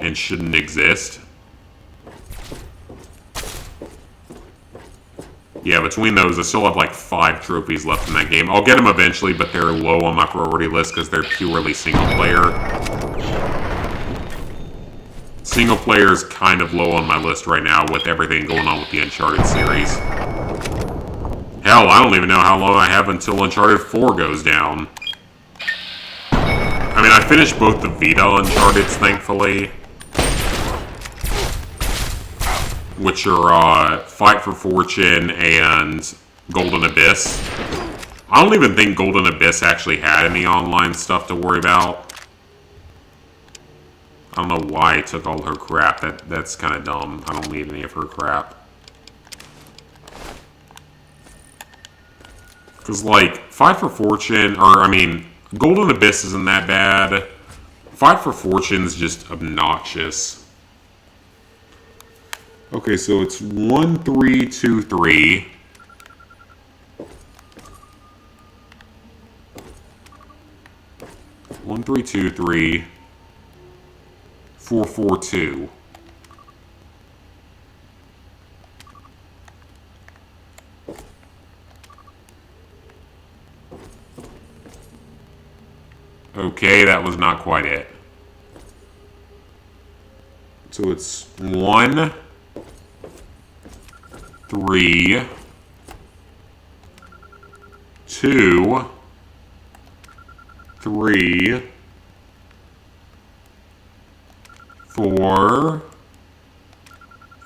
and shouldn't exist. Yeah, between those, I still have like 5 trophies left in that game. I'll get them eventually, but they're low on my priority list because they're purely single player. Single player is kind of low on my list right now with everything going on with the Uncharted series. Hell, I don't even know how long I have until Uncharted 4 goes down. I mean, I finished both the Vita Uncharteds, thankfully. Which are Fight for Fortune and Golden Abyss. I don't even think Golden Abyss actually had any online stuff to worry about. I don't know why I took all her crap. That's kind of dumb. I don't need any of her crap. Because, like, Fight for Fortune, or, I mean, Golden Abyss isn't that bad. Fight for Fortune's just obnoxious. Okay, so it's 1, 3, 2, 3. One, 3, 2, 3. 4, 4, 2. Okay, that was not quite it. So it's 1, 3, 2, 3, 4,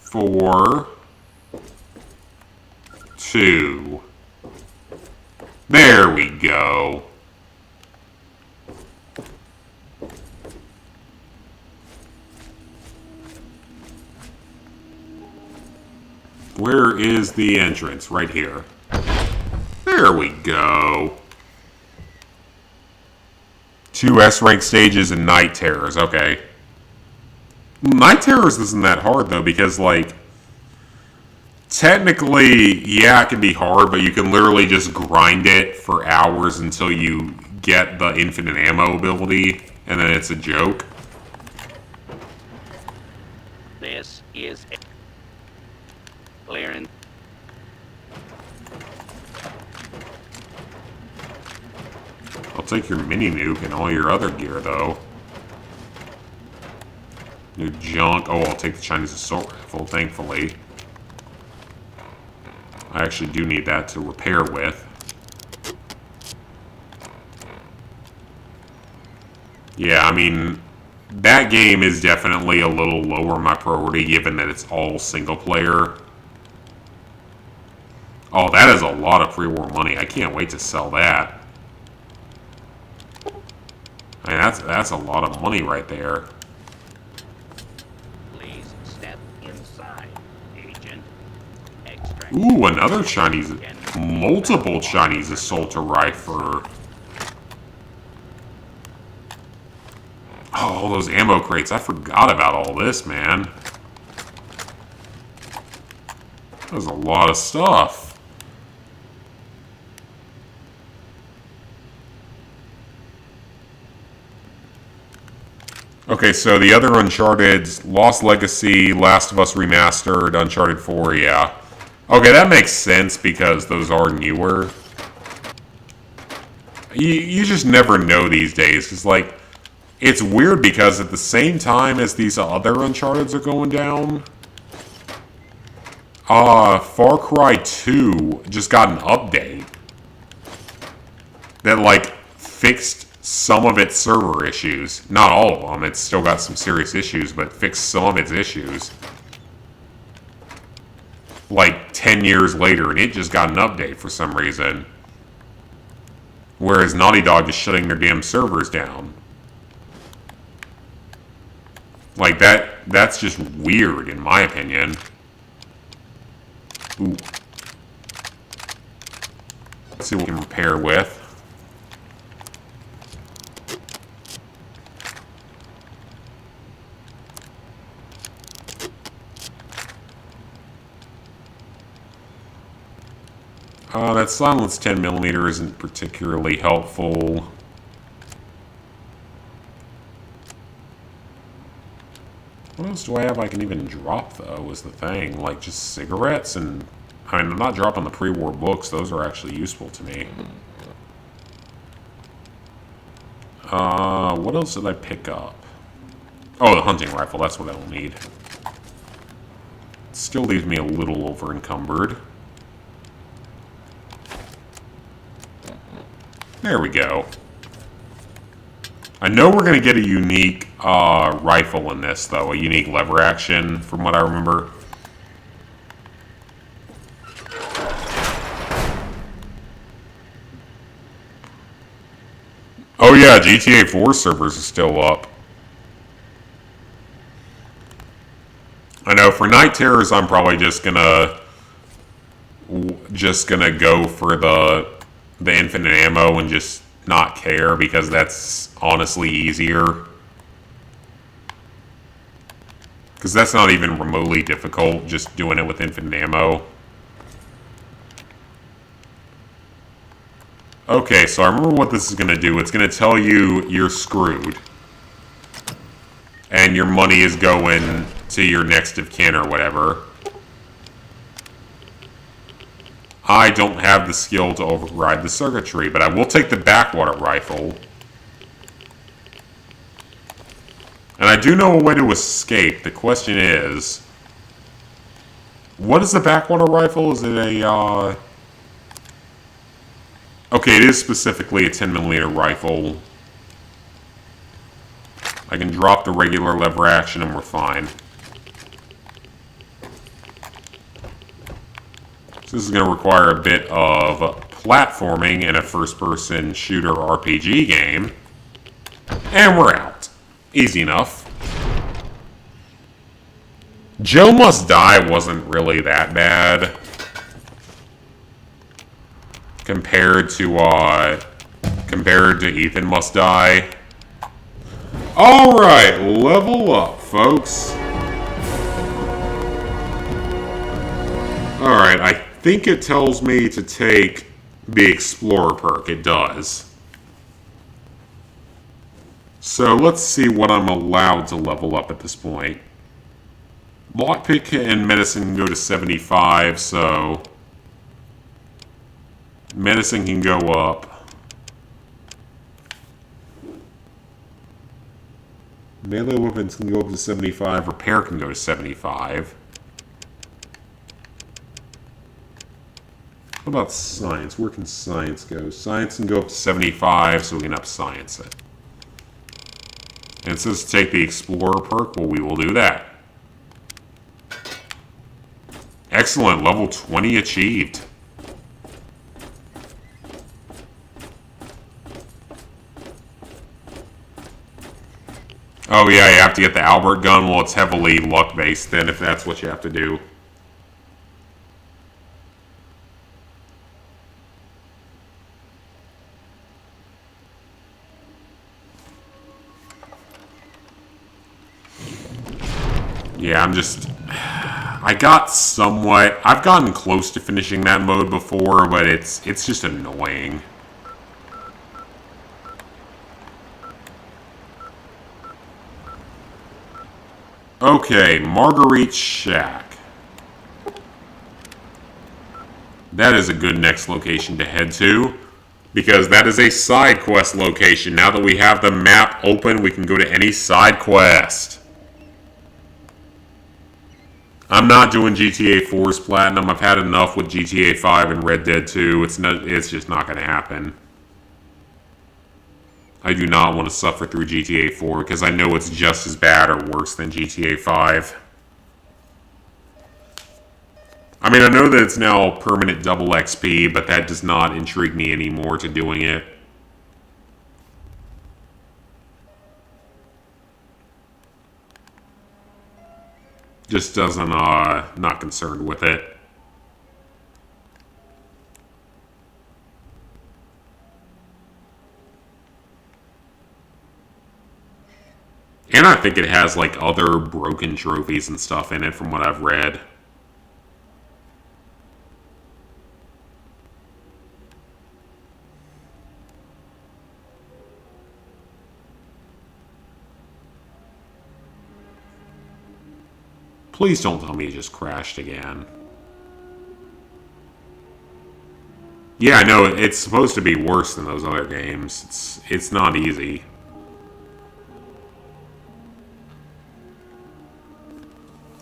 4, 2. There we go. Where is the entrance? Right here. There we go. 2 S-rank stages and Night Terrors. Okay. Night Terrors isn't that hard, though, because, like, technically, yeah, it can be hard, but you can literally just grind it for hours until you get the infinite ammo ability, and then it's a joke. This is a clearance. I'll take your mini nuke and all your other gear, though. New junk. Oh, I'll take the Chinese assault rifle, thankfully. I actually do need that to repair with. Yeah, I mean, that game is definitely a little lower on my priority, given that it's all single player. Oh, that is a lot of pre-war money. I can't wait to sell that. I mean, that's a lot of money right there. Please step inside, Agent. Extract. Ooh, another Chinese, multiple Chinese assault rifle. Oh, all those ammo crates. I forgot about all this, man. That was a lot of stuff. Okay, so the other Uncharted's Lost Legacy, Last of Us Remastered, Uncharted 4, yeah. Okay, that makes sense because those are newer. You just never know these days, because, like, it's weird because at the same time as these other Uncharted's are going down, Far Cry 2 just got an update that, like, fixed some of its server issues. Not all of them. It's still got some serious issues, but fixed some of its issues. Like 10 years later, and it just got an update for some reason. Whereas Naughty Dog is shutting their damn servers down. Like, that's just weird, in my opinion. Ooh. Let's see what we can repair with. That silenced 10mm isn't particularly helpful. What else do I have I can even drop, though, is the thing? Like, just cigarettes and... I mean, I'm not dropping the pre-war books. Those are actually useful to me. What else did I pick up? Oh, the hunting rifle. That's what I'll need. Still leaves me a little over-encumbered. There we go. I know we're going to get a unique rifle in this, though. A unique lever action, from what I remember. Oh yeah, GTA 4 servers are still up. I know, for Night Terrors, I'm probably just gonna go for the infinite ammo and just not care, because that's honestly easier. Because that's not even remotely difficult, just doing it with infinite ammo. Okay, so I remember what this is going to do. It's going to tell you you're screwed. And your money is going to your next of kin or whatever. I don't have the skill to override the circuitry, but I will take the backwater rifle. And I do know a way to escape. The question is, what is the backwater rifle? Is it a, Okay, it is specifically a 10mm rifle. I can drop the regular lever action and we're fine. So this is going to require a bit of platforming in a first-person shooter RPG game. And we're out. Easy enough. Joe Must Die wasn't really that bad. Compared to Ethan Must Die. Alright, level up, folks. Alright, I think it tells me to take the Explorer perk. It does. So let's see what I'm allowed to level up at this point. Lockpick and medicine can go to 75, so... medicine can go up. Melee weapons can go up to 75. Repair can go to 75. What about science? Where can science go? Science can go up to 75, so we can up science it. And it says to take the Explorer perk. Well, we will do that. Excellent. Level 20 achieved. Oh yeah, you have to get the Albert gun. Well, it's heavily luck-based then, if that's what you have to do. Yeah, I got somewhat... I've gotten close to finishing that mode before, but it's just annoying. Okay, Marguerite Shack. That is a good next location to head to, because that is a side quest location. Now that we have the map open, we can go to any side quest. I'm not doing GTA 4's Platinum. I've had enough with GTA 5 and Red Dead 2. It's just not going to happen. I do not want to suffer through GTA 4 because I know it's just as bad or worse than GTA 5. I mean, I know that it's now permanent double XP, but that does not intrigue me anymore to doing it. Just doesn't, not concerned with it. And I think it has, like, other broken trophies and stuff in it from what I've read. Please don't tell me it just crashed again. Yeah, I know, it's supposed to be worse than those other games. It's not easy.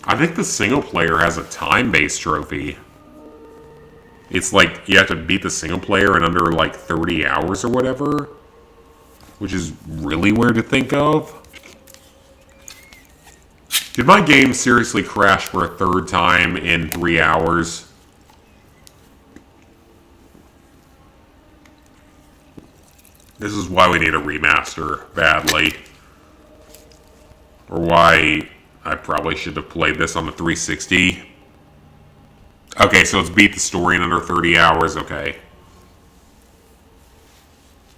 I think the single player has a time-based trophy. It's like, you have to beat the single player in under, like, 30 hours or whatever. Which is really weird to think of. Did my game seriously crash for a third time in 3 hours? This is why we need a remaster, badly. Or why I probably should have played this on the 360. Okay, so it's beat the story in under 30 hours, okay.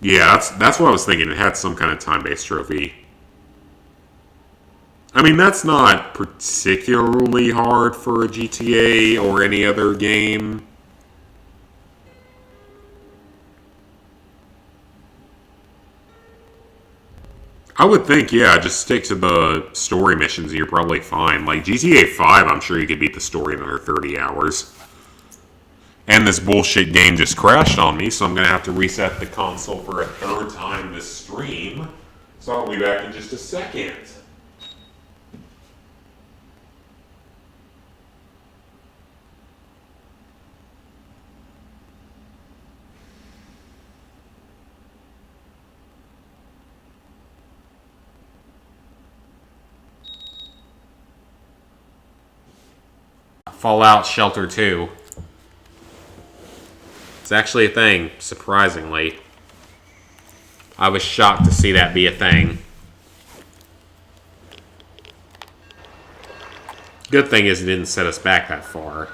Yeah, that's what I was thinking. It had some kind of time-based trophy. I mean, that's not particularly hard for a GTA or any other game. I would think, yeah, just stick to the story missions and you're probably fine. Like, GTA 5, I'm sure you could beat the story in under 30 hours. And this bullshit game just crashed on me, so I'm going to have to reset the console for a third time this stream. So I'll be back in just a second. Fallout Shelter 2. It's actually a thing, surprisingly. I was shocked to see that be a thing. Good thing is it didn't set us back that far.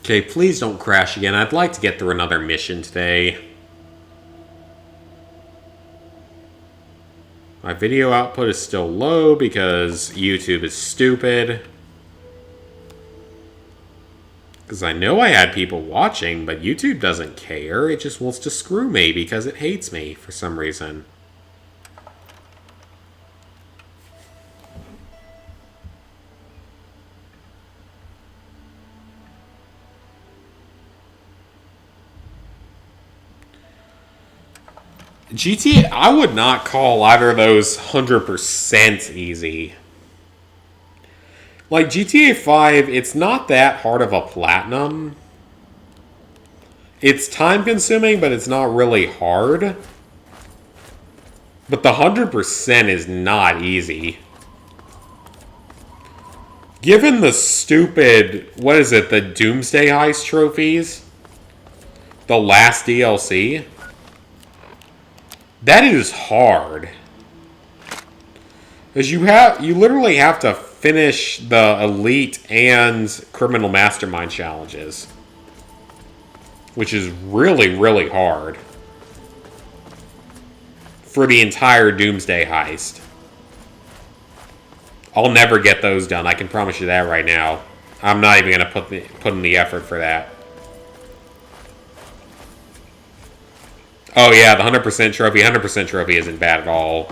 Okay, please don't crash again. I'd like to get through another mission today. My video output is still low because YouTube is stupid. Because I know I had people watching, but YouTube doesn't care. It just wants to screw me because it hates me for some reason. GTA, I would not call either of those 100% easy. Like, GTA 5, it's not that hard of a platinum. It's time-consuming, but it's not really hard. But the 100% is not easy. Given the stupid, what is it, the Doomsday Heist trophies? The last DLC? That is hard. Because you literally have to finish the Elite and Criminal Mastermind challenges. Which is really, really hard. For the entire Doomsday Heist. I'll never get those done, I can promise you that right now. I'm not even going to put in the effort for that. Oh yeah, the 100% trophy. 100% trophy isn't bad at all.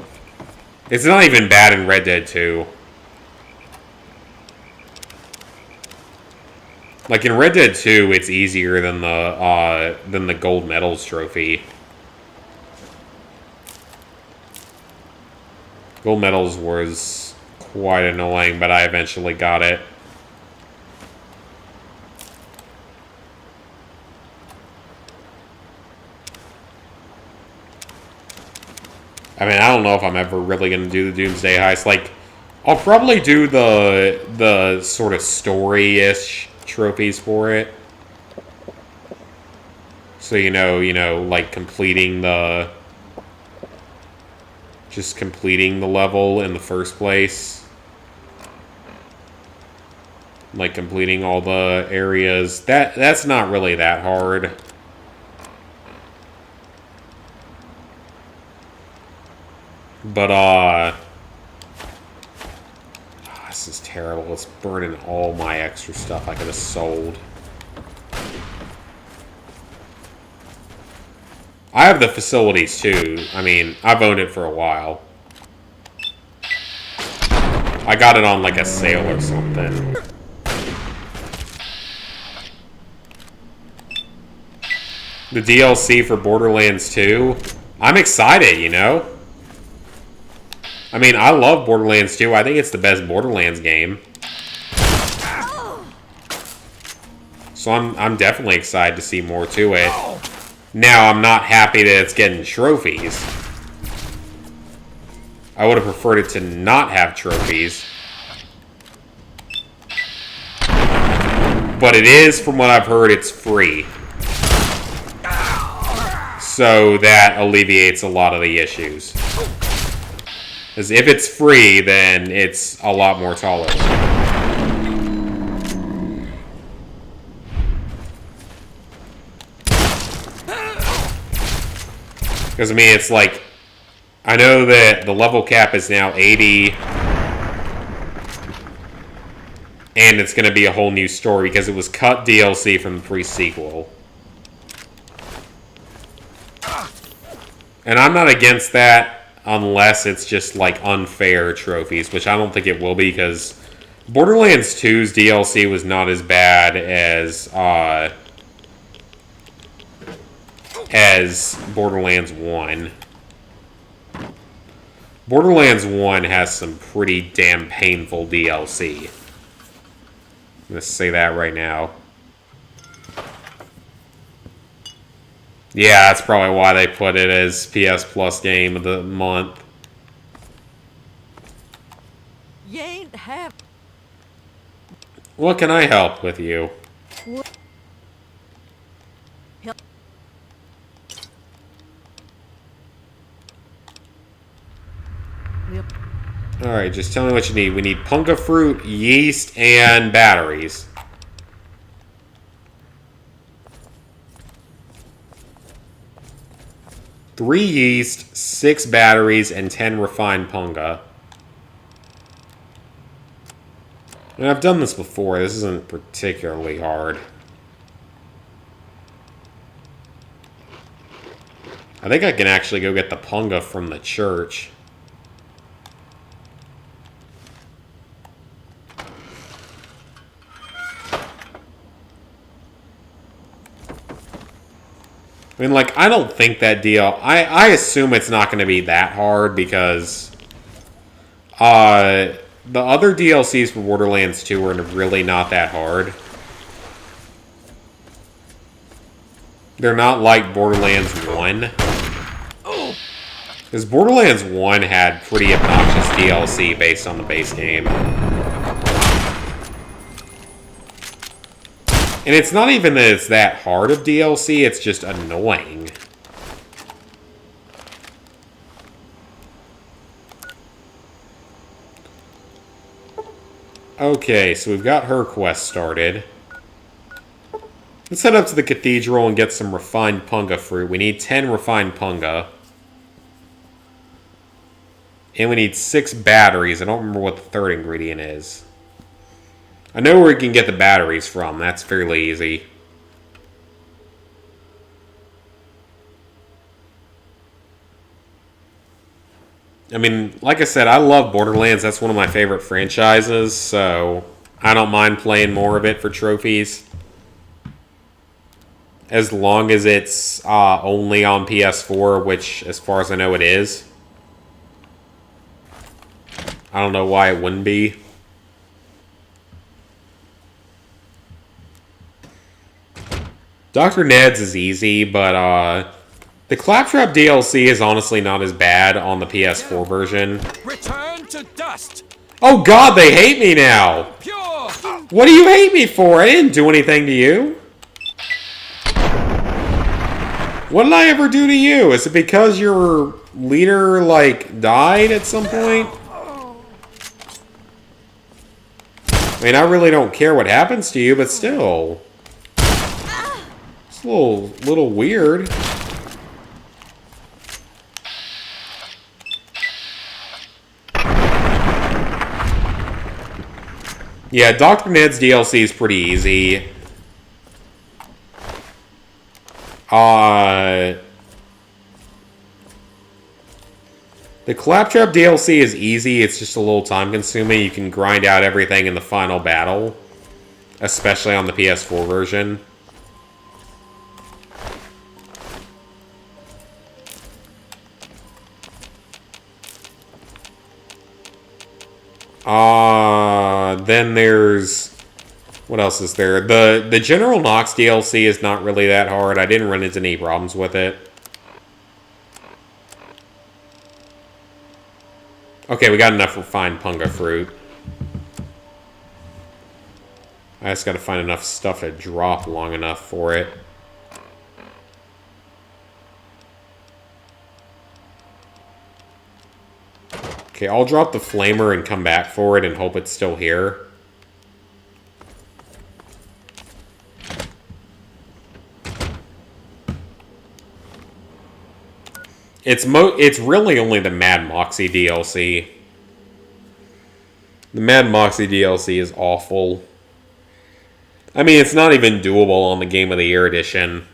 It's not even bad in Red Dead 2. Like in Red Dead 2, it's easier than the gold medals trophy. Gold medals was quite annoying, but I eventually got it. I mean, I don't know if I'm ever really going to do the Doomsday Heist. Like, I'll probably do the sort of story-ish trophies for it. So, you know, like completing just completing the level in the first place. Like completing all the areas. That's not really that hard. But, this is terrible. It's burning all my extra stuff I could have sold. I have the facilities too. I mean, I've owned it for a while. I got it on like a sale or something. The DLC for Borderlands 2. I'm excited, you know? I mean, I love Borderlands 2. I think it's the best Borderlands game. So I'm definitely excited to see more to it. Now, I'm not happy that it's getting trophies. I would have preferred it to not have trophies. But it is, from what I've heard, it's free. So that alleviates a lot of the issues. Because if it's free, then it's a lot more tolerable. Because, I mean, it's like, I know that the level cap is now 80, and it's going to be a whole new story because it was cut DLC from the pre-sequel. And I'm not against that unless it's just, like, unfair trophies, which I don't think it will be because Borderlands 2's DLC was not as bad as Borderlands 1. Borderlands 1 has some pretty damn painful DLC. I'm gonna say that right now. Yeah, that's probably why they put it as PS Plus Game of the Month. You ain't have. What can I help with you? Alright, just tell me what you need. We need punga fruit, yeast, and batteries. Three yeast, 6 batteries, and 10 refined punga. And I've done this before. This isn't particularly hard. I think I can actually go get the punga from the church. I mean, like, I don't think that deal... I assume it's not going to be that hard because... the other DLCs for Borderlands 2 are really not that hard. They're not like Borderlands 1. Because Borderlands 1 had pretty obnoxious DLC based on the base game. And it's not even that it's that hard of DLC, it's just annoying. Okay, so we've got her quest started. Let's head up to the cathedral and get some refined punga fruit. We need 10 refined punga. And we need 6 batteries. I don't remember what the third ingredient is. I know where we can get the batteries from. That's fairly easy. I mean, like I said, I love Borderlands. That's one of my favorite franchises, so I don't mind playing more of it for trophies. As long as it's only on PS4, which, as far as I know, it is. I don't know why it wouldn't be. Dr. Ned's is easy, but the Claptrap DLC is honestly not as bad on the PS4 version. Return to dust. Oh god, they hate me now! Pure. What do you hate me for? I didn't do anything to you. What did I ever do to you? Is it because your leader, like, died at some point? I mean, I really don't care what happens to you, but still. It's a little weird. Yeah, Dr. Ned's DLC is pretty easy. The Claptrap DLC is easy. It's just a little time consuming. You can grind out everything in the final battle, especially on the PS4 version. Then there's... What else is there? The General Knox DLC is not really that hard. I didn't run into any problems with it. Okay, we got enough refined punga fruit. I just gotta find enough stuff to drop long enough for it. Okay, I'll drop the flamer and come back for it and hope it's still here. It's really only the Mad Moxie DLC. The Mad Moxie DLC is awful. I mean, it's not even doable on the Game of the Year edition,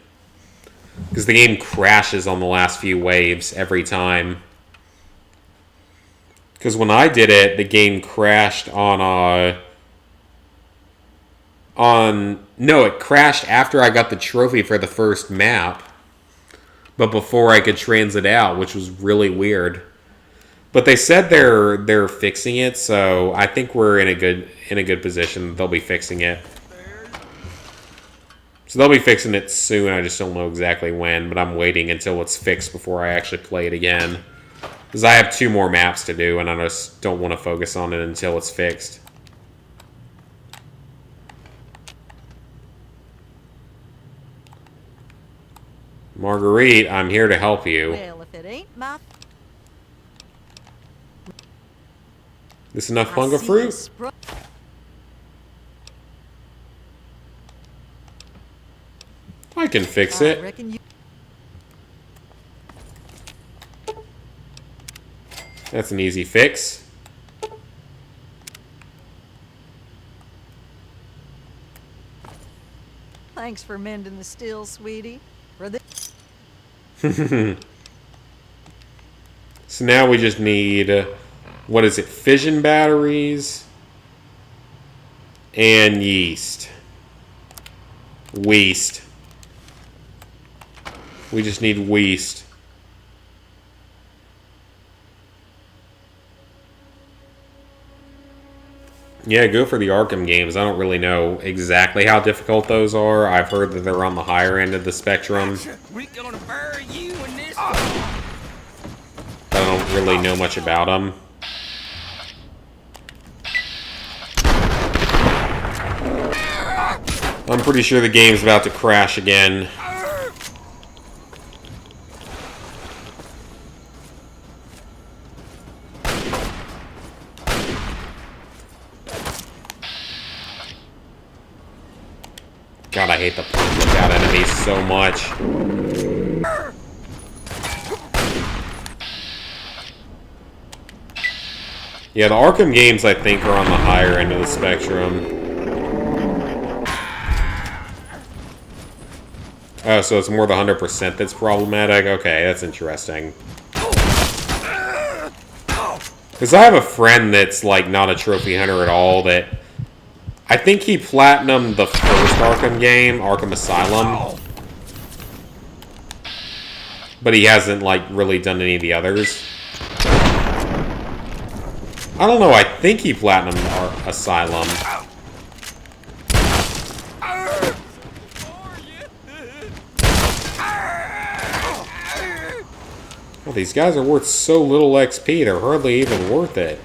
because the game crashes on the last few waves every time. Because when I did it, the game crashed on no, it crashed after I got the trophy for the first map, but before I could transit out, which was really weird. But they said they're fixing it, so I think we're in a good position. They'll be fixing it. So they'll be fixing it soon. I just don't know exactly when, but I'm waiting until it's fixed before I actually play it again. Because I have 2 more maps to do, and I just don't want to focus on it until it's fixed. Marguerite, I'm here to help you. Well, if it ain't my... This enough I punga see fruit? you sprung- I can fix I it. reckon you... That's an easy fix. Thanks for mending the still, sweetie. For the... So now we just need, what is it, fission batteries and yeast. Weast. We just need weast. Yeah, go for the Arkham games. I don't really know exactly how difficult those are. I've heard that they're on the higher end of the spectrum. We gonna bury you in this. I don't really know much about them. I'm pretty sure the game's about to crash again. God, I hate the punch without enemies so much. Yeah, the Arkham games, I think, are on the higher end of the spectrum. Oh, so it's more the 100% that's problematic? Okay, that's interesting. Because I have a friend that's, like, not a trophy hunter at all that... I think he platinumed the first Arkham game, Arkham Asylum. But he hasn't, like, really done any of the others. I don't know, I think he platinumed Asylum. Well, these guys are worth so little XP, they're hardly even worth it.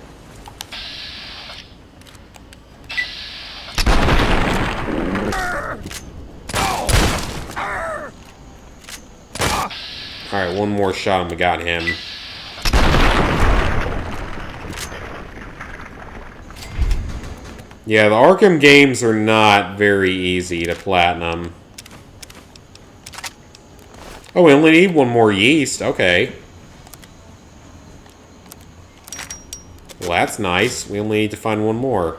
Alright, one more shot and we got him. Yeah, the Arkham games are not very easy to platinum. Oh, we only need one more yeast. Okay. Well, that's nice. We only need to find one more.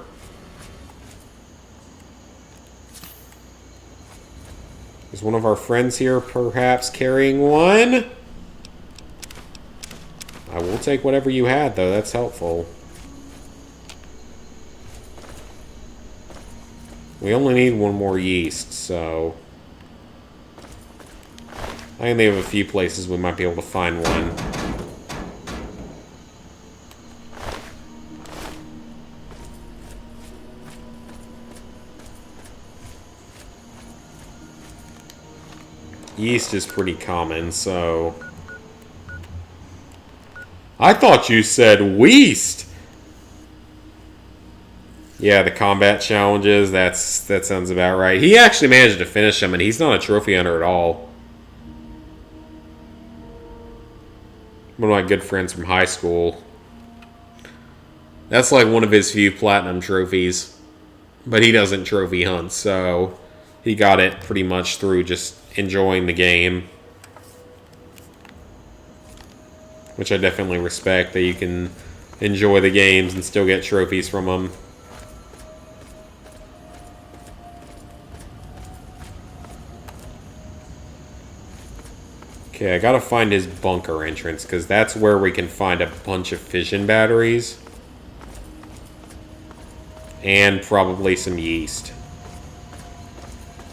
Is one of our friends here perhaps carrying one? I will take whatever you had, though. That's helpful. We only need one more yeast, so... I think they have a few places we might be able to find one. Yeast is pretty common, so... I thought you said Weast! Yeah, the combat challenges, that sounds about right. He actually managed to finish them, and he's not a trophy hunter at all. One of my good friends from high school. That's like one of his few platinum trophies. But he doesn't trophy hunt, so he got it pretty much through just enjoying the game. Which I definitely respect, that you can enjoy the games and still get trophies from them. Okay, I gotta find his bunker entrance, because that's where we can find a bunch of fission batteries. And probably some yeast.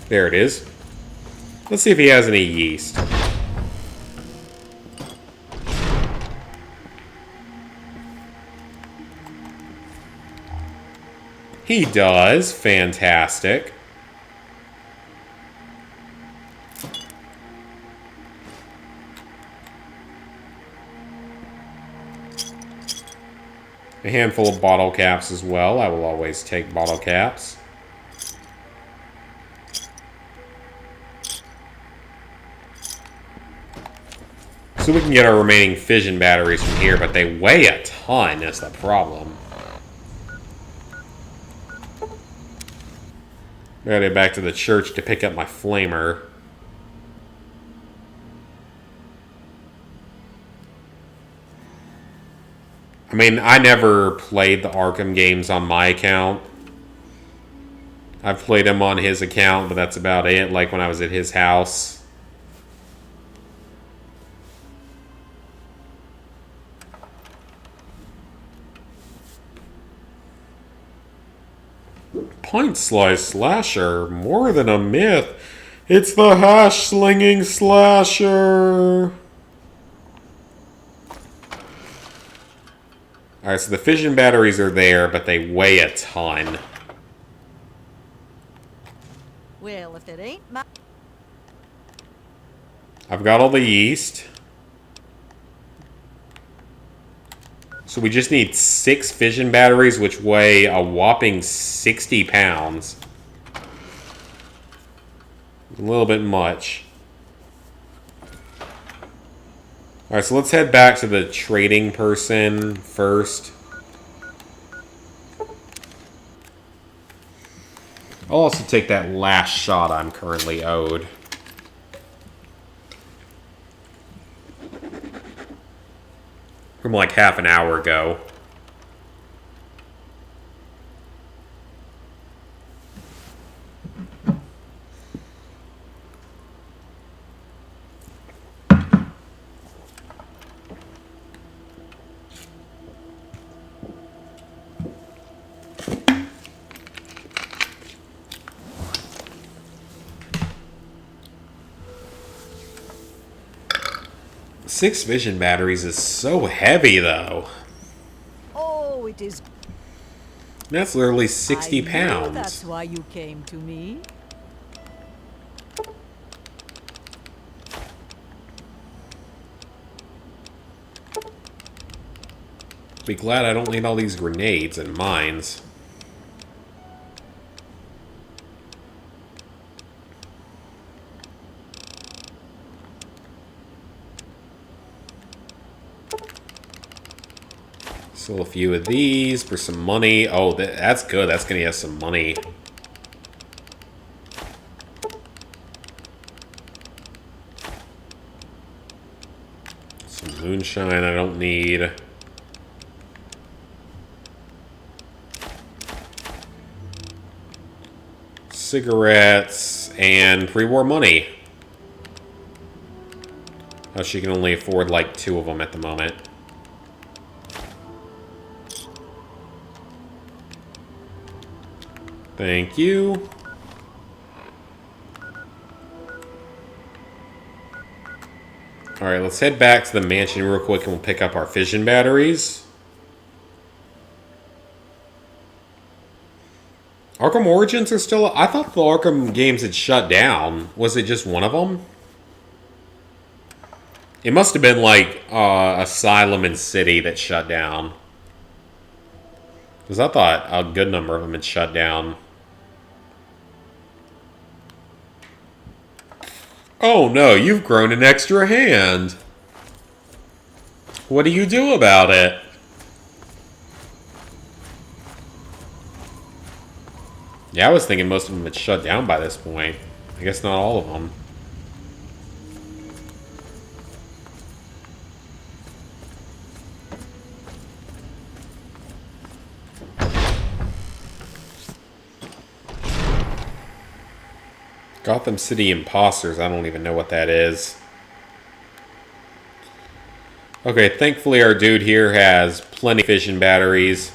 There it is. Let's see if he has any yeast. He does. Fantastic. A handful of bottle caps as well. I will always take bottle caps. So we can get our remaining fission batteries from here, but they weigh a ton. That's the problem. I gotta get back to the church to pick up my flamer. I mean, I never played the Arkham games on my account. I've played them on his account, but that's about it, like when I was at his house. Point Slice Slasher, more than a myth. It's the hash-slinging slasher. Alright, so the fission batteries are there, but they weigh a ton. Well, if it ain't my... I've got all the yeast. So we just need 6 fission batteries, which weigh a whopping 60 pounds. A little bit much. Alright, so let's head back to the trading person first. I'll also take that last shot I'm currently owed. From like half an hour ago. Six fission batteries is so heavy, though. Oh, it is... That's literally 60 I knew pounds. that's why you came to me. Be glad I don't need all these grenades and mines. Still a few of these for some money. Oh, that's good. That's going to get us some money. Some moonshine I don't need. Cigarettes and pre-war money. Oh, she can only afford like 2 of them at the moment. Thank you. Alright, let's head back to the mansion real quick and we'll pick up our fission batteries. Arkham Origins are still... I thought the Arkham games had shut down. Was it just one of them? It must have been like Asylum and City that shut down. Because I thought a good number of them had shut down. Oh no, you've grown an extra hand. What do you do about it? Yeah, I was thinking most of them had shut down by this point. I guess not all of them. Gotham City Imposters, I don't even know what that is. Okay, thankfully our dude here has plenty of fission batteries.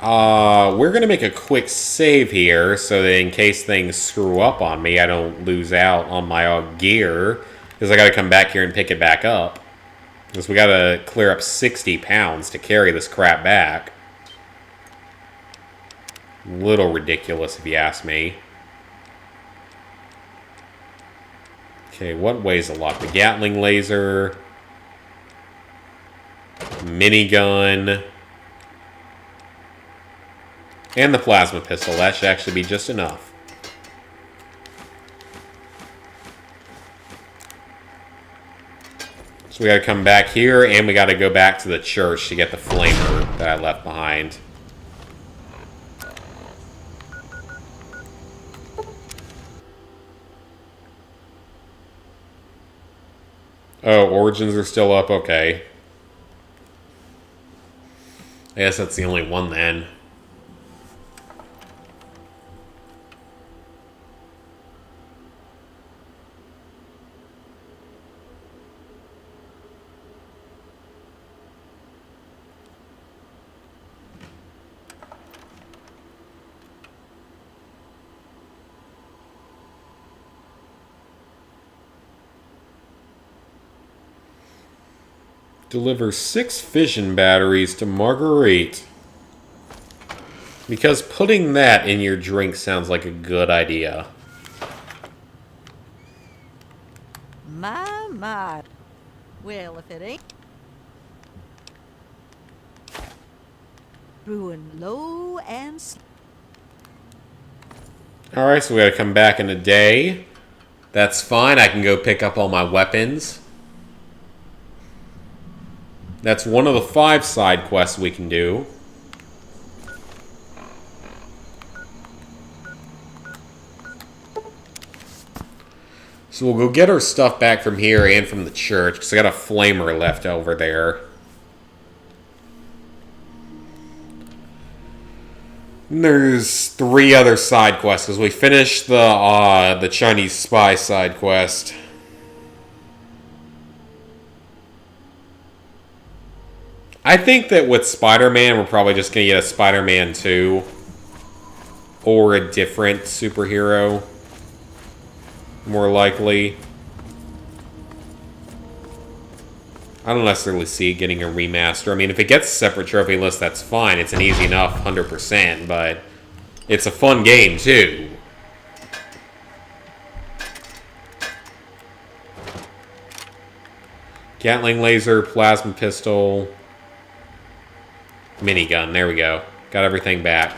We're going to make a quick save here so that in case things screw up on me, I don't lose out on my gear. Because I got to come back here and pick it back up. Because we got to clear up 60 pounds to carry this crap back. Little ridiculous if you ask me. Okay, what weighs a lot? The Gatling laser. Minigun. And the plasma pistol. That should actually be just enough. So we gotta come back here, and we gotta go back to the church to get the flamer that I left behind. Oh, Origins are still up? Okay. I guess that's the only one then. Deliver 6 fission batteries to Marguerite. Because putting that in your drink sounds like a good idea. My. Well, if it ain't... brewing low and... Alright, so we gotta come back in a day. That's fine, I can go pick up all my weapons. That's one of the 5 side quests we can do. So we'll go get our stuff back from here and from the church, because I got a flamer left over there. And there's 3 other side quests, because we finished the Chinese spy side quest. I think that with Spider-Man, we're probably just going to get a Spider-Man 2. Or a different superhero. More likely. I don't necessarily see it getting a remaster. I mean, if it gets a separate trophy list, that's fine. It's an easy enough 100%, but it's a fun game, too. Gatling laser, plasma pistol... minigun, there we go. Got everything back.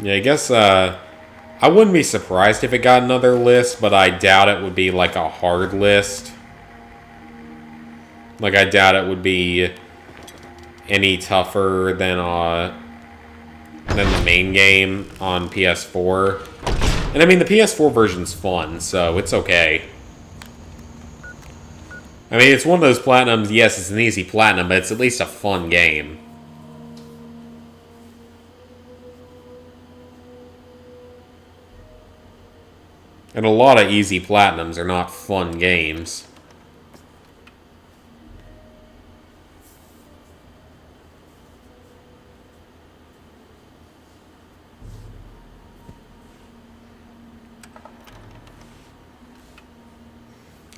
Yeah, I guess, I wouldn't be surprised if it got another list, but I doubt it would be like a hard list. Like, I doubt it would be any tougher than the main game on PS4. And I mean, the PS4 version's fun, so it's okay. I mean, it's one of those platinums, yes, it's an easy platinum, but it's at least a fun game. And a lot of easy platinums are not fun games.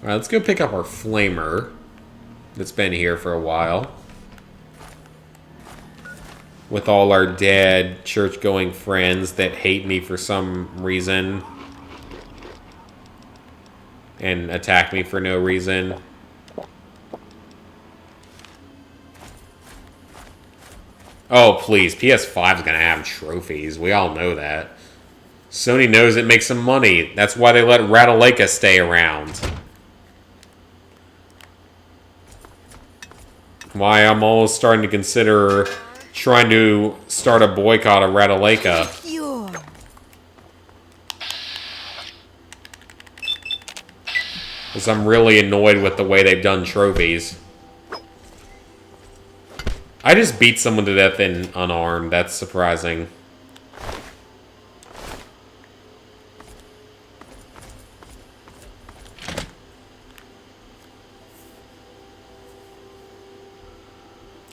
Alright, let's go pick up our flamer that's been here for a while. With all our dead church-going friends that hate me for some reason. And attack me for no reason. Oh, please. PS5's gonna have trophies. We all know that. Sony knows it makes some money. That's why they let Ratalaika stay around. Why I'm almost starting to consider trying to start a boycott of Ratalaika. Pure. Because I'm really annoyed with the way they've done trophies. I just beat someone to death in unarmed. That's surprising.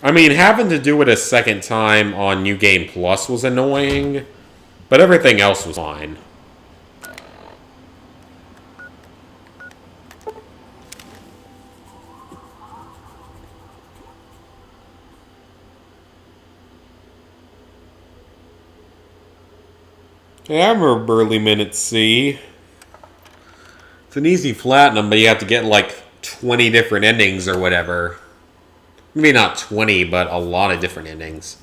I mean, having to do it a second time on New Game Plus was annoying, but everything else was fine. Yeah, I remember Burly Minute C. It's an easy platinum, but you have to get like 20 different endings or whatever. Maybe not 20, but a lot of different endings.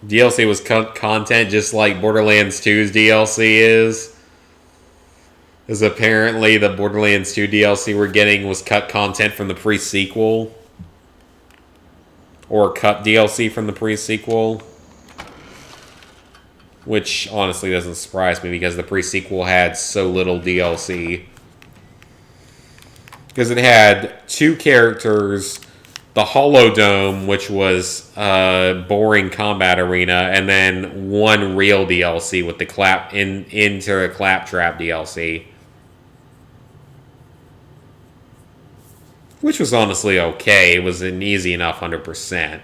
DLC was content just like Borderlands 2's DLC is. Because apparently the Borderlands 2 DLC we're getting was cut content from the pre-sequel. Or cut DLC from the pre-sequel. Which honestly doesn't surprise me because the pre-sequel had so little DLC. Because it had 2 characters, the Holodome, which was a boring combat arena, and then 1 real DLC with the Enter a Claptrap DLC. Which was honestly okay. It was an easy enough 100%.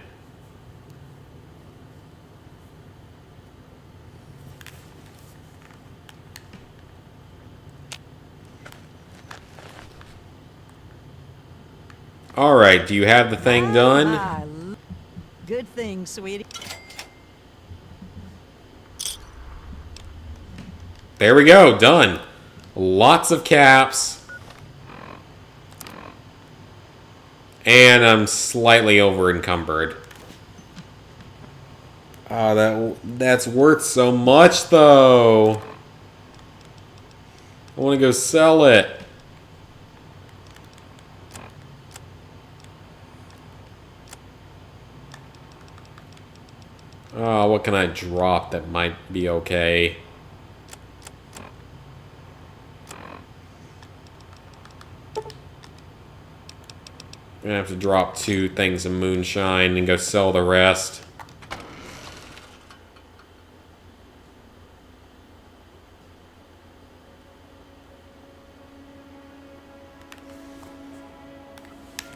Alright, do you have the thing done? Ah, good thing, sweetie. There we go, done. Lots of caps. And I'm slightly over encumbered. That's worth so much though. I want to go sell it. Oh, what can I drop that might be okay? I'm gonna have to drop 2 things of moonshine and go sell the rest.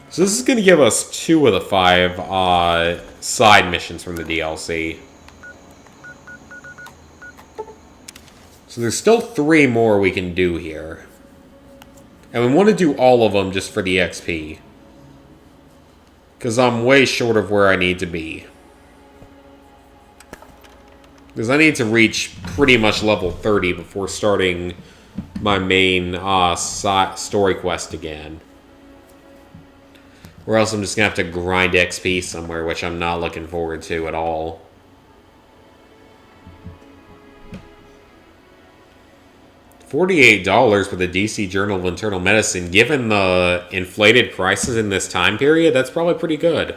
So this is going to give us 2 of the 5 side missions from the DLC. So there's still 3 more we can do here. And we want to do all of them just for the XP. Because I'm way short of where I need to be. Because I need to reach pretty much level 30 before starting my main story quest again. Or else I'm just going to have to grind XP somewhere, which I'm not looking forward to at all. $48 for the DC Journal of Internal Medicine. Given the inflated prices in this time period, that's probably pretty good.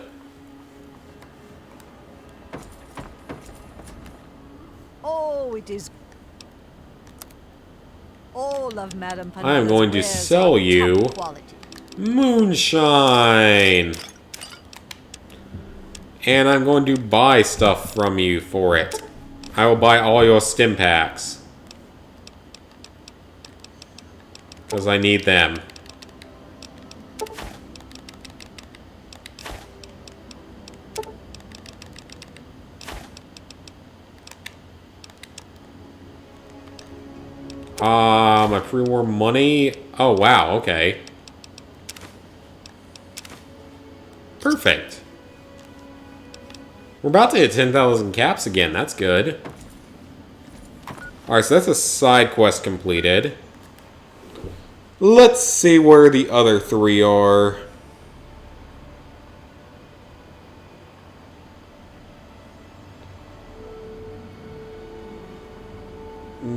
Oh, it is. All of Madame I am going to wares sell are you top quality. moonshine. And I'm going to buy stuff from you for it. I will buy all your stim packs. Because I need them. My pre-war money. Oh, wow, okay. Perfect. We're about to hit 10,000 caps again. That's good. Alright, so that's a side quest completed. Let's see where the other 3 are.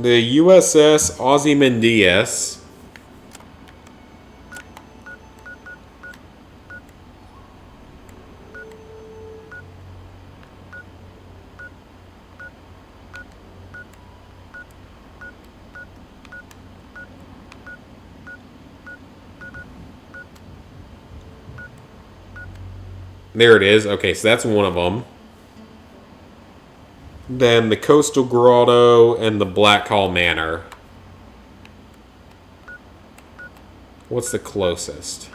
The USS Ozymandias. There it is. Okay, so that's one of them. Then the Coastal Grotto and the Black Hall Manor. What's the closest?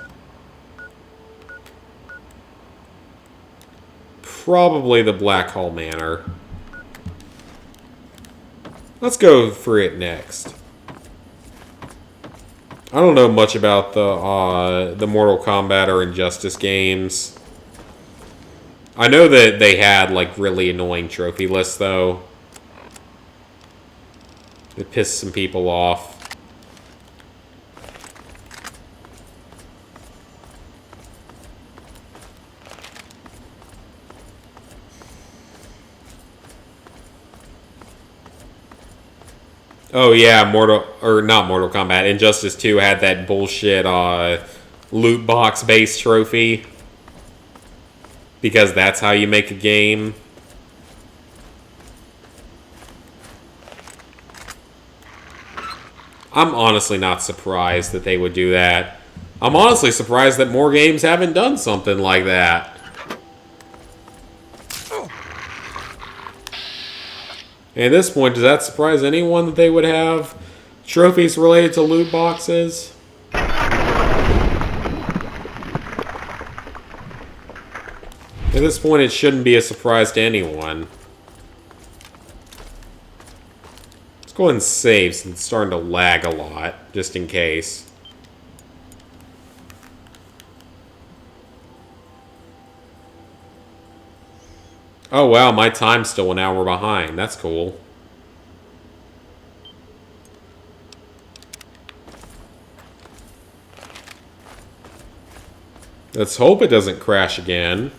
Probably the Black Hall Manor. Let's go for it next. I don't know much about the Mortal Kombat or Injustice games. I know that they had, like, really annoying trophy lists, though. It pissed some people off. Oh, yeah, not Mortal Kombat. Injustice 2 had that bullshit, loot box-based trophy. Because that's how you make a game. I'm honestly not surprised that they would do that. I'm honestly surprised that more games haven't done something like that. And at this point, does that surprise anyone that they would have trophies related to loot boxes? At this point, it shouldn't be a surprise to anyone. Let's go ahead and save since it's starting to lag a lot, just in case. Oh wow, my time's still an hour behind. That's cool. Let's hope it doesn't crash again.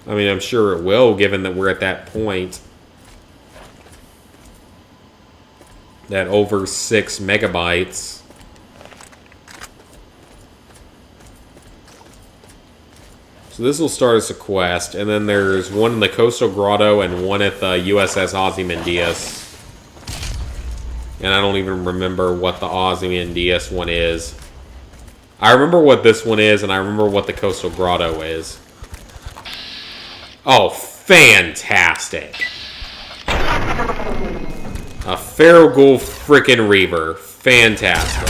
I mean, I'm sure it will, given that we're at that point. That over 6 megabytes. So this will start as a quest, and then there's one in the Coastal Grotto and one at the USS Ozymandias. And I don't even remember what the Ozymandias one is. I remember what this one is, and I remember what the Coastal Grotto is. Oh, fantastic. A Farragut frickin' Reaver. Fantastic.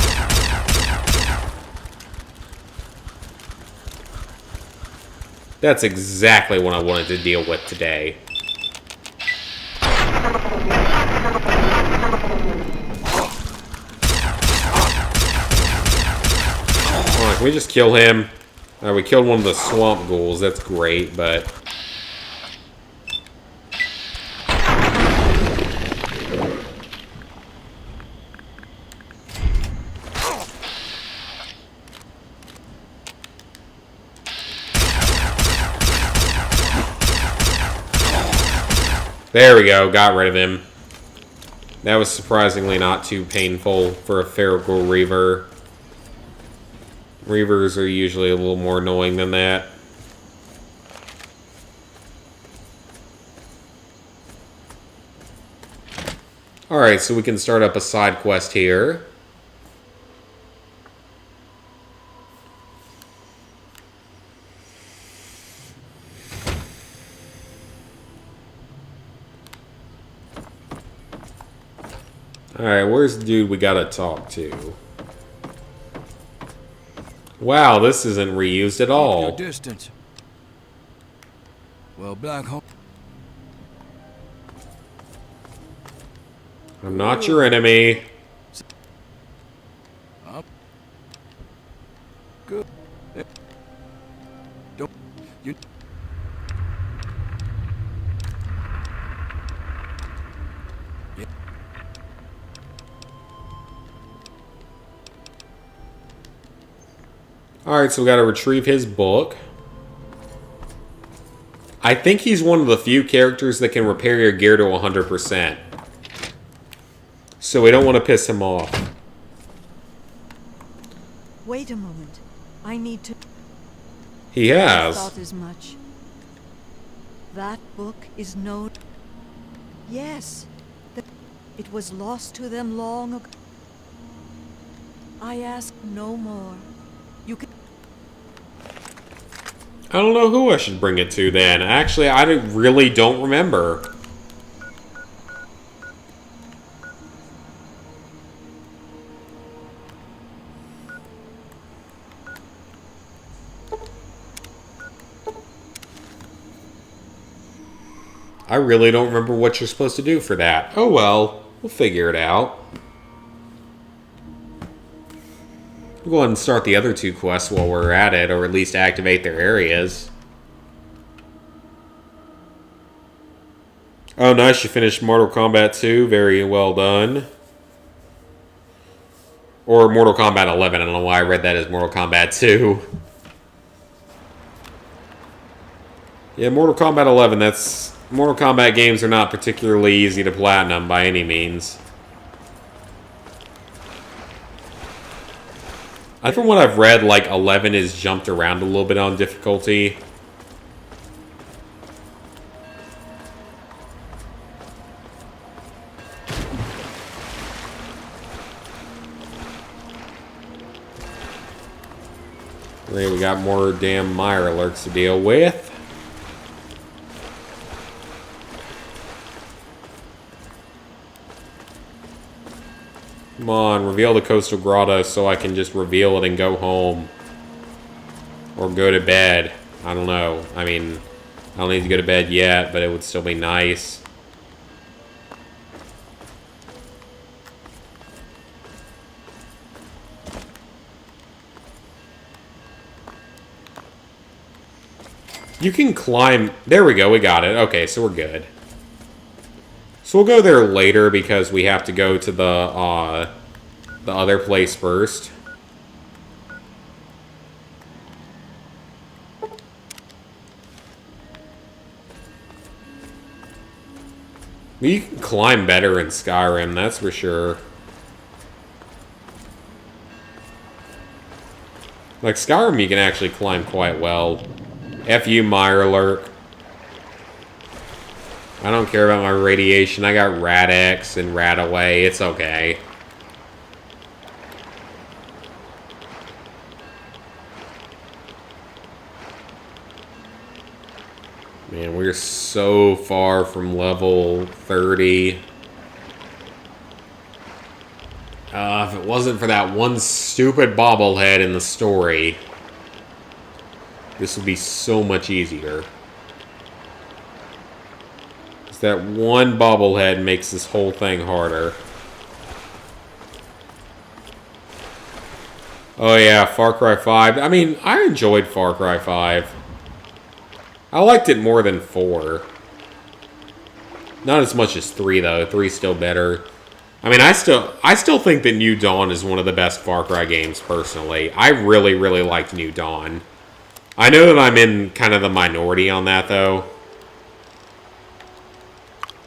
That's exactly what I wanted to deal with today. Alright, can we just kill him? We killed one of the swamp ghouls. That's great, but... There we go, got rid of him. That was surprisingly not too painful for a Farragut Reaver. Reavers are usually a little more annoying than that. Alright, so we can start up a side quest here. Alright, where's the dude we gotta talk to? Wow, this isn't reused at Your all. distance. Well, Black Hole. I'm not your enemy. Up. Good. Don't you? Yeah. Alright, so we gotta retrieve his book. I think he's one of the few characters that can repair your gear to 100%. So we don't want to piss him off. Wait a moment. I need to. He I has. thought as much. That book is no. Yes. It was lost to them long ago. I ask no more. You can. I don't know who I should bring it to then. Actually, really don't remember. I really don't remember what you're supposed to do for that. Oh well, we'll figure it out. We'll go ahead and start the other two quests while we're at it, or at least activate their areas. Oh, nice, you finished Mortal Kombat 2. Very well done. Or Mortal Kombat 11. I don't know why I read that as Mortal Kombat 2. Yeah, Mortal Kombat 11, that's... Mortal Kombat games are not particularly easy to platinum by any means. From what I've read, like, 11 is jumped around a little bit on difficulty. Then we got more damn Mirelurks to deal with. Come on, reveal the Coastal Grotto so I can just reveal it and go home. Or go to bed. I don't know. I mean, I don't need to go to bed yet, but it would still be nice. You can climb... There we go, we got it. Okay, so we're good. So we'll go there later because we have to go to the other place first. You can climb better in Skyrim, that's for sure. Like, Skyrim you can actually climb quite well. F you, Mirelurk. I don't care about my radiation. I got Rad-X and Rad-Away. It's okay. Man, we're so far from level 30. If it wasn't for that one stupid bobblehead in the story, this would be so much easier. That one bobblehead makes this whole thing harder. Oh yeah, Far Cry 5. I mean, I enjoyed Far Cry 5. I liked it more than 4. Not as much as 3 though. 3's still better. I mean, I still think that New Dawn is one of the best Far Cry games personally. I really, really liked New Dawn. I know that I'm in kind of the minority on that though.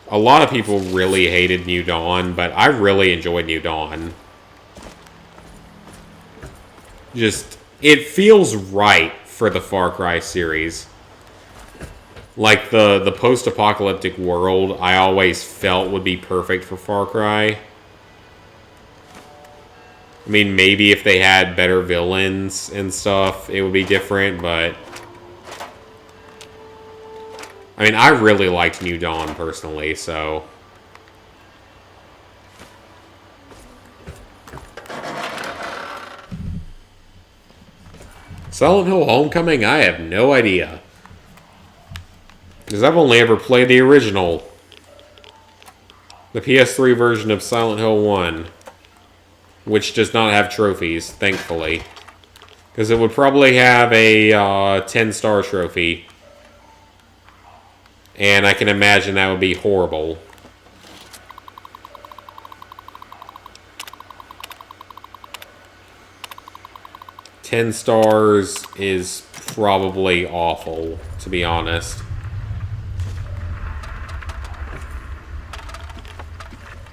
A lot of people really hated New Dawn, but I really enjoyed New Dawn. Just, it feels right for the Far Cry series. Like, the post-apocalyptic world, I always felt would be perfect for Far Cry. I mean, maybe if they had better villains and stuff, it would be different, but... I mean, I really liked New Dawn, personally, so... Silent Hill Homecoming? I have no idea. Because I've only ever played the original. The PS3 version of Silent Hill 1. Which does not have trophies, thankfully. Because it would probably have a 10-star trophy. And I can imagine that would be horrible. $10 stars is probably awful, to be honest.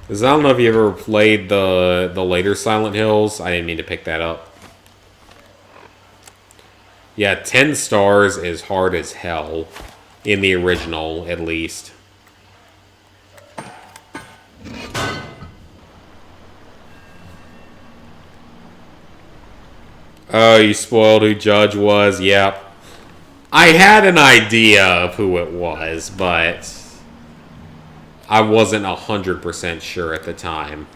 Because I don't know if you ever played the later Silent Hills. I didn't mean to pick that up. Yeah, 10 stars is hard as hell. In the original, at least. Oh, you spoiled who Judge was? Yep. I had an idea of who it was, but I wasn't 100% sure at the time.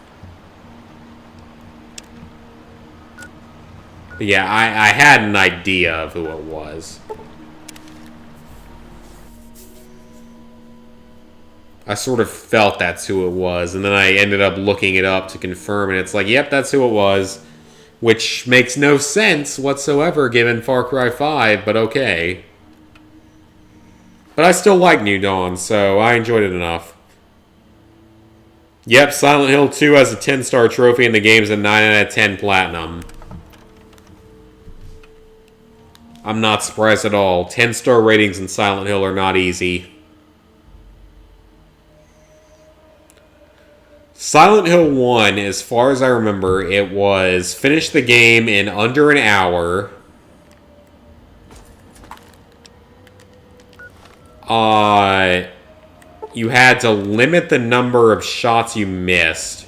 But yeah, I had an idea of who it was. I sort of felt that's who it was, and then I ended up looking it up to confirm, and it's like, yep, that's who it was. Which makes no sense whatsoever given Far Cry 5, but okay. But I still like New Dawn, so I enjoyed it enough. Yep, Silent Hill 2 has a 10-star trophy, and the game's a 9 out of 10 platinum. I'm not surprised at all. 10-star ratings in Silent Hill are not easy. Silent Hill 1, as far as I remember, it was finish the game in under an hour. You had to limit the number of shots you missed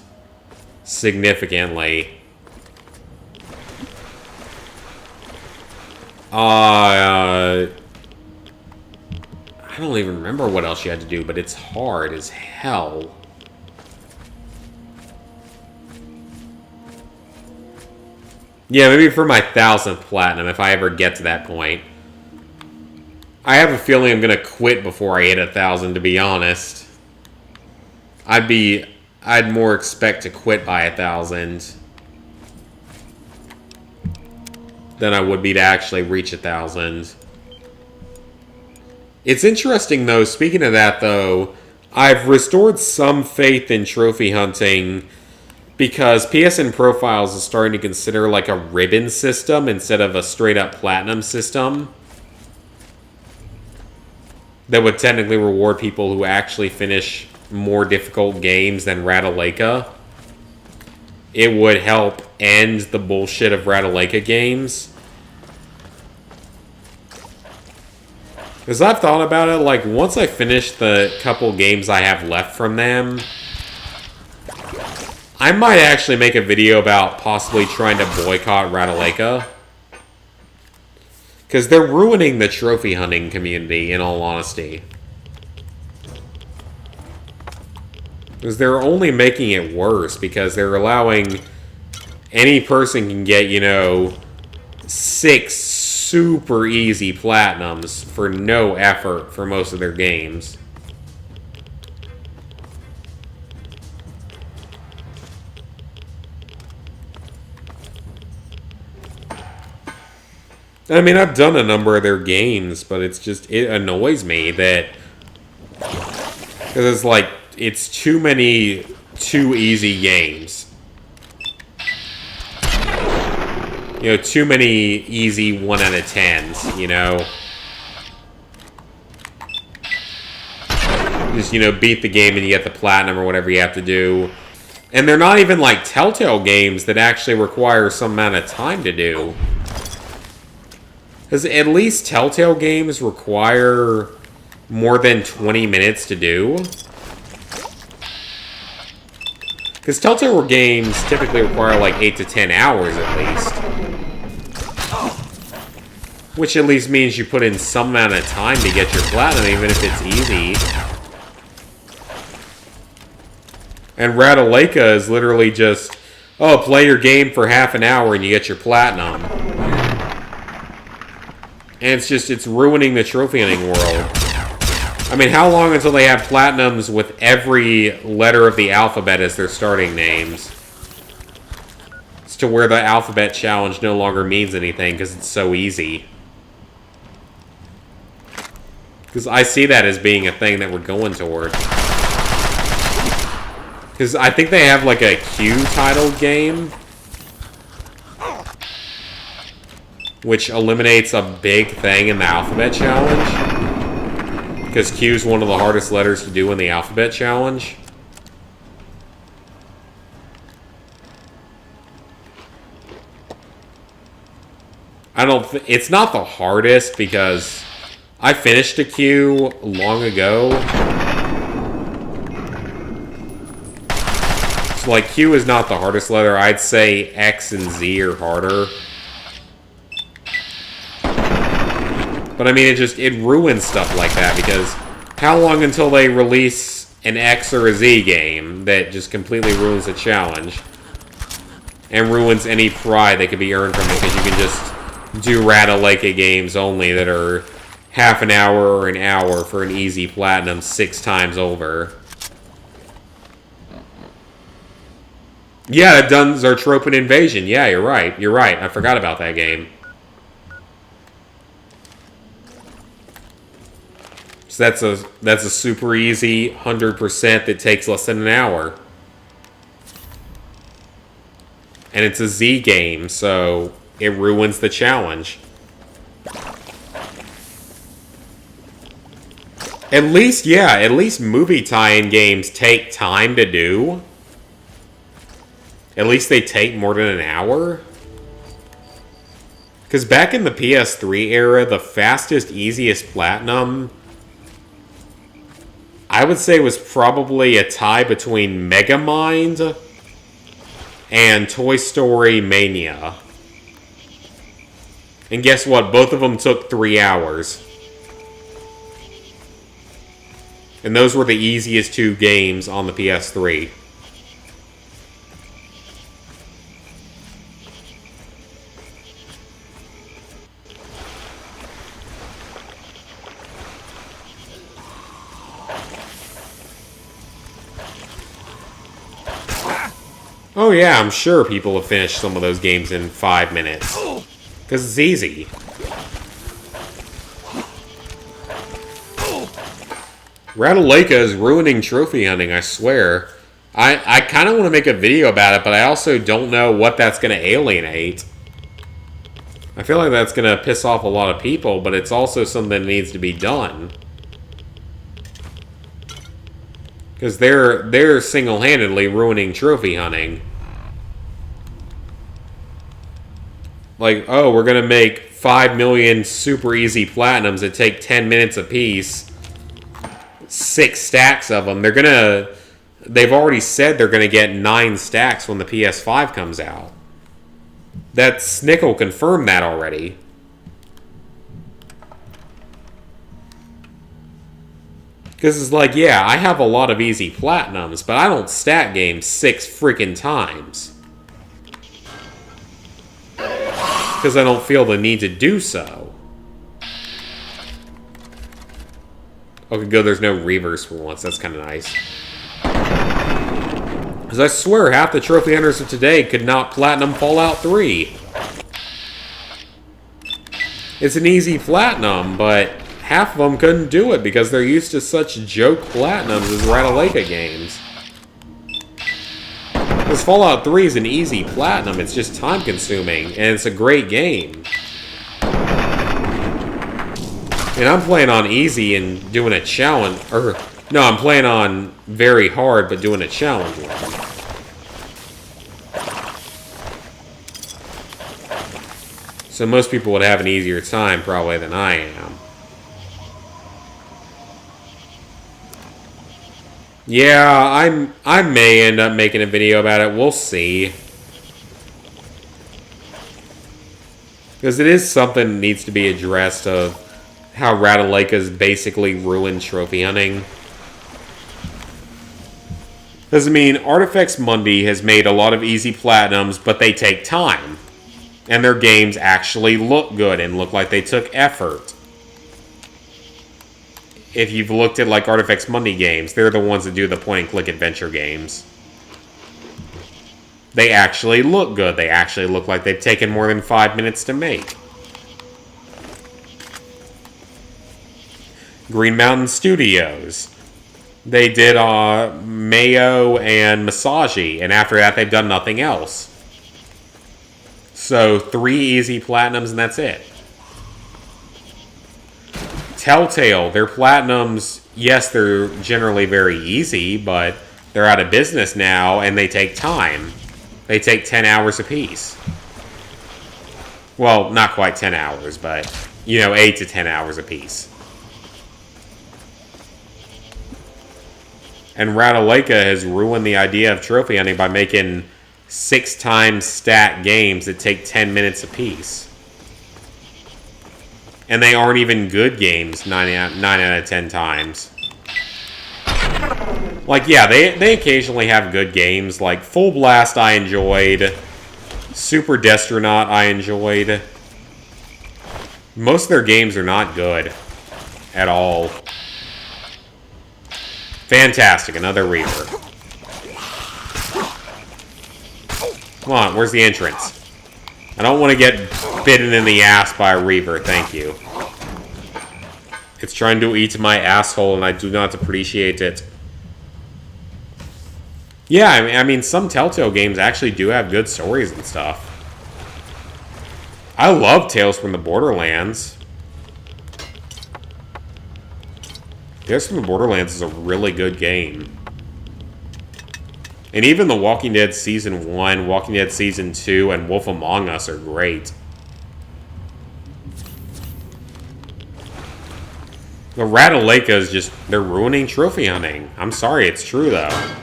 significantly. I don't even remember what else you had to do, but it's hard as hell. Yeah, maybe for my 1000th platinum, if I ever get to that point. I have a feeling I'm gonna quit before I hit 1000, to be honest. I'd more expect to quit by 1000 than I would be to actually reach 1000. It's interesting, though, speaking of that, though, I've restored some faith in trophy hunting because PSN Profiles is starting to consider like a ribbon system instead of a straight-up platinum system that would technically reward people who actually finish more difficult games than Ratalaika. It would help end the bullshit of Ratalaika games. Because I've thought about it, like, once I finish the couple games I have left from them, I might actually make a video about possibly trying to boycott Ratalaika. Because they're ruining the trophy hunting community, in all honesty. Because they're only making it worse, because they're allowing any person can get, 6 super easy platinums for no effort for most of their games. I mean, I've done a number of their games, but it's just, it annoys me that, because it's like, it's too many too easy games. Too many easy 1 out of 10s, Just, beat the game and you get the platinum or whatever you have to do. And they're not even like Telltale games that actually require some amount of time to do. Because at least Telltale games require more than 20 minutes to do. Because Telltale games typically require like 8 to 10 hours at least. Which at least means you put in some amount of time to get your platinum, even if it's easy. And Ratalaika is literally just, oh, play your game for half an hour and you get your platinum. And it's ruining the trophy hunting world. I mean, how long until they have platinums with every letter of the alphabet as their starting names? It's to where the alphabet challenge no longer means anything because it's so easy. Because I see that as being a thing that we're going toward. Because I think they have like a Q titled game, which eliminates a big thing in the alphabet challenge. Because Q is one of the hardest letters to do in the alphabet challenge. It's not the hardest because I finished a Q long ago. So like Q is not the hardest letter. I'd say X and Z are harder. But I mean, it ruins stuff like that because how long until they release an X or a Z game that just completely ruins the challenge and ruins any pride that could be earned from it because you can just do Ratalaika games only that are half an hour or an hour for an easy platinum 6 times over. Yeah, Duns are Tropan Invasion. Yeah, you're right. You're right. I forgot about that game. So that's a super easy 100% that takes less than an hour. And it's a Z game, so it ruins the challenge. At least movie tie-in games take time to do. At least they take more than an hour. Because back in the PS3 era, the fastest, easiest platinum, I would say, was probably a tie between Megamind and Toy Story Mania. And guess what? Both of them took 3 hours. And those were the easiest 2 games on the PS3. Oh yeah, I'm sure people have finished some of those games in 5 minutes. Because it's easy. Ratalaika is ruining trophy hunting, I swear. I kind of want to make a video about it, but I also don't know what that's going to alienate. I feel like that's going to piss off a lot of people, but it's also something that needs to be done. Because they're single-handedly ruining trophy hunting. Like, oh, we're going to make 5 million super easy platinums that take 10 minutes apiece. 6 stacks of them. They've already said they're going to get 9 stacks when the PS5 comes out. That Snickle confirmed that already. Because it's like, yeah, I have a lot of easy platinums, but I don't stat games 6 freaking times. Because I don't feel the need to do so. Okay, good, there's no reverse for once. That's kind of nice. Because I swear, half the trophy hunters of today could not platinum Fallout 3. It's an easy platinum, but half of them couldn't do it because they're used to such joke platinums as Ratalaika games. Because Fallout 3 is an easy platinum, it's just time consuming, and it's a great game. And I'm playing on easy and doing a challenge, or no, I'm playing on very hard but doing a challenge one. So most people would have an easier time probably than I am. Yeah, I may end up making a video about it. We'll see. Because it is something that needs to be addressed of how Ratalaika's basically ruined trophy hunting. Because, I mean, Artifex Mundi has made a lot of easy platinums, but they take time. And their games actually look good and look like they took effort. If you've looked at like Artifex Mundi games, they're the ones that do the point-and-click adventure games. They actually look good. They actually look like they've taken more than 5 minutes to make. Green Mountain Studios. They did Mayo and Masaji, and after that they've done nothing else. So 3 easy platinums and that's it. Telltale, their platinums, yes, they're generally very easy, but they're out of business now and they take time. They take 10 hours apiece. Well, not quite 10 hours, but, 8 to 10 hours apiece. And Ratalaika has ruined the idea of trophy hunting by making 6 times stat games that take 10 minutes apiece. And they aren't even good games 9 out of 10 times. Like, yeah, they occasionally have good games. Like, Full Blast I enjoyed. Super Destronaut I enjoyed. Most of their games are not good. At all. Fantastic, another Reaver. Come on, where's the entrance? I don't want to get bitten in the ass by a Reaver, thank you. It's trying to eat my asshole and I do not appreciate it. Yeah, I mean, some Telltale games actually do have good stories and stuff. I love Tales from the Borderlands. Tales from the Borderlands is a really good game. And even The Walking Dead Season 1, Walking Dead Season 2, and Wolf Among Us are great. The Ratalaika is just, they're ruining trophy hunting. I'm sorry, it's true though.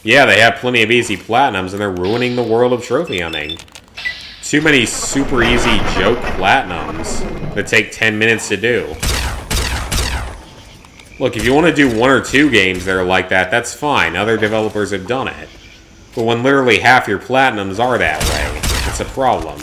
Yeah, they have plenty of easy platinums and they're ruining the world of trophy hunting. Too many super easy joke platinums that take 10 minutes to do. Look, if you want to do 1 or 2 games that are like that, that's fine. Other developers have done it. But when literally half your platinums are that way, it's a problem.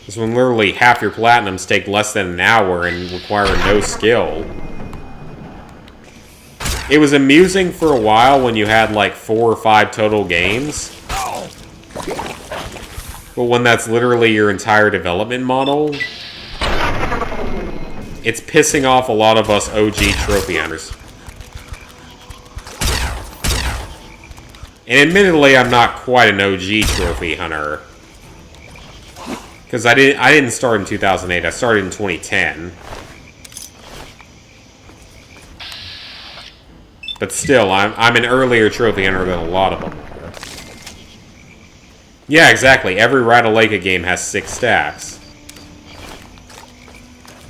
Because when literally half your platinums take less than an hour and require no skill. It was amusing for a while when you had like 4 or 5 total games. But when that's literally your entire development model, it's pissing off a lot of us OG trophy hunters. And admittedly, I'm not quite an OG trophy hunter. Because I didn't start in 2008, I started in 2010. But still, I'm an earlier trophy hunter than a lot of them. Yeah, exactly. Every Ratalaika game has 6 stacks.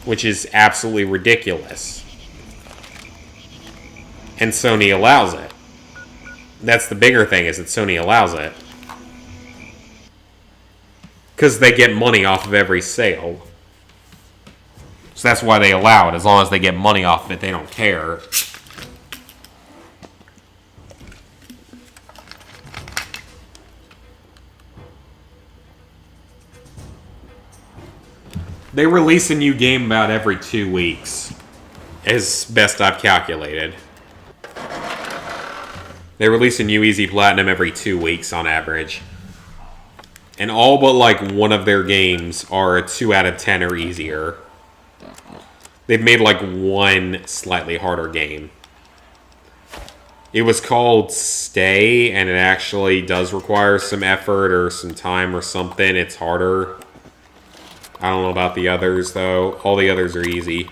Which is absolutely ridiculous. And Sony allows it. That's the bigger thing, is that Sony allows it. Because they get money off of every sale. So that's why they allow it. As long as they get money off of it, they don't care. They release a new game about every 2 weeks, as best I've calculated. They release a new Easy Platinum every 2 weeks on average. And all but like one of their games are a 2 out of 10 or easier. They've made like one slightly harder game. It was called Stay, and it actually does require some effort or some time or something. It's harder. I don't know about the others, though. All the others are easy.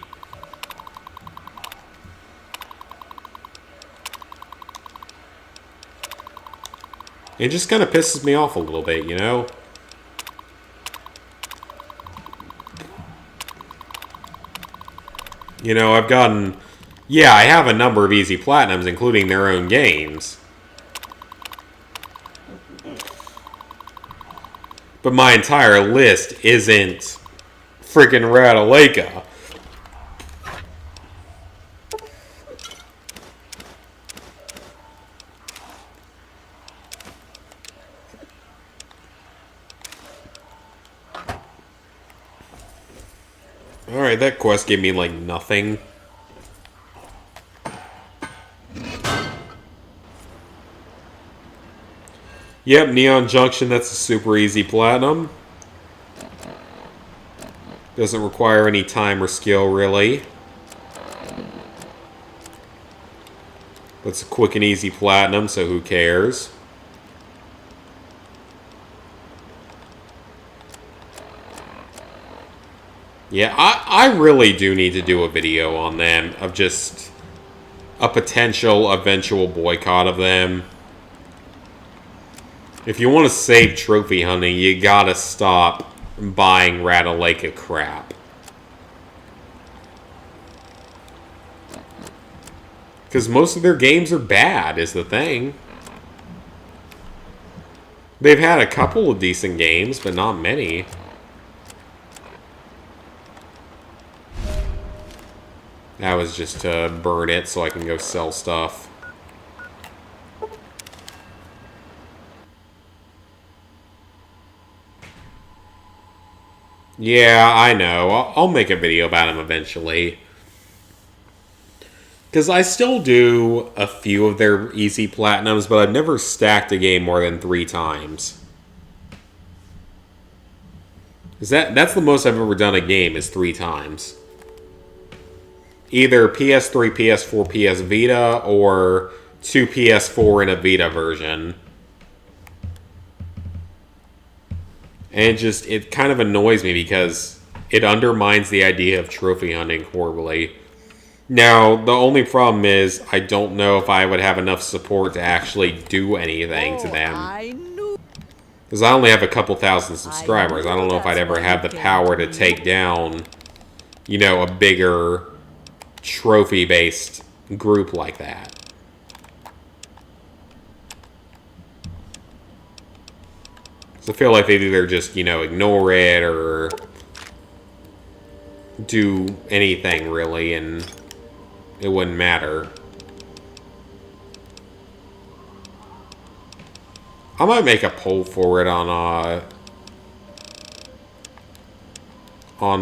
It just kind of pisses me off a little bit, you know? You know, I've gotten... Yeah, I have a number of easy platinums, including their own games. But my entire list isn't freaking Ratalaika. Alright, that quest gave me, like, nothing. Yep, Neon Junction, that's a super easy platinum. Doesn't require any time or skill, really. It's a quick and easy platinum, so who cares? Yeah, I really do need to do a video on them, of just a potential eventual boycott of them. If you want to save trophy hunting, you gotta stop buying Ratalaika crap. Because most of their games are bad, is the thing. They've had a couple of decent games, but not many. That was just to burn it so I can go sell stuff. Yeah, I know. I'll make a video about him eventually. Because I still do a few of their easy platinums, but I've never stacked a game more than 3 times. Because that's the most I've ever done a game, is 3 times. Either PS3, PS4, PS Vita, or 2 PS4 and a Vita version. And it kind of annoys me because it undermines the idea of trophy hunting horribly. Now, the only problem is I don't know if I would have enough support to actually do anything to them. I knew. Because I only have a couple thousand subscribers. I don't know if I'd ever have the power to take down, you know, a bigger trophy-based group like that. So I feel like they'd either just, you know, ignore it or do anything, really, and it wouldn't matter. I might make a poll for it on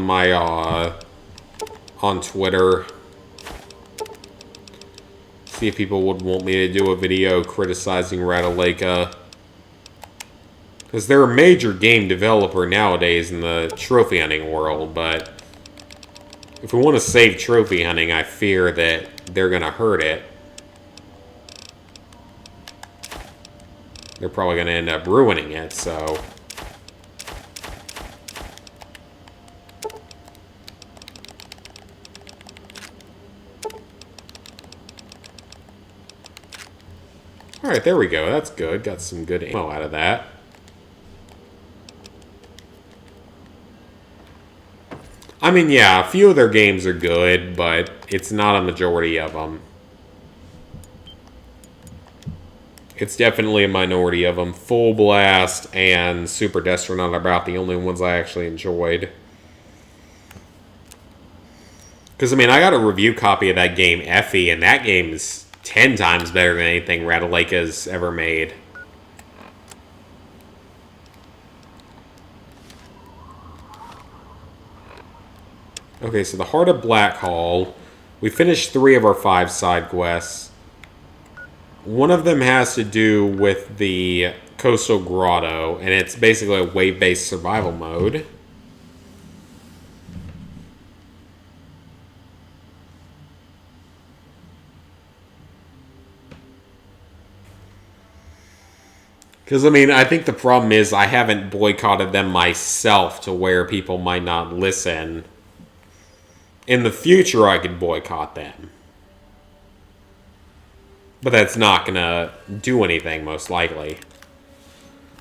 my, on Twitter. See if people would want me to do a video criticizing Ratalaika. Because they're a major game developer nowadays in the trophy hunting world, but if we want to save trophy hunting, I fear that they're going to hurt it. They're probably going to end up ruining it, so... Alright, there we go. That's good. Got some good ammo out of that. I mean, yeah, a few of their games are good, but it's not a majority of them. It's definitely a minority of them. Full Blast and Super Destronaut are about the only ones I actually enjoyed. Because, I mean, I got a review copy of that game, Effie, and that game is 10 times better than anything Ratalaika's ever made. Okay, so the Heart of Blackhall. We finished 3 of our 5 side quests. One of them has to do with the Coastal Grotto, and it's basically a wave-based survival mode. Because, I mean, I think the problem is I haven't boycotted them myself to where people might not listen. In the future, I could boycott them. But that's not going to do anything, most likely.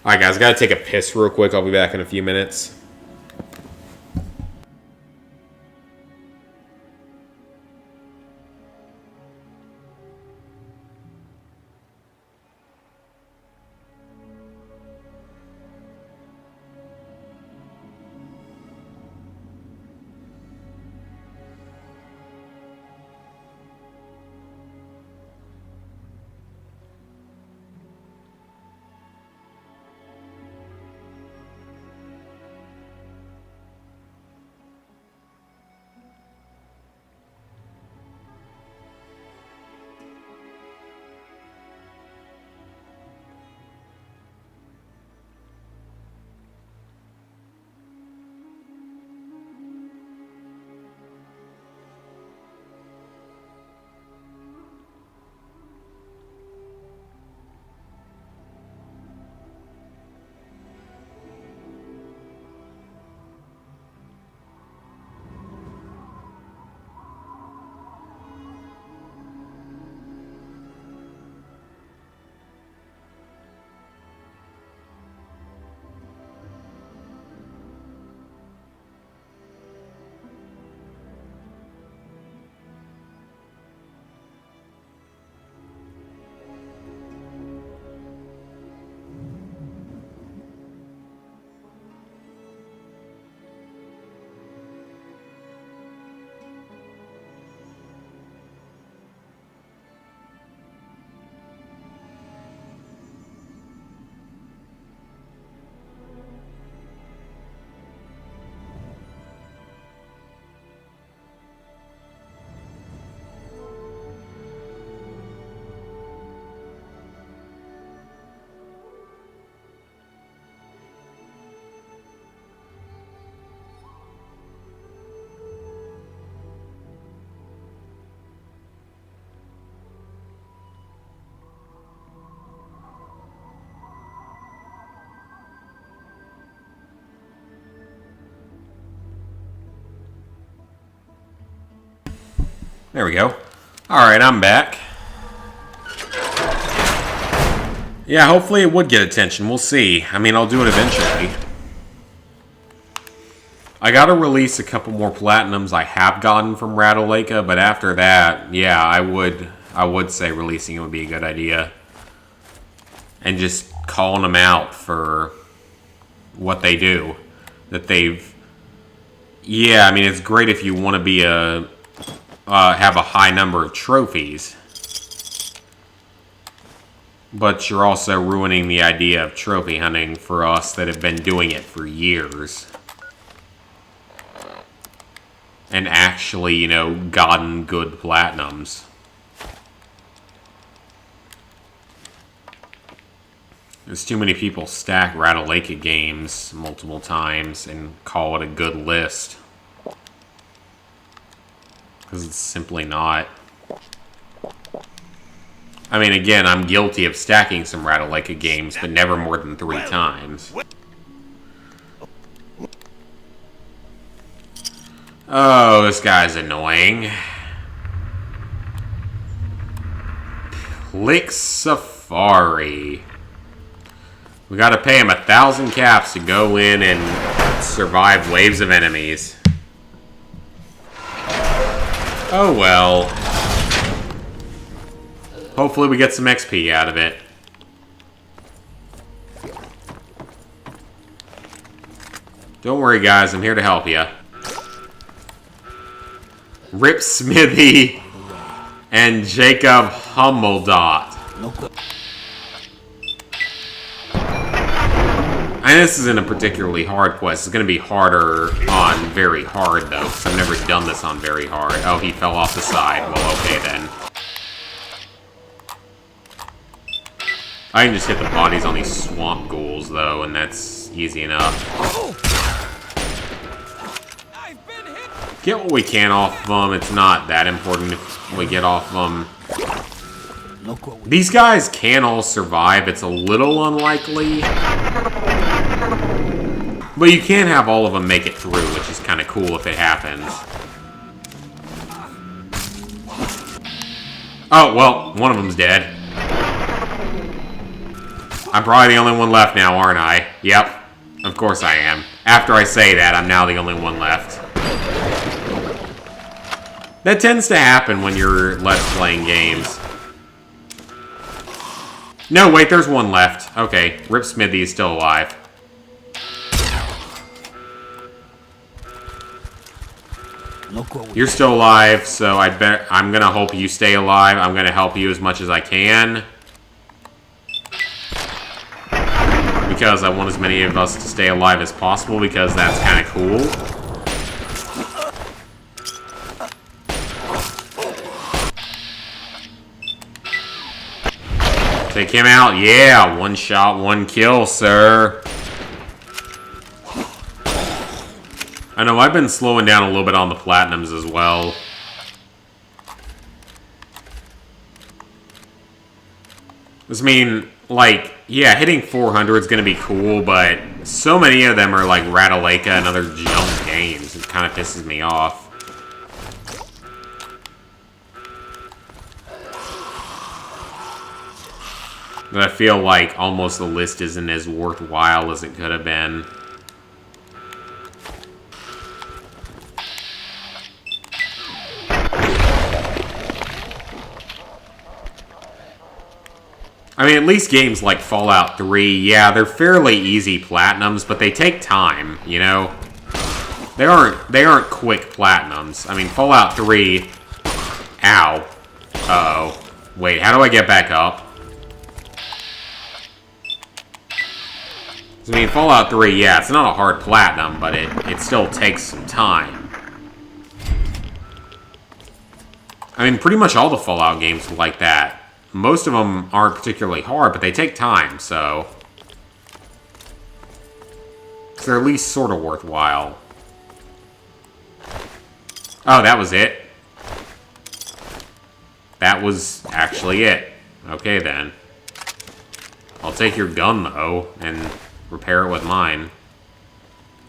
Alright, guys, gotta take a piss real quick. I'll be back in a few minutes. There we go. Alright, I'm back. Yeah, hopefully it would get attention. We'll see. I mean, I'll do it eventually. I gotta release a couple more platinums I have gotten from Ratalaika, but after that, yeah, I would say releasing it would be a good idea. And just calling them out for what they do. That they've... Yeah, I mean, it's great if you want to be a... have a high number of trophies. But you're also ruining the idea of trophy hunting for us that have been doing it for years. And actually, you know, gotten good platinums. There's too many people stack Ratalaika games multiple times and call it a good list. Because it's simply not. I mean, again, I'm guilty of stacking some Ratalaika games, but never more than 3 times. Oh, this guy's annoying. Click Safari. We gotta pay him 1,000 caps to go in and survive waves of enemies. Oh well. Hopefully we get some XP out of it. Don't worry guys, I'm here to help you. Rip Smithy and Jacob Hummeldot. And this isn't a particularly hard quest. It's going to be harder on very hard, though, because I've never done this on very hard. Oh, he fell off the side. Well, okay, then. I can just hit the bodies on these swamp ghouls, though, and that's easy enough. Get what we can off of them. It's not that important if we get off of them. These guys can all survive. It's a little unlikely. But you can have all of them make it through, which is kind of cool if it happens. Oh, well, one of them's dead. I'm probably the only one left now, aren't I? Yep. Of course I am. After I say that, I'm now the only one left. That tends to happen when you're Let's Playing games. No, wait, there's one left. Okay, Rip Smithy is still alive. You're still alive, so I'm gonna hope you stay alive. I'm gonna help you as much as I can. Because I want as many of us to stay alive as possible, because that's kind of cool. Take him out. Yeah, 1 shot, 1 kill, sir. I know, I've been slowing down a little bit on the platinums as well. I mean, like, yeah, hitting 400 is going to be cool, but so many of them are like Ratalaika and other junk games. It kind of pisses me off. But I feel like almost the list isn't as worthwhile as it could have been. I mean, at least games like Fallout 3, yeah, they're fairly easy platinums, but they take time, you know? They aren't quick platinums. I mean, Fallout 3... Ow. Uh-oh. Wait, how do I get back up? I mean, Fallout 3, yeah, it's not a hard platinum, but it still takes some time. I mean, pretty much all the Fallout games are like that. Most of them aren't particularly hard, but they take time, so... they're at least sort of worthwhile. Oh, that was it? That was actually it. Okay, then. I'll take your gun, though, and repair it with mine.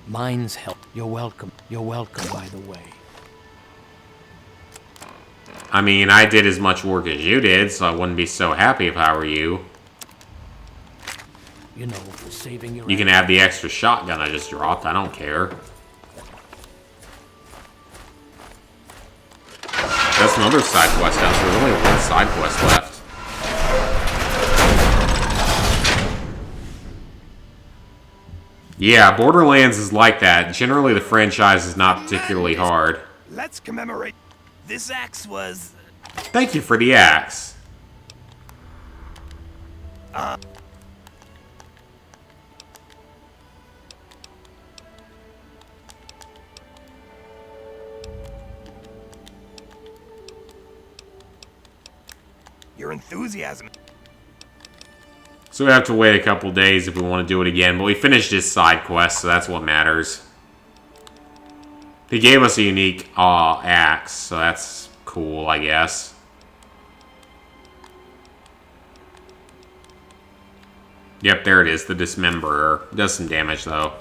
Mine's help. You're welcome. You're welcome, by the way. I mean, I did as much work as you did, so I wouldn't be so happy if I were you. You know, for saving your You can have the extra shotgun I just dropped. I don't care. That's another side quest now, so there's only one side quest left. Yeah, Borderlands is like that. Generally, the franchise is not particularly hard. Let's commemorate. This axe was... Thank you for the axe. Your enthusiasm. So we have to wait a couple days if we want to do it again, but we finished this side quest, so that's what matters. He gave us a unique axe, so that's cool, I guess. Yep, there it is, the Dismemberer. Does some damage, though.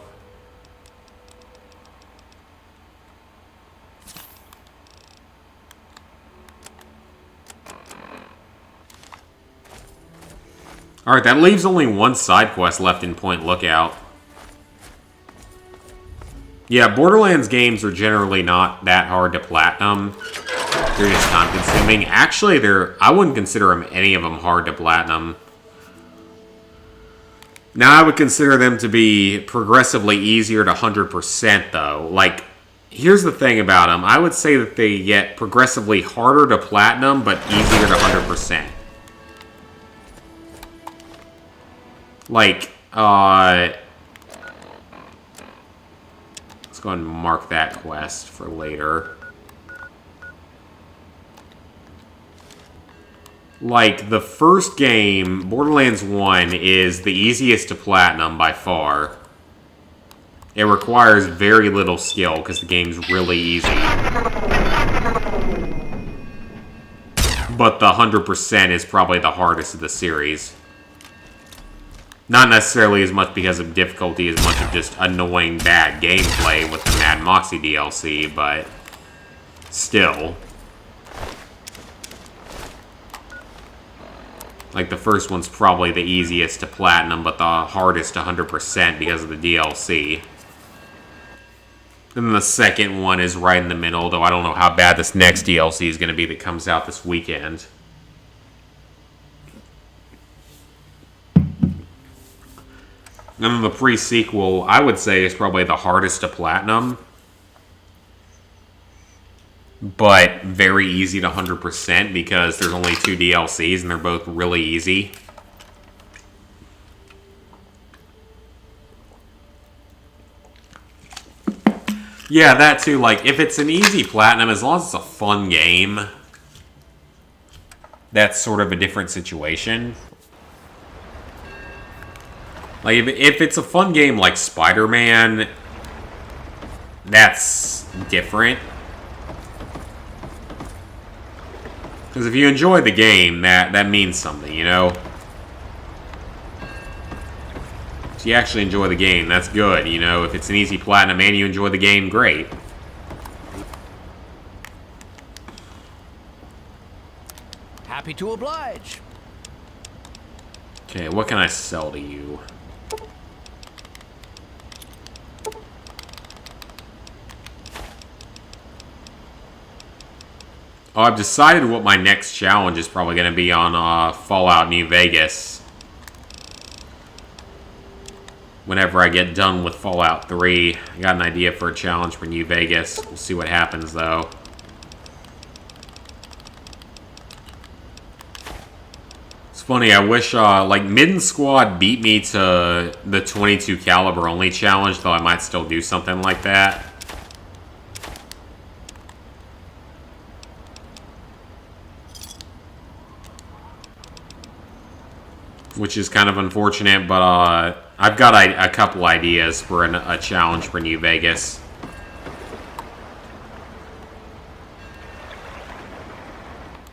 Alright, that leaves only one side quest left in Point Lookout. Yeah, Borderlands games are generally not that hard to platinum. They're just time-consuming. Actually, I wouldn't consider any of them hard to platinum. Now, I would consider them to be progressively easier to 100%, though. Like, here's the thing about them. I would say that they get progressively harder to platinum, but easier to 100%. Like, let's go and mark that quest for later. Like, the first game, Borderlands 1, is the easiest to platinum by far. It requires very little skill because the game's really easy. But the 100% is probably the hardest of the series. Not necessarily as much because of difficulty as much of just annoying bad gameplay with the Mad Moxie DLC, but still. Like, the first one's probably the easiest to platinum, but the hardest to 100% because of the DLC. And the second one is right in the middle, though I don't know how bad this next DLC is going to be that comes out this weekend. And then the pre-sequel, I would say, is probably the hardest to platinum. But very easy to 100% because there's only 2 DLCs and they're both really easy. Yeah, that too. Like, if it's an easy platinum, as long as it's a fun game, that's sort of a different situation. Like, if it's a fun game like Spider-Man, that's different. Because if you enjoy the game, that means something, you know? If you actually enjoy the game, that's good, you know? If it's an easy platinum and you enjoy the game, great. Happy to oblige. Okay, what can I sell to you? Oh, I've decided what my next challenge is probably going to be on Fallout New Vegas. Whenever I get done with Fallout 3. I got an idea for a challenge for New Vegas. We'll see what happens, though. It's funny, I wish, like, Midden Squad beat me to the 22 caliber only challenge, though I might still do something like that. Which is kind of unfortunate, but I've got a couple ideas for a challenge for New Vegas.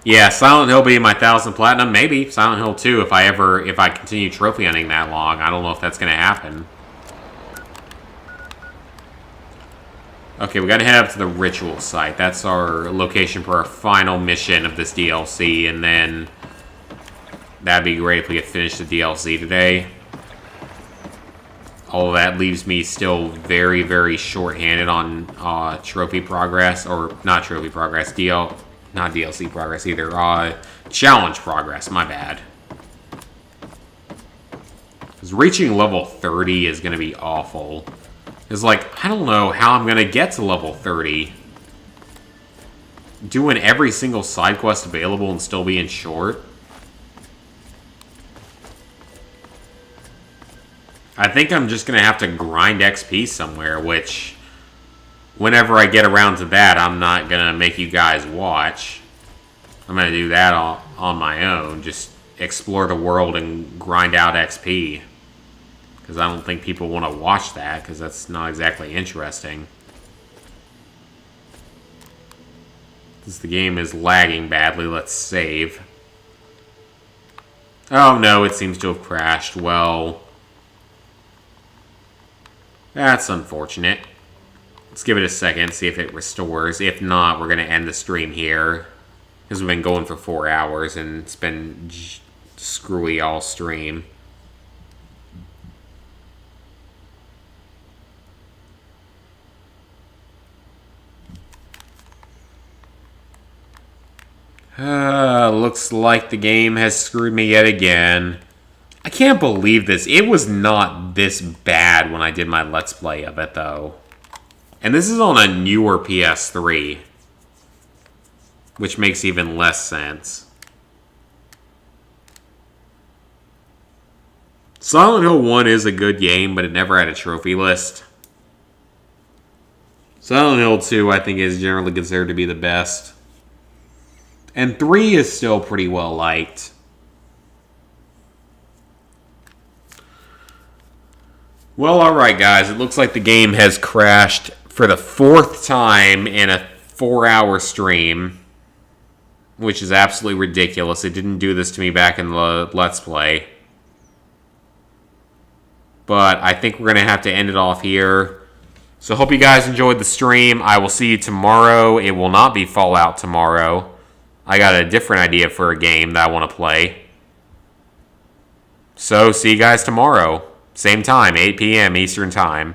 Yeah, Silent Hill being my 1000 platinum, maybe. Silent Hill 2 if I continue trophy hunting that long. I don't know if that's going to happen. Okay, we gotta head up to the ritual site. That's our location for our final mission of this DLC, and then that'd be great if we could finish the DLC today. All of that leaves me still very, very short-handed on trophy progress, or not trophy progress, not DLC progress either, challenge progress, my bad. Because reaching level 30 is going to be awful. It's like, I don't know how I'm going to get to level 30. Doing every single side quest available and still being short. I think I'm just going to have to grind XP somewhere, which, whenever I get around to that, I'm not going to make you guys watch. I'm going to do that on my own. Just explore the world and grind out XP. Because I don't think people want to watch that, because that's not exactly interesting. Since the game is lagging badly, let's save. Oh no, it seems to have crashed. Well, that's unfortunate. Let's give it a second, see if it restores. If not, we're going to end the stream here. Because we've been going for 4 hours, and it's been screwy all stream. Looks like the game has screwed me yet again. I can't believe this. It was not this bad when I did my Let's Play of it, though. And this is on a newer PS3. Which makes even less sense. Silent Hill 1 is a good game, but it never had a trophy list. Silent Hill 2, I think, is generally considered to be the best. And 3 is still pretty well liked. Well, alright guys, it looks like the game has crashed for the 4th time in a 4-hour stream. Which is absolutely ridiculous. It didn't do this to me back in the Let's Play. But I think we're going to have to end it off here. So hope you guys enjoyed the stream. I will see you tomorrow. It will not be Fallout tomorrow. I got a different idea for a game that I want to play. So, see you guys tomorrow. Same time, 8 p.m. Eastern Time.